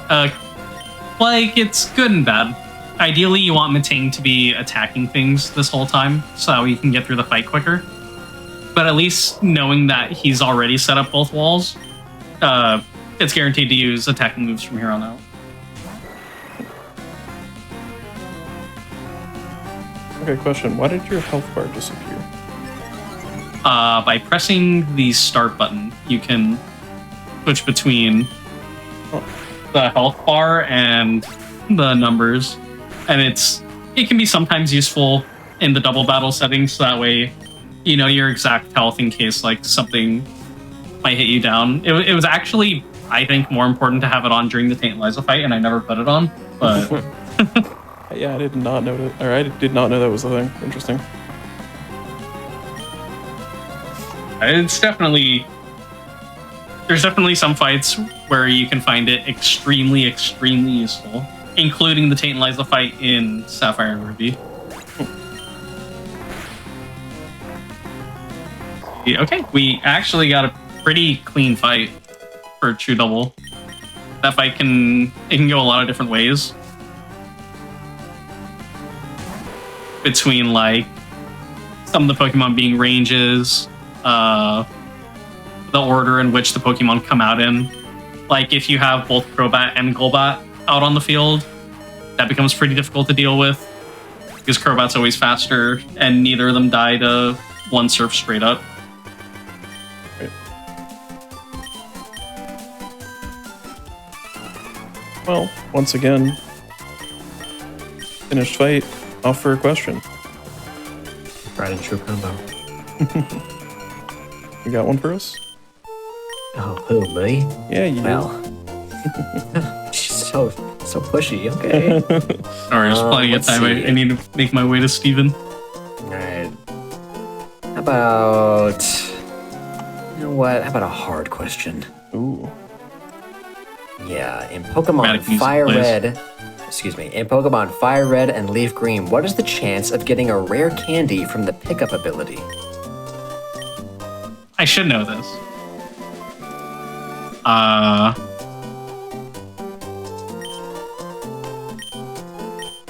like, it's good and bad. Ideally, you want Matang to be attacking things this whole time, so that you can get through the fight quicker. But at least knowing that he's already set up both walls, it's guaranteed to use attacking moves from here on out. Okay, question. Why did your health bar disappear? By pressing the start button, you can switch between the health bar and the numbers. And it can be sometimes useful in the double battle settings, so that way you know your exact health in case like something might hit you down. It was actually, I think, more important to have it on during the Tate and Liza fight, and I never put it on. But yeah, I did not know that. Or I did not know that was a thing. Interesting. it's definitely... There's definitely some fights where you can find it extremely, extremely useful, including the Tate and Liza fight in Sapphire and Ruby. Okay, we actually got a pretty clean fight for True Double. That fight can go a lot of different ways. Between like some of the Pokemon being ranges, the order in which the Pokemon come out in. Like if you have both Crobat and Golbat out on the field, that becomes pretty difficult to deal with because Crobat's always faster and neither of them die to one surf straight up. Right. Well, once again, finished fight, off for a question. Right and true combo. You got one for us? Oh, who, me? Yeah, you. Well, she's so pushy. Okay. Alright, just playing it let's that way. see. I need to make my way to Steven. All right. How about? You know what? How about a hard question? Ooh. Yeah, in Pokemon Dramatic music, Fire please. Red. Excuse me. In Pokemon Fire Red and Leaf Green, what is the chance of getting a rare candy from the pickup ability? I should know this.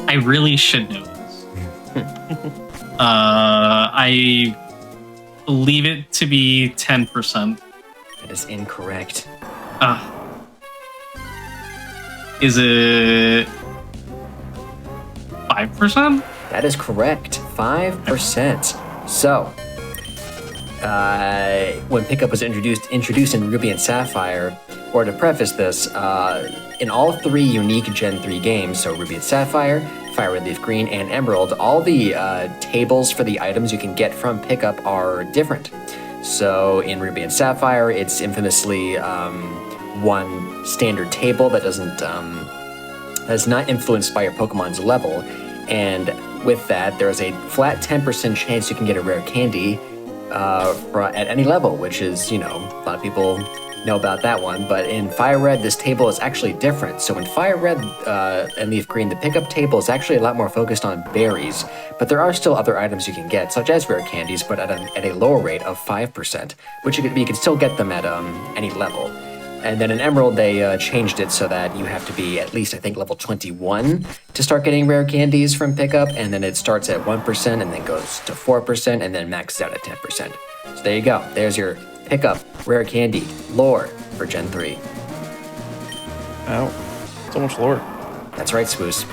I really should know this. I believe it to be 10%. That is incorrect. Is it 5%? That is correct. 5%. So, when pickup was introduced in Ruby and Sapphire, or to preface this, in all three unique Gen 3 games, so Ruby and Sapphire, Fire Red, Leaf Green, and Emerald, all the tables for the items you can get from pickup are different. So in Ruby and Sapphire, it's infamously one standard table that is not influenced by your Pokemon's level, and with that, there is a flat 10% chance you can get a rare candy at any level, which is, a lot of people know about that one. But in Fire Red, this table is actually different. So in Fire Red and Leaf Green, the pickup table is actually a lot more focused on berries, but there are still other items you can get, such as rare candies, but at a lower rate of 5%, which you can still get them at any level. And then in Emerald, they changed it so that you have to be at least, I think, level 21 to start getting rare candies from pickup, and then it starts at 1% and then goes to 4% and then maxes out at 10%. So there you go. There's your pickup rare candy lore for Gen 3. Ow. So much lore. That's right, Swoos.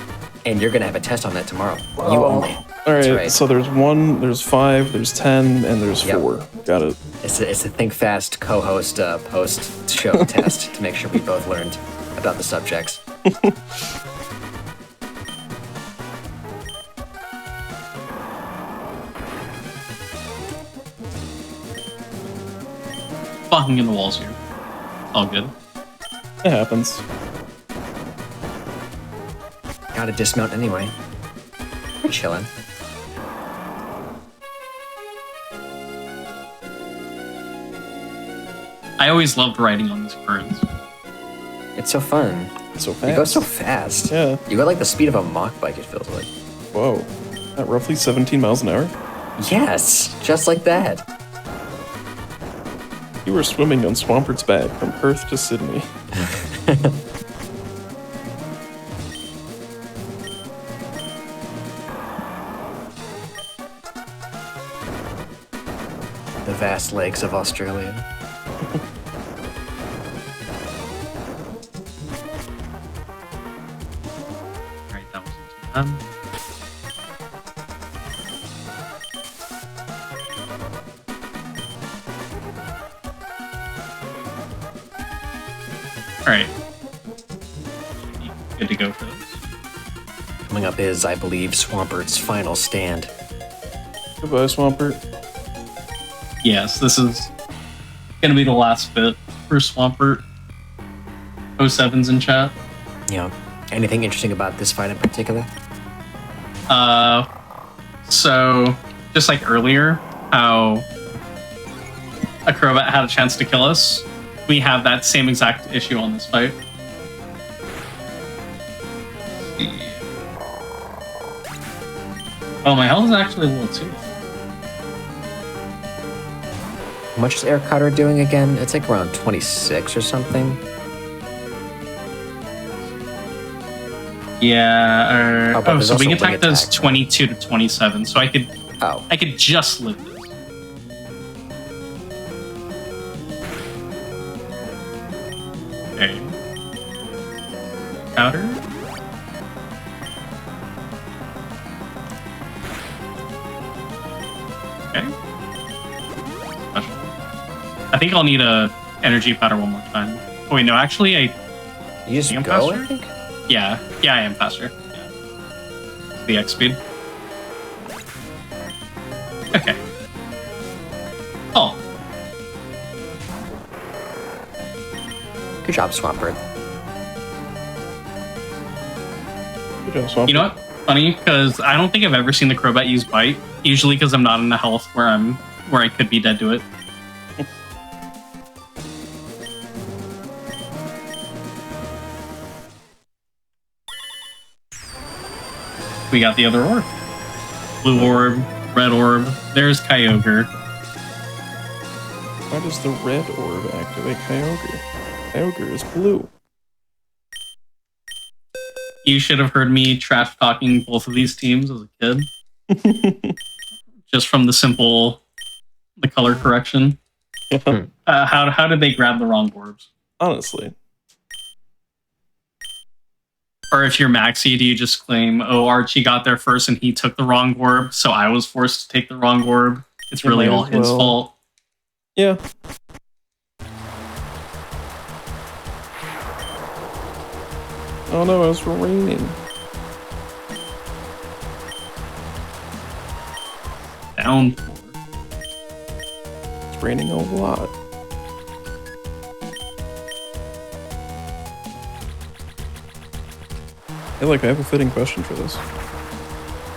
And you're going to have a test on that tomorrow. You only. All right, That's right. so there's 1, there's 5, there's 10, and there's Yep. 4. Got it. It's a Think Fast co-host post-show test to make sure we both learned about the subjects. Fucking in the walls here. All good. It happens. Gotta dismount anyway. We're chilling. I always loved riding on these currents. It's so fun. So fast. You go so fast. Yeah. You go like the speed of a mock bike, it feels like. Whoa. At roughly 17 miles an hour? Yes, just like that. You were swimming on Swampert's back from Perth to Sydney. The vast lakes of Australia. Alright, that wasn't too bad. Alright. Good to go for this. Coming up is, I believe, Swampert's final stand. Goodbye, Swampert. Yes, this is gonna be the last bit for Swampert. 07's in chat. Yeah. Anything interesting about this fight in particular? So just like earlier, how a Crobat had a chance to kill us, we have that same exact issue on this fight. Oh, my health is actually a little too. How much is Air Cutter doing again? It's like around 26 or something. Yeah. Oh, but there's So also wing attack wing does attack. 22 to 27. So I could Oh. I could just live this. Okay. Powder. Okay. Special. I think I'll need a energy powder one more time. Oh wait, no, actually You just I'm go, faster? I think? yeah, I am faster. Yeah. The X speed. Okay. Oh, Good job, Swampert. Good job, Swamp. you know what? Funny, because I don't think I've ever seen the Crobat use Bite. Usually, because I'm not in the health where I could be dead to it. We got the other orb. Blue orb, red orb. There's Kyogre. Why does the red orb activate Kyogre? Kyogre is blue. You should have heard me trash talking both of these teams as a kid. Just from the color correction. Yeah, How did they grab the wrong orbs? honestly. Or if you're Maxi, do you just claim, oh, Archie got there first and he took the wrong orb, so I was forced to take the wrong orb? It's You really might all as his well. fault. Yeah. Oh no, it's raining. Downpour. It's raining a lot. Hey, look, I have a fitting question for this.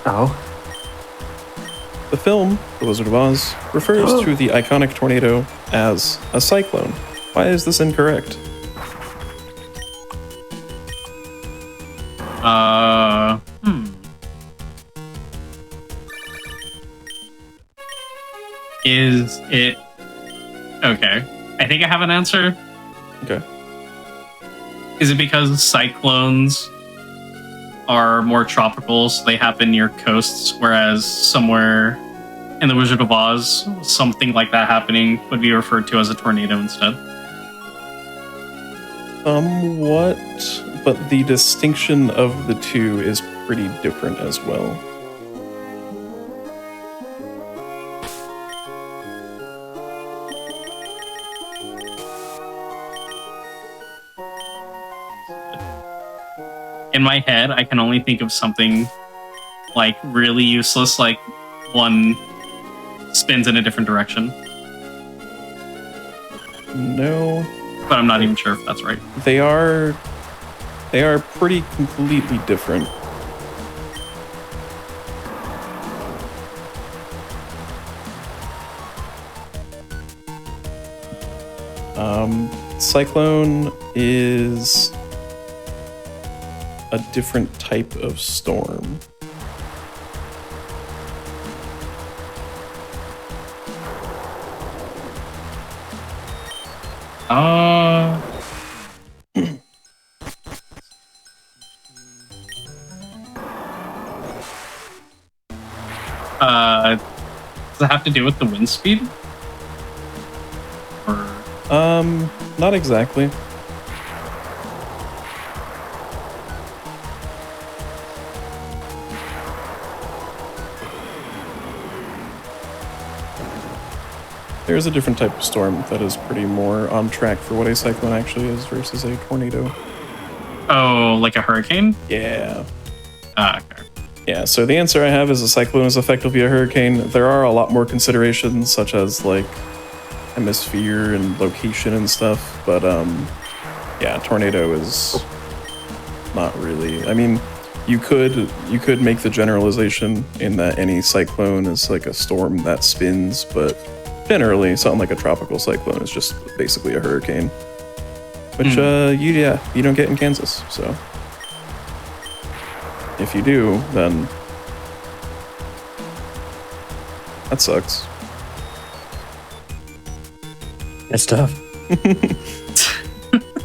Oh. The film, The Wizard of Oz, refers to the iconic tornado as a cyclone. Why is this incorrect? Is it... Okay. I think I have an answer. Okay. Is it because cyclones are more tropical, so they happen near coasts, whereas somewhere in the Wizard of Oz, something like that happening would be referred to as a tornado instead? Somewhat, but the distinction of the two is pretty different as well. In my head, I can only think of something like really useless, like one spins in a different direction, No, but I'm not even sure if that's right. they are pretty completely different. Cyclone is a different type of storm. Does it have to do with the wind speed? Or Not exactly. There's a different type of storm that is pretty more on track for what a cyclone actually is versus a tornado. oh, like a hurricane? Yeah. Okay. Yeah, so the answer I have is a cyclone is effectively a hurricane. There are a lot more considerations, such as like hemisphere and location and stuff, but yeah, tornado is not really. I mean, you could make the generalization in that any cyclone is like a storm that spins, but generally something like a tropical cyclone is just basically a hurricane, which you don't get in Kansas. So if you do, then that sucks. That's tough.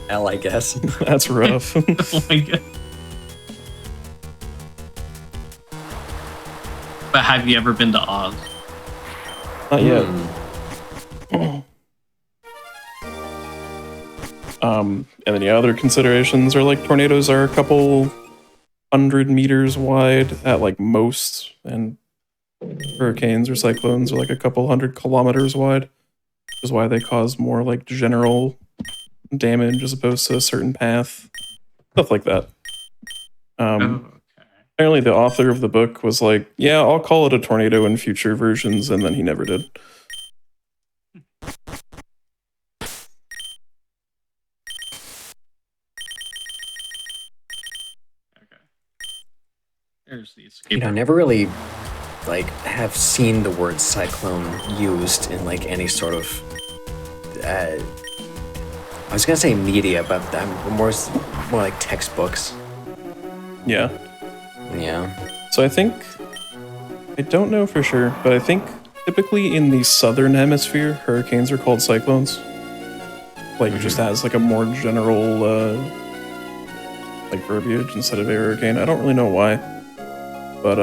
L, I guess. That's rough. Oh my god. But have you ever been to Oz? Not yet. And then the other considerations are like tornadoes are a couple 100 meters wide at like most, and hurricanes or cyclones are like a couple 100 kilometers wide, which is why they cause more like general damage as opposed to a certain path, stuff like that. Apparently the author of the book was like, yeah, I'll call it a tornado in future versions, and then he never did. There's the escape. You know, I never really like have seen the word cyclone used in like any sort of I was gonna say media, but I'm more like textbooks. Yeah. Yeah. So I don't know for sure, but I think typically in the southern hemisphere, hurricanes are called cyclones. Like, just as like a more general like verbiage instead of a hurricane. I don't really know why, but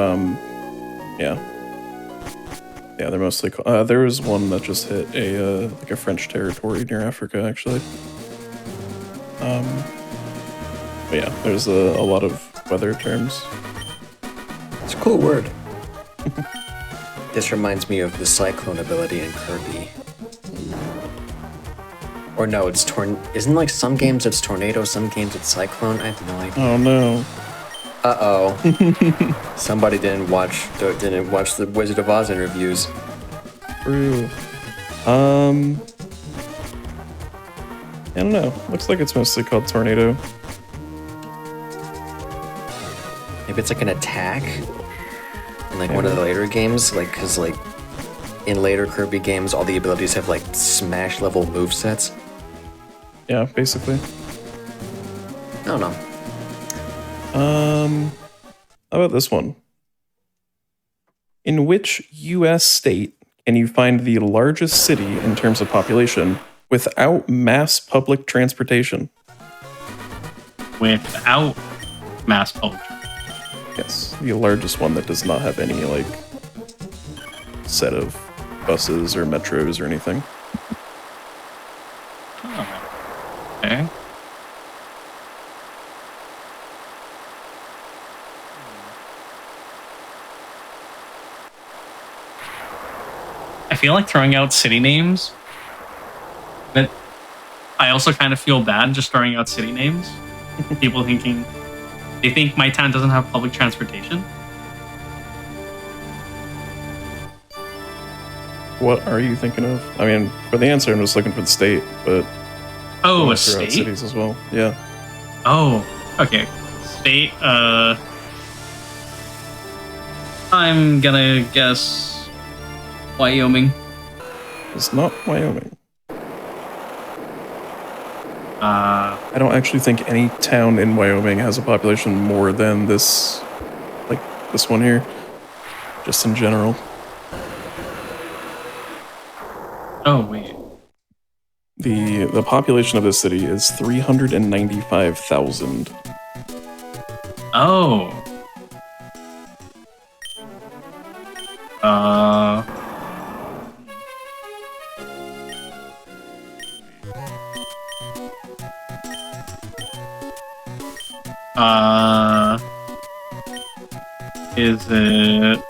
yeah, they're mostly. There was one that just hit a like a French territory near Africa, actually. But yeah, there's a lot of weather terms. It's a cool word. This reminds me of the cyclone ability in Kirby. Or no, it's isn't like some games it's tornado, some games it's cyclone? I have no idea. Oh no. Uh-oh. Somebody didn't watch the Wizard of Oz interviews. True. I don't know. Looks like it's mostly called tornado. Maybe it's like an attack in like one of the later games, like because like in later Kirby games, all the abilities have like smash level movesets. Yeah, basically. I don't know. How about this one? In which U.S. state can you find the largest city in terms of population without mass public transportation? Without mass public. Yes, the largest one that does not have any like set of buses or metros or anything. Oh. Okay. I feel like throwing out city names, but I also kind of feel bad just throwing out city names. People they think my town doesn't have public transportation. What are you thinking of? I mean, for the answer, I'm just looking for the state, but Oh, a throw out state? cities as well. Yeah. Oh, okay. State, I'm gonna guess Wyoming. It's not Wyoming. Uh, I don't actually think any town in Wyoming has a population more than this, like this one here, just in general. oh, wait. The population of this city is 395,000. Oh. Is it...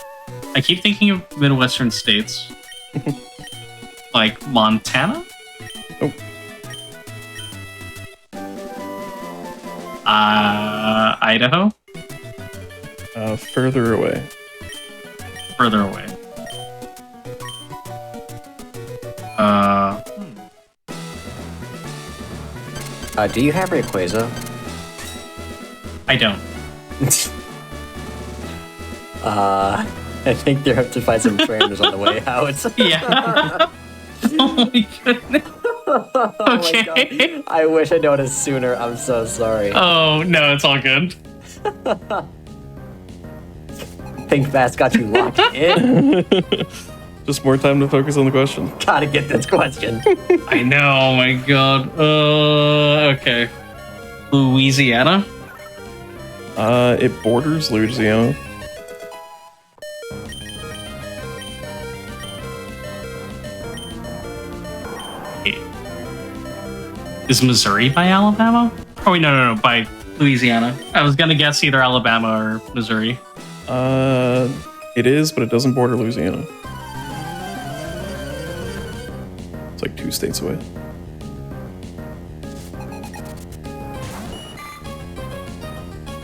I keep thinking of Midwestern states. Like Montana? Oh. Idaho? Further away. Further away. Do you have Rayquaza? I don't. I think you have to find some trainers on the way out. Yeah. Oh my goodness. Oh my Okay. God. I wish I noticed sooner. I'm so sorry. Oh, no, it's all good. Think fast got you locked in. Just more time to focus on the question. Gotta get this question. I know, oh my god. Okay. Louisiana? It borders Louisiana. Wait. Is Missouri by Alabama? Oh wait, no, by Louisiana. I was gonna guess either Alabama or Missouri. It is, but it doesn't border Louisiana. It's like 2 states away.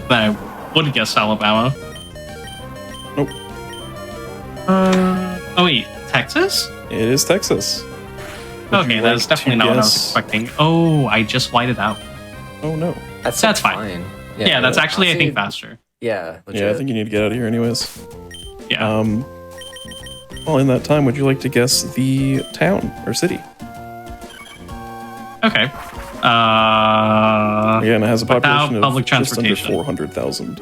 I would guess Alabama. Nope. Oh wait, Texas? It is Texas. Would Okay, you that's like definitely to not what I was guess- expecting. Oh, I just whited out. Oh no. That's fine. Yeah, that's actually, I think, faster. Yeah, legit. Yeah, I think you need to get out of here anyways. Yeah. Well, in that time, would you like to guess the town or city? Okay. Again, it has a without population of public just under transportation. 400,000.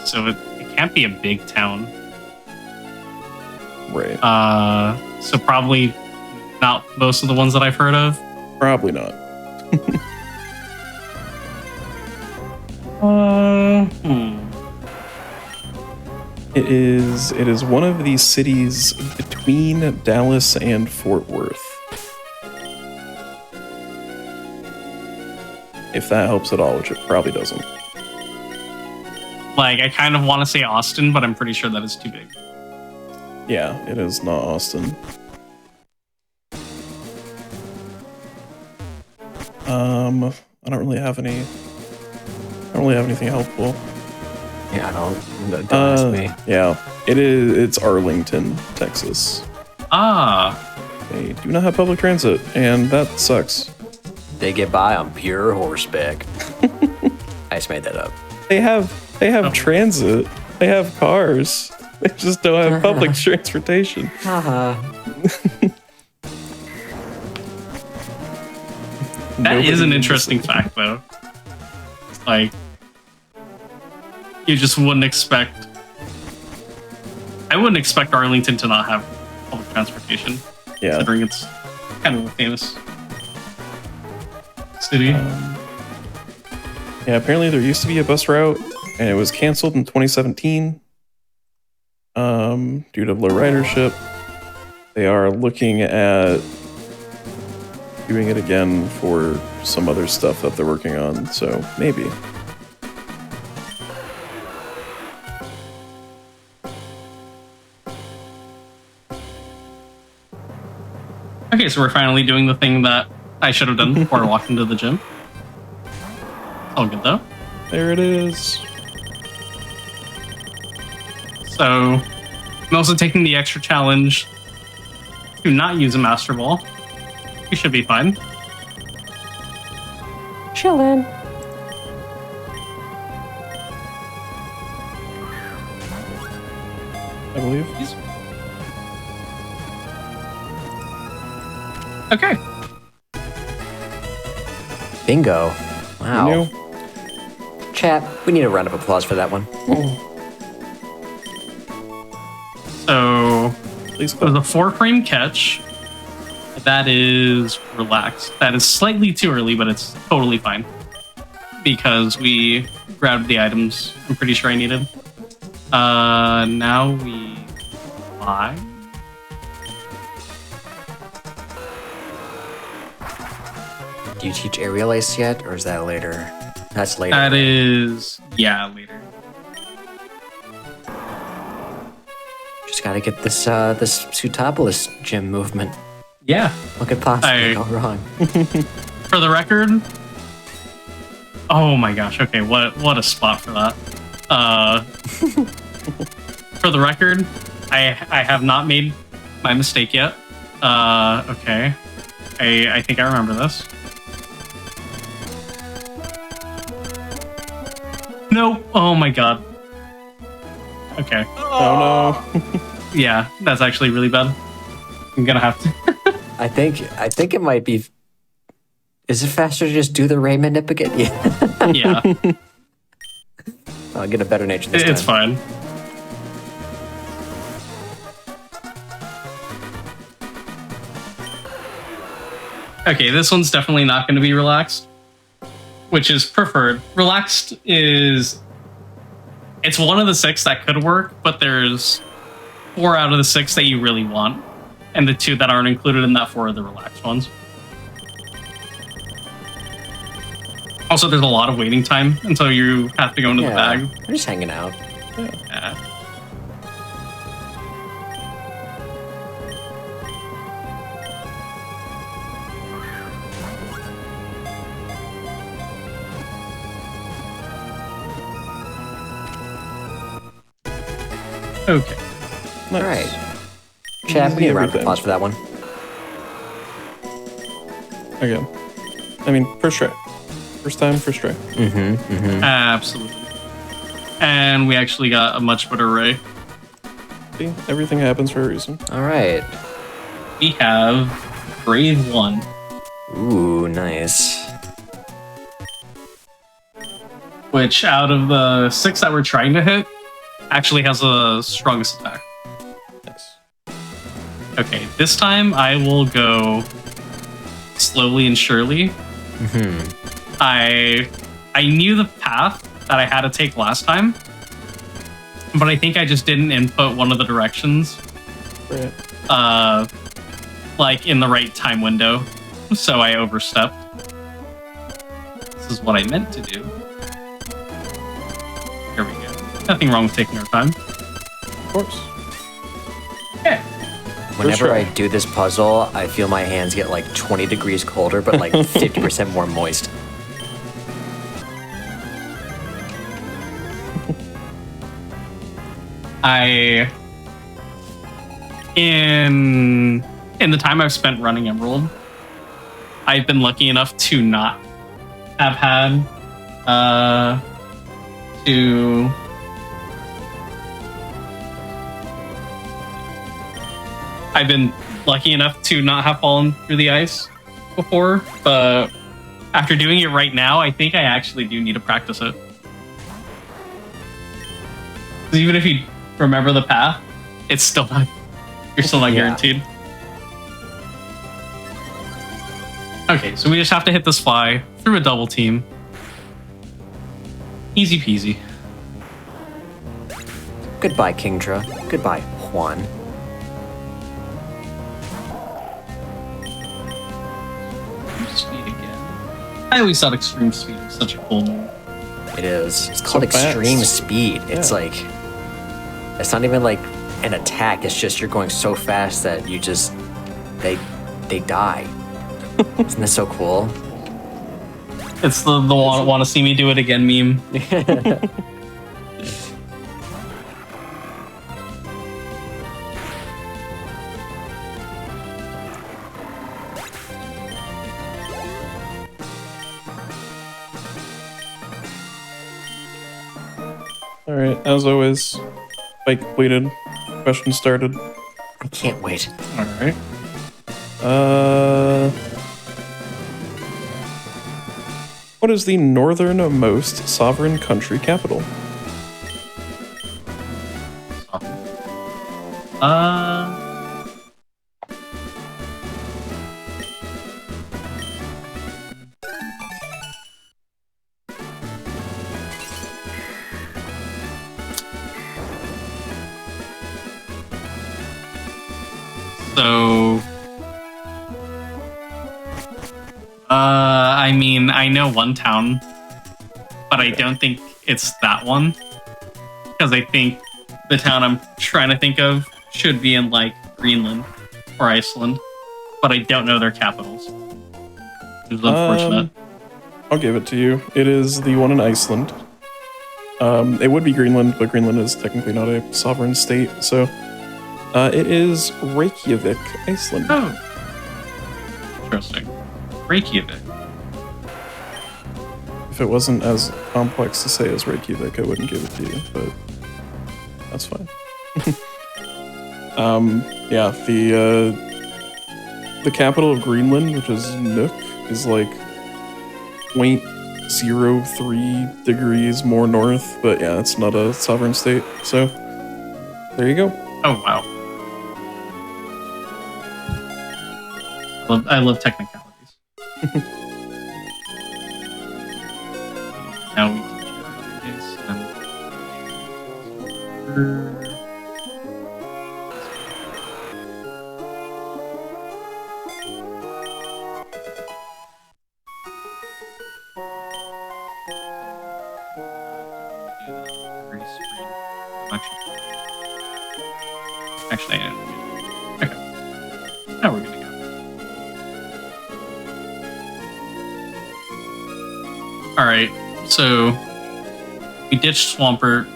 So it can't be a big town. Right. So probably not most of the ones that I've heard of. Probably not. It is one of these cities between Dallas and Fort Worth. If that helps at all, which it probably doesn't. Like, I kind of want to say Austin, but I'm pretty sure that is too big. Yeah, it is not Austin. I don't really have anything helpful. Yeah, don't ask me. Yeah, it's Arlington, Texas. Ah, They do not have public transit, and that sucks. They get by on pure horseback. I just made that up. They have transit. They have cars. They just don't have public transportation. Haha. that is Nobody an in interesting this- fact, though. Like, you just wouldn't expect. I wouldn't expect Arlington to not have public transportation, Yeah. considering it's kind of a famous city. Yeah, apparently there used to be a bus route, and it was canceled in 2017 due to low ridership. They are looking at doing it again for some other stuff that they're working on, so maybe. Okay, so we're finally doing the thing that I should have done before I walked into the gym. All good though. There it is. So, I'm also taking the extra challenge to not use a Master Ball. We should be fine. Chillin'. I believe. Okay. Bingo. Wow. You knew? Chat, we need a round of applause for that one. So, Please it was go. a 4-frame catch. That is relaxed. That is slightly too early, but it's totally fine. Because we grabbed the items I'm pretty sure I needed. Now we fly. Do you teach aerial ace yet, or is that later? That's later. That is, yeah, later. Just gotta get this this Sutopolis gym movement. Yeah. What could possibly I- go wrong? For the record, oh my gosh, okay, what a spot for that. For the record, I have not made my mistake yet. Okay. I think I remember this. Nope. Oh my god. Okay. Oh no. Yeah, that's actually really bad. I'm gonna have to. I think it might be. Is it faster to just do the Ray Manipulate? Yeah. Yeah, I'll get a better nature this it's time. fine. Okay, this one's definitely not going to be relaxed, which is preferred. Relaxed is... It's one of the 6 that could work, but there's 4 out of the 6 that you really want, and the 2 that aren't included in that 4 are the relaxed ones. Also, there's a lot of waiting time until you have to go into the bag. We're just hanging out. Yeah. Okay. Nice. All right. Chat, we need a round of applause for that one. Again. I mean, first try. First time, first try. Absolutely. And we actually got a much better array. See, everything happens for a reason. All right. We have Brave 1. Ooh, nice. Which, out of the 6 that we're trying to hit, actually has the strongest attack. Nice. Okay, this time I will go slowly and surely. I knew the path that I had to take last time, but I think I just didn't input one of the directions, Right. like in the right time window, so I overstepped. This is what I meant to do. Here we go. Nothing wrong with taking our time. Of course. Yeah. Whenever I do this puzzle, I feel my hands get like 20 degrees colder, but like 50% more moist. In the time I've spent running Emerald, I've been lucky enough to not have had to I've been lucky enough to not have fallen through the ice before, but after doing it right now, I think I actually do need to practice it. 'Cause even if you remember the path, it's still not, you're still not guaranteed. Okay, so we just have to hit this fly through a double team. Easy peasy. Goodbye, Kingdra. Goodbye, Juan. Speed again. I always thought extreme speed was such a cool name. It is. It's called fast. extreme speed. It's Yeah. like, it's not even like an attack. It's just you're going so fast that you just, they die. Isn't this so cool? It's the want to see me do it again meme. Alright, as always, fight completed. Question started. I can't wait. Alright. What is the northernmost sovereign country capital? So, I mean, I know one town, but I don't think it's that one. Because I think the town I'm trying to think of should be in, like, Greenland or Iceland. But I don't know their capitals. Which is unfortunate. I'll give it to you. It is the one in Iceland. It would be Greenland, but Greenland is technically not a sovereign state, so it is Reykjavik, Iceland. Oh. Interesting. Reykjavik. If it wasn't as complex to say as Reykjavik, I wouldn't give it to you, but that's fine. Yeah, the capital of Greenland, which is Nuuk, is like 0.03 degrees more north, but yeah, it's not a sovereign state, so there you go. Oh, wow. I love technicalities. Now we can Actually, I didn't. Okay. Now we're gonna go. All right. So we ditched Swampert.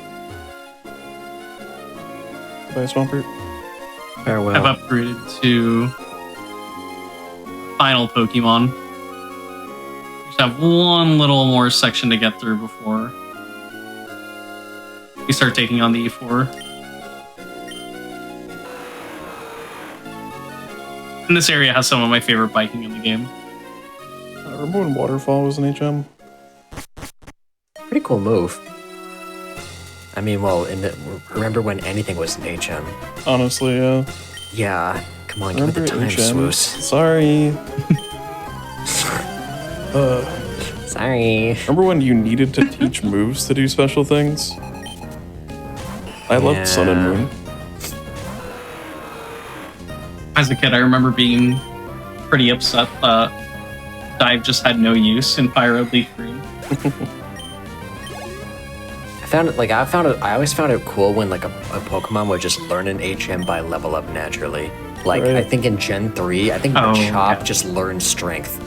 Bye, Swampert. Farewell. I've upgraded to final Pokemon. Just have one little more section to get through before we start taking on the E4. And this area has some of my favorite biking in the game. Remember when Waterfall was an HM? Pretty cool move. I mean, well, remember when anything was an HM? Honestly, Yeah. Come on, give it remember the time, HMs? Swoos. Sorry. Sorry. Remember when you needed to teach moves to do special things? I loved Sun and Yeah. Moon. As a kid, I remember being pretty upset that Dive just had no use in Pyro Leaf Green. I always found it cool when like a Pokemon would just learn an HM by level up naturally. Like Right. I think in Gen 3, I think Oh, Chop yeah. just learned strength.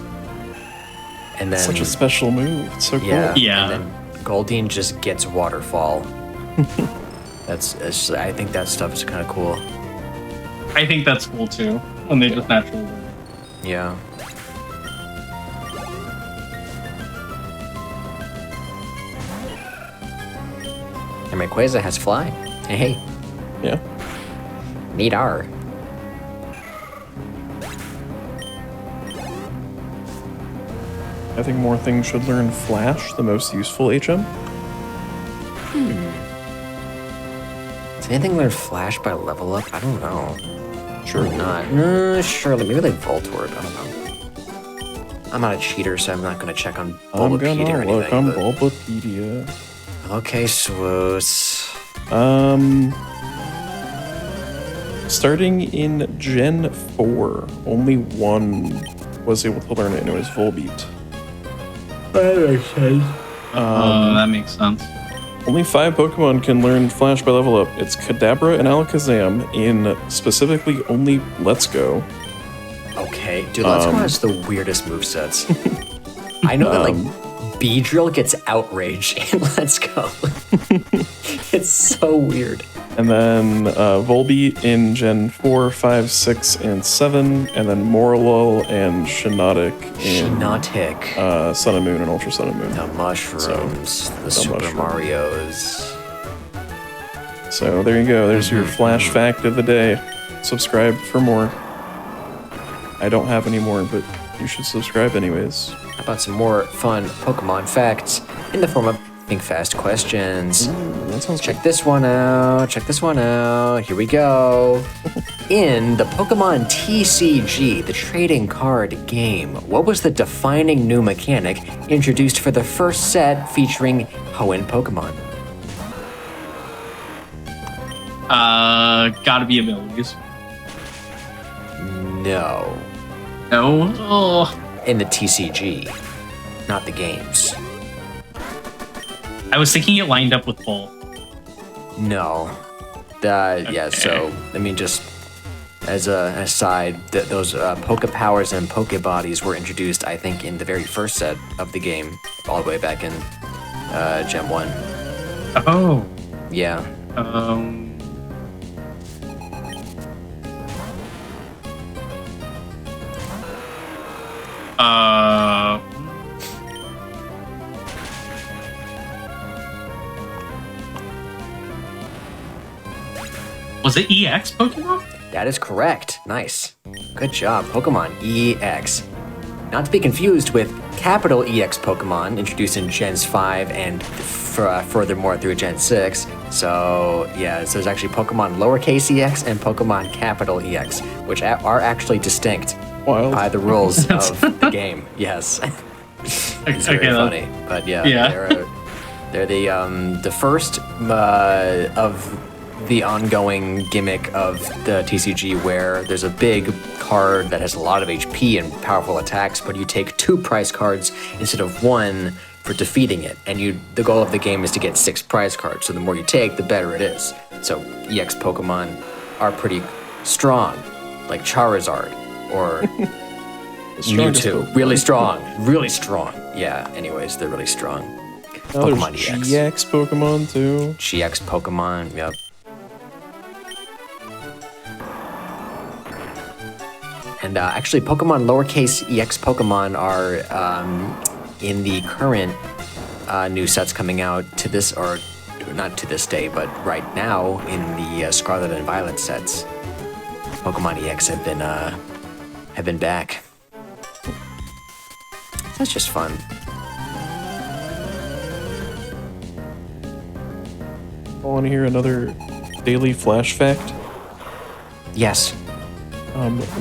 And then Such a special move. It's so cool. yeah, Yeah. and then Goldeen just gets Waterfall. I think that stuff is kind of cool. I think that's cool too, when they just naturally learn. Yeah. And Rayquaza has Fly. Hey, Yeah. neat R. I think more things should learn Flash, the most useful HM. Does anything learn Flash by level up? I don't know. Sure. Not. Surely. Maybe like Voltorb. I don't know. I'm not a cheater, so I'm not going to check on I'm Bulbapedia or gonna look anything. on but- Bulbapedia. Okay, Swoos. Starting in Gen 4, only one was able to learn it, and it was Volbeat. That makes sense. Only 5 Pokemon can learn Flash by level up. It's Kadabra and Alakazam in specifically only Let's Go. Okay, dude, Let's Go has the weirdest movesets. I know that, like, Beedrill gets outraged in Let's Go. It's so weird. And then Volbeat in Gen 4, 5, 6, and 7. And then Morlul and Shiinotic in Shiinotic. Sun and Moon and Ultra Sun and Moon. The mushrooms. the Super mushroom. Marios. So there you go. There's your Flash fact of the day. Subscribe for more. I don't have any more, but you should subscribe anyways. How about some more fun Pokemon facts in the form of Think Fast questions? That sounds Check this one out. Check this one out. Here we go. In the Pokemon TCG, the trading card game, what was the defining new mechanic introduced for the first set featuring Hoenn Pokemon? Gotta be abilities. No. No? Oh. In the TCG, not the games. I was thinking it lined up with both. No. Yeah, so, I mean, just as an aside, those Poke Powers and Poke Bodies were introduced, I think, in the very first set of the game, all the way back in Gen 1. Oh. Yeah. Was it EX Pokemon? That is correct. Nice. Good job. Pokemon EX. Not to be confused with capital EX Pokemon introduced in Gens 5 and furthermore through Gen 6. So, yeah, so there's actually Pokemon lowercase EX and Pokemon capital EX, which are actually distinct Wild. by the rules of the game. Yes. It's very funny. But yeah. They're the first of the ongoing gimmick of the TCG where there's a big card that has a lot of HP and powerful attacks, but you take 2 prize cards instead of 1 for defeating it. And the goal of the game is to get 6 prize cards. So the more you take, the better it is. So EX Pokemon are pretty strong, like Charizard or strongest Mewtwo. Pokemon. Really strong. Really strong. Yeah, anyways, they're really strong. Now there's Pokemon EX. GX Pokemon too. GX Pokemon, yep. And actually, Pokemon lowercase EX Pokemon are in the current new sets coming out to this, or not to this day, but right now in the Scarlet and Violet sets. Pokemon EX have been back. That's just fun. I want to hear another daily flash fact. Yes.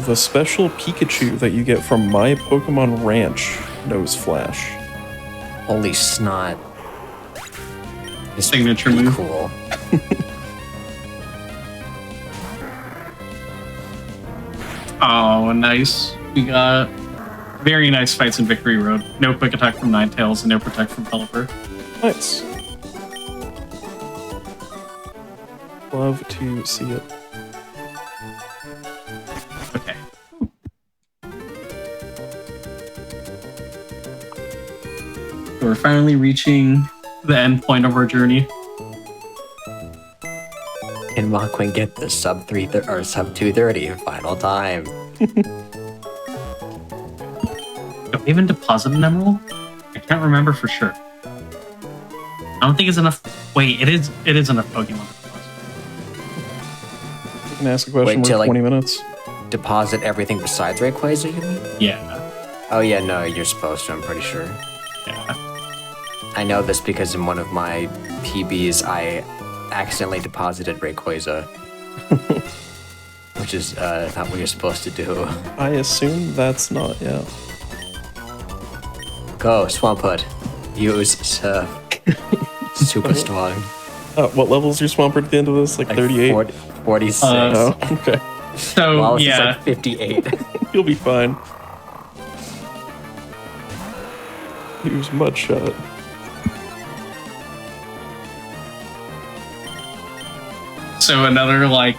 The special Pikachu that you get from My Pokemon Ranch knows Flash. Holy snot. It's Signature pretty move. cool. Oh, nice. We got very nice fights in Victory Road. No quick attack from Ninetales and no protect from Pelipper. Nice. Love to see it. Okay. So we're finally reaching the end point of our journey. Can Machwing get the sub 230 final time? Do we even deposit an emerald? I can't remember for sure. I don't think it's enough. Wait, it is enough Pokemon to deposit. You can ask a question Wait till, for 20 minutes. Deposit everything besides Rayquaza, you mean? Yeah. Oh yeah, no, you're supposed to, I'm pretty sure. Yeah. I know this because in one of my PBs, I accidentally deposited Rayquaza. Which is not what you're supposed to do. I assume that's not, yeah. Go, Swampert. Use super strong. What level's your Swampert at the end of this? Like 38? 46. Oh, okay. So, Wallace yeah. is like 58. You'll be fine. Use Mudshot. So another, like,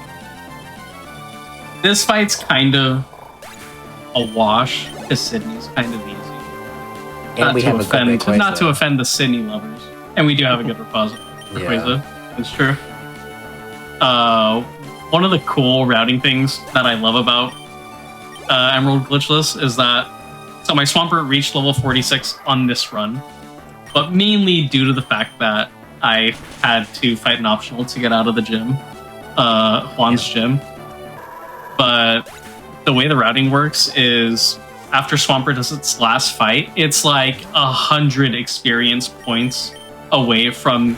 this fight's kind of a wash because Sydney's kind of easy. And we have a good Rayquaza. Not to offend the Sydney lovers. And we do have a good Rayquaza. It's true. One of the cool routing things that I love about Emerald Glitchless is that, so my Swampert reached level 46 on this run, but mainly due to the fact that I had to fight an optional to get out of the gym, Juan's gym. But the way the routing works is after Swampert does its last fight, it's like 100 experience points away from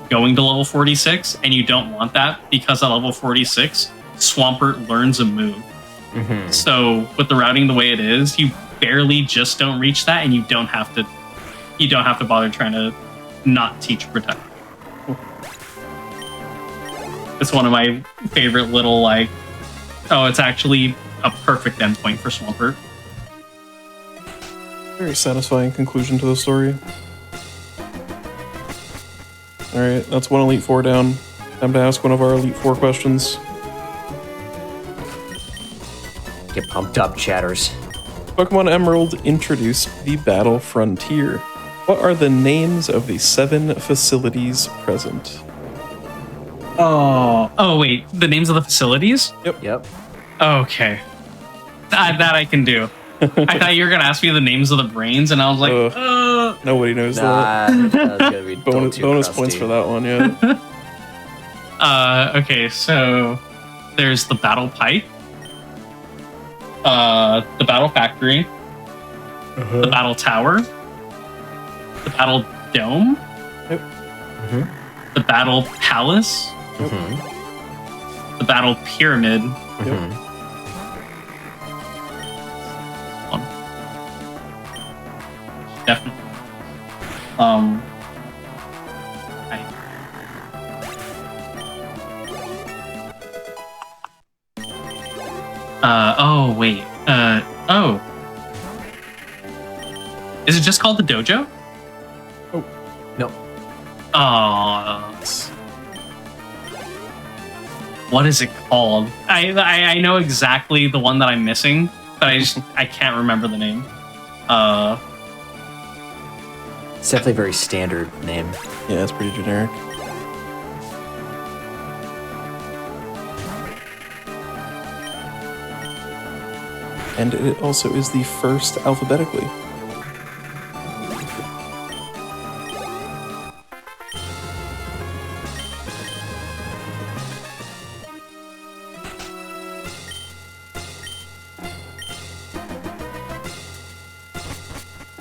going to level 46, and you don't want that because at level 46, Swampert learns a move. Mm-hmm. So with the routing the way it is, you barely just don't reach that, and you don't have to bother trying to not teach Protect. It's one of my favorite little, like, oh, it's actually a perfect endpoint for Swampert. Very satisfying conclusion to the story. Alright, that's one Elite Four down. Time to ask one of our Elite Four questions. Get pumped up, chatters. Pokemon Emerald introduced the Battle Frontier. What are the names of the 7 facilities present? Oh wait, the names of the facilities? Yep. Okay. That I can do. I thought you were gonna ask me the names of the brains, and I was like, Nobody knows Nah, that. that was gonna be Bonus points for that one, yeah. okay, so there's the Battle Pipe, the Battle Factory, the Battle Tower, the Battle Dome, Yep. the Battle Palace, the Battle Pyramid, definitely. Oh wait. Oh. Is it just called the dojo? No. Oh. What is it called? I know exactly the one that I'm missing, but I can't remember the name. It's definitely a very standard name. Yeah, it's pretty generic. And it also is the first alphabetically.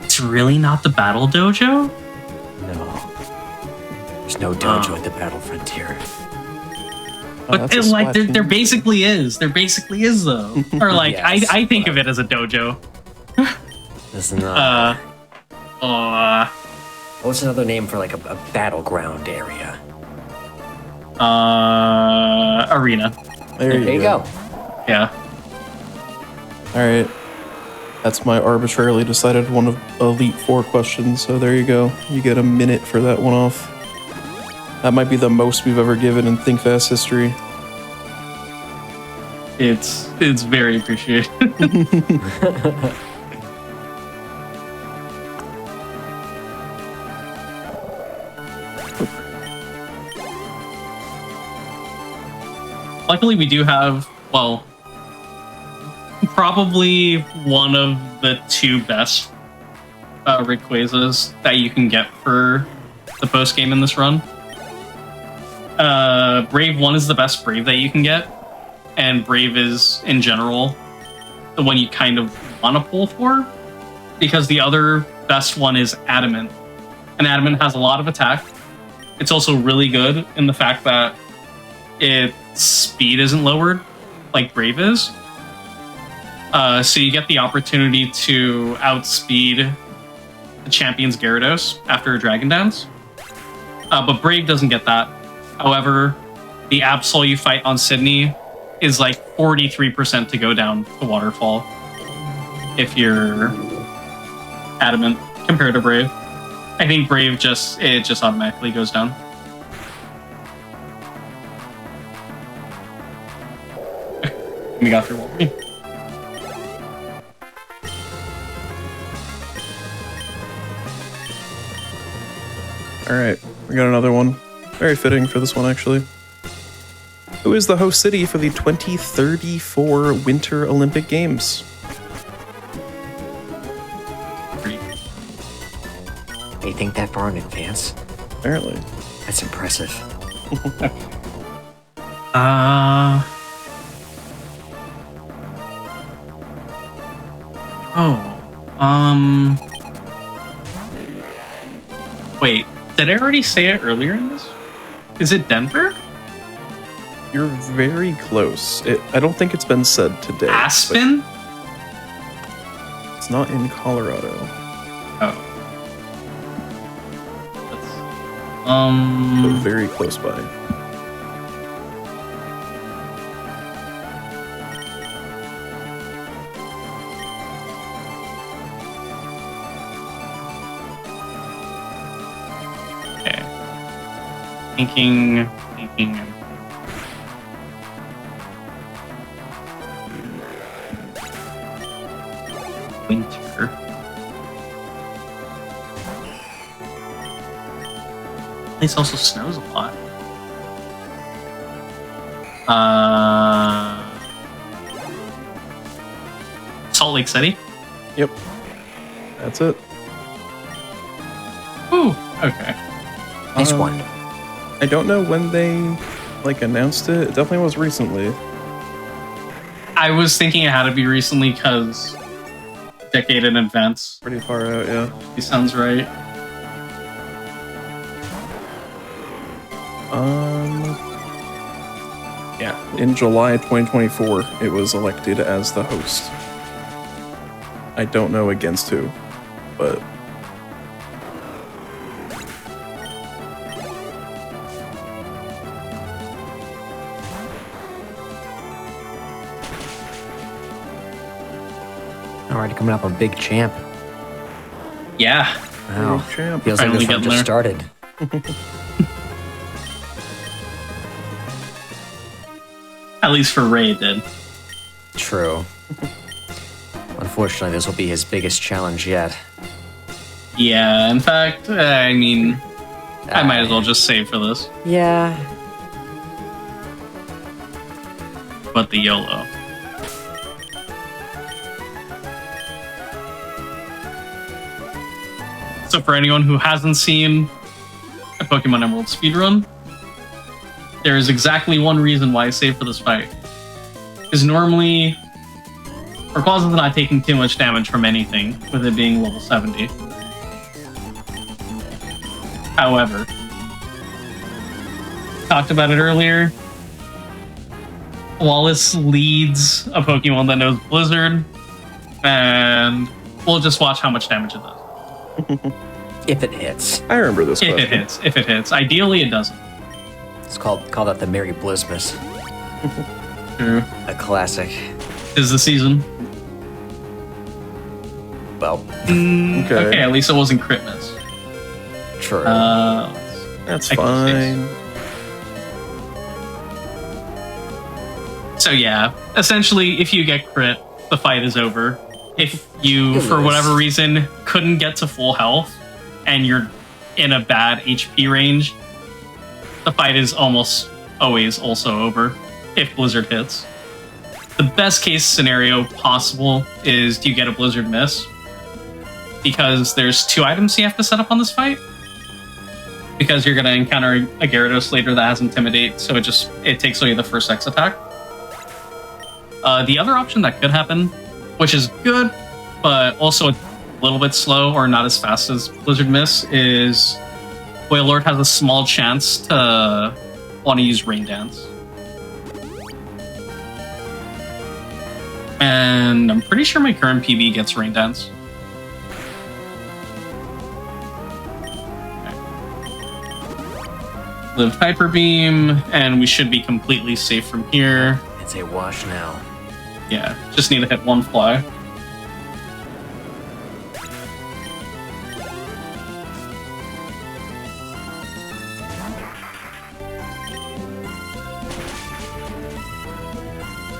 It's really not the Battle Dojo? No. There's no dojo at the Battle Frontier. But that's a like there Splatoon. basically is. There basically is though. Or like Yes, I think of it as a dojo. This is not. What's another name for like a battleground area? Arena. There you go. Yeah. All right. That's my arbitrarily decided one of Elite Four questions, so there you go. You get a minute for that one off. That might be the most we've ever given in Think Fast history. It's very appreciated. Luckily, we do have, well, probably one of the two best Rayquazas that you can get for the post game in this run. Brave 1 is the best Brave that you can get, and Brave is, in general, the one you kind of want to pull for, because the other best one is Adamant. And Adamant has a lot of attack. It's also really good in the fact that its speed isn't lowered like Brave is. So you get the opportunity to outspeed the champion's Gyarados after a Dragon Dance. But Brave doesn't get that. However, the Absol you fight on Sydney is like 43% to go down the waterfall if you're Adamant compared to Brave. I think Brave just automatically goes down. We got through one. All right, we got another one. Very fitting for this one, actually. Who is the host city for the 2034 Winter Olympic Games? They think that far in advance? Apparently. That's impressive. Wait, did I already say it earlier in this? Is it Denver? You're very close. I don't think it's been said today. but Aspen? It's not in Colorado. Oh. But very close by. Okay. Thinking. Winter. This also snows a lot. Salt Lake City? Yep. That's it. Ooh, okay. Nice one. I don't know when they announced it. It definitely was recently. I was thinking it had to be recently because decade in advance. Pretty far out, yeah. He sounds right. Yeah, in July 2024, it was elected as the host. I don't know against who, but Already coming up on Big Champ. Yeah. Wow. Big Champ. Feels like Finally this one getting just there. started. At least for Ray, it did. True. Unfortunately, this will be his biggest challenge yet. Yeah, in fact, I mean, I might as well just save for this. Yeah. But the YOLO. So for anyone who hasn't seen a Pokemon Emerald speedrun, there is exactly one reason why I save for this fight. Because normally, Rayquaza's not taking too much damage from anything, with it being level 70. However, talked about it earlier, Wallace leads a Pokemon that knows Blizzard, and we'll just watch how much damage it does. If it hits. I remember this If question. it hits. If it hits. Ideally, it doesn't. It's call that the Merry Blissmas. True. A classic. Is the season. Well, Okay, at least it wasn't crit miss. true. That's I can fine. So yeah, essentially, if you get crit, the fight is over. If you, It for is. whatever reason, couldn't get to full health, and you're in a bad HP range, the fight is almost always also over, if Blizzard hits. The best case scenario possible is do you get a Blizzard miss? Because there's 2 items you have to set up on this fight. Because you're going to encounter a Gyarados later that has Intimidate, so it takes away the first X attack. The other option that could happen, which is good, but also a little bit slow or not as fast as Blizzard Miss, is Wailord has a small chance to want to use Rain Dance. And I'm pretty sure my current PB gets Rain Dance. Live Hyper Beam, and we should be completely safe from here. It's a wash now. Yeah, just need to hit 1 fly.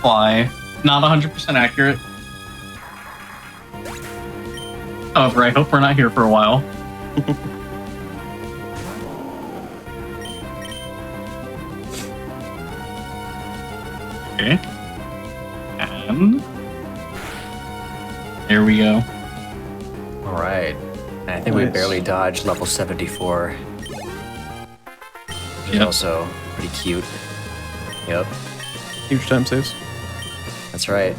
Fly. Not 100% accurate. However, I hope we're not here for a while. Okay. And there we go. All right. And I think we Nice. barely dodged level 74. Which is Yep. also pretty cute. Yep, Huge time saves. that's right.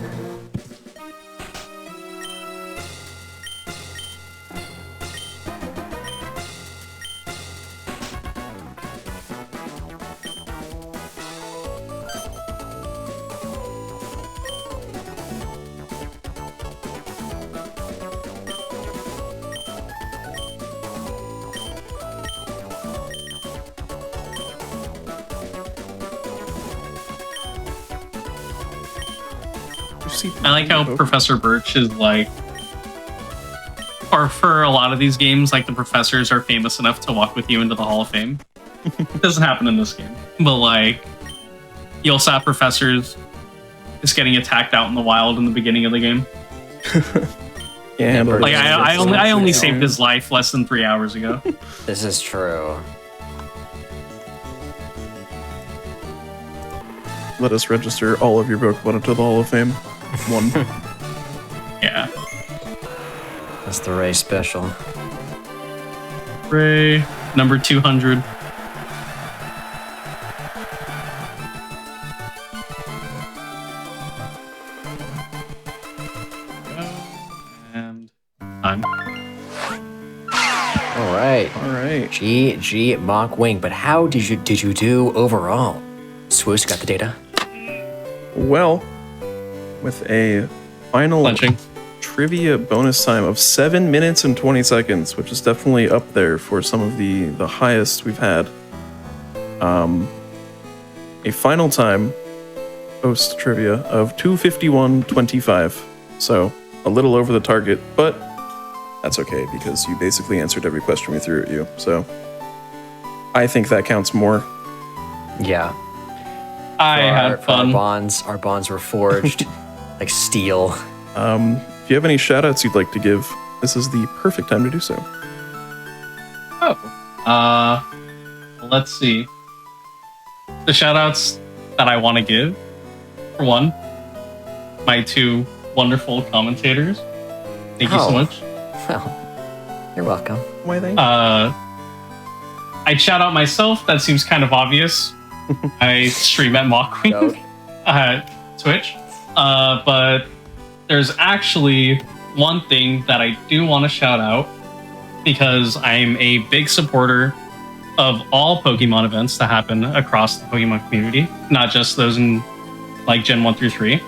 I like how Professor Birch is like, or for a lot of these games, like the professors are famous enough to walk with you into the Hall of Fame. It doesn't happen in this game, but like, you also have professors just getting attacked out in the wild in the beginning of the game. Yeah, handle it. Like I only saved his life less than 3 hours ago. This is true. Let us register all of your Pokemon into the Hall of Fame. 1. Yeah. That's the Ray special. Ray, number 200. And time. All right. All right. GG Mock Wing, but how did you do overall? Swoos, got the data? Well, with a final Punching. trivia bonus time of 7 minutes and 20 seconds, which is definitely up there for some of the highest we've had. A final time post trivia of 2:51:25. So a little over the target, but that's okay because you basically answered every question we threw at you. So I think that counts more. Yeah. I had for fun. Our bonds were forged like steel. If you have any shout outs you'd like to give, this is the perfect time to do so. Let's see. The shout outs that I want to give, for one, my two wonderful commentators. Thank you so much. Well, you're welcome. Why thank I'd shout out myself. That seems kind of obvious. I stream at Mockwing Twitch. But there's actually one thing that I do want to shout out because I'm a big supporter of all Pokemon events that happen across the Pokemon community, not just those in like Gen 1 through 3.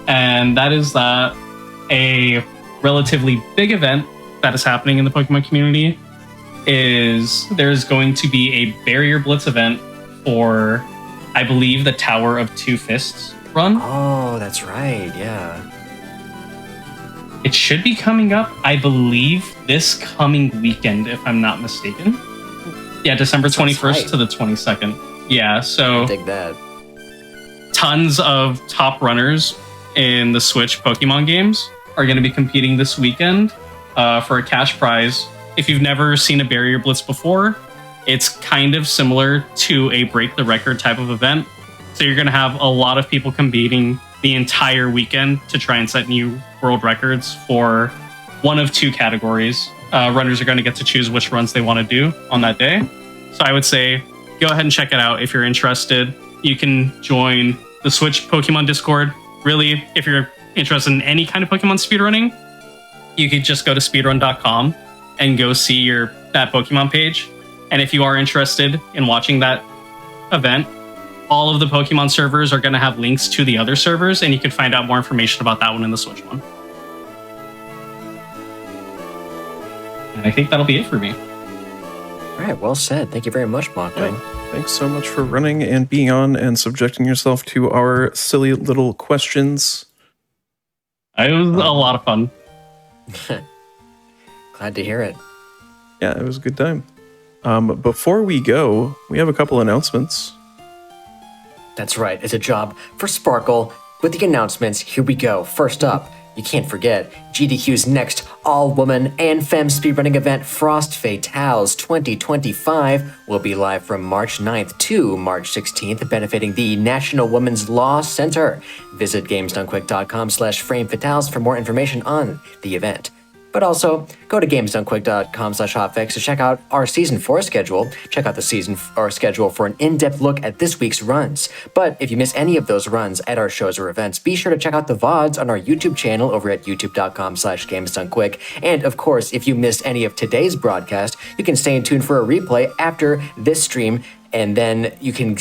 And that is that a relatively big event that is happening in the Pokemon community is there's going to be a Barrier Blitz event for, I believe, the Tower of Two Fists run. Oh, that's right. Yeah. It should be coming up, I believe, this coming weekend, if I'm not mistaken. Yeah, December 21st to the 22nd. Yeah, so Dig that. tons of top runners in the Switch Pokemon games are going to be competing this weekend for a cash prize. If you've never seen a Barrier Blitz before, it's kind of similar to a break the record type of event. So you're going to have a lot of people competing the entire weekend to try and set new world records for one of two categories. Runners are going to get to choose which runs they want to do on that day. So I would say go ahead and check it out if you're interested. You can join the Switch Pokemon Discord. Really, if you're interested in any kind of Pokemon speedrunning, you could just go to speedrun.com and go see that Pokemon page. And if you are interested in watching that event, all of the Pokemon servers are going to have links to the other servers, and you can find out more information about that one in the Switch one. And I think that'll be it for me. All right, well said. Thank you very much, Mockwing. Thanks so much for running and being on and subjecting yourself to our silly little questions. It was a lot of fun. Glad to hear it. Yeah, it was a good time. Before we go, we have a couple announcements. That's right. It's a job for Sparkle. With the announcements, here we go. First up, you can't forget GDQ's next all-woman and femme speedrunning event, Frost Fatales 2025, will be live from March 9th to March 16th, benefiting the National Women's Law Center. Visit gamesdonequick.com/framefatales for more information on the event. But also, go to gamesdonequick.com/hotfix to check out our Season 4 schedule. Check out the Season 4 schedule for an in-depth look at this week's runs. But if you miss any of those runs at our shows or events, be sure to check out the VODs on our YouTube channel over at youtube.com/gamesdonequick. And of course, if you missed any of today's broadcast, you can stay in tune for a replay after this stream, and then you can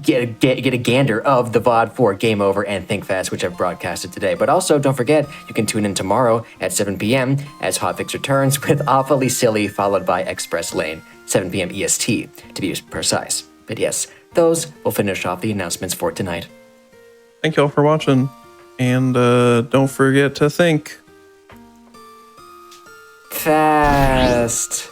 get a gander of the VOD for Game Over and Think Fast, which I've broadcasted today. But also, don't forget, you can tune in tomorrow at 7 p.m. as Hotfix returns with Awfully Silly, followed by Express Lane, 7 p.m. EST, to be precise. But yes, those will finish off the announcements for tonight. Thank you all for watching. And don't forget to think Fast.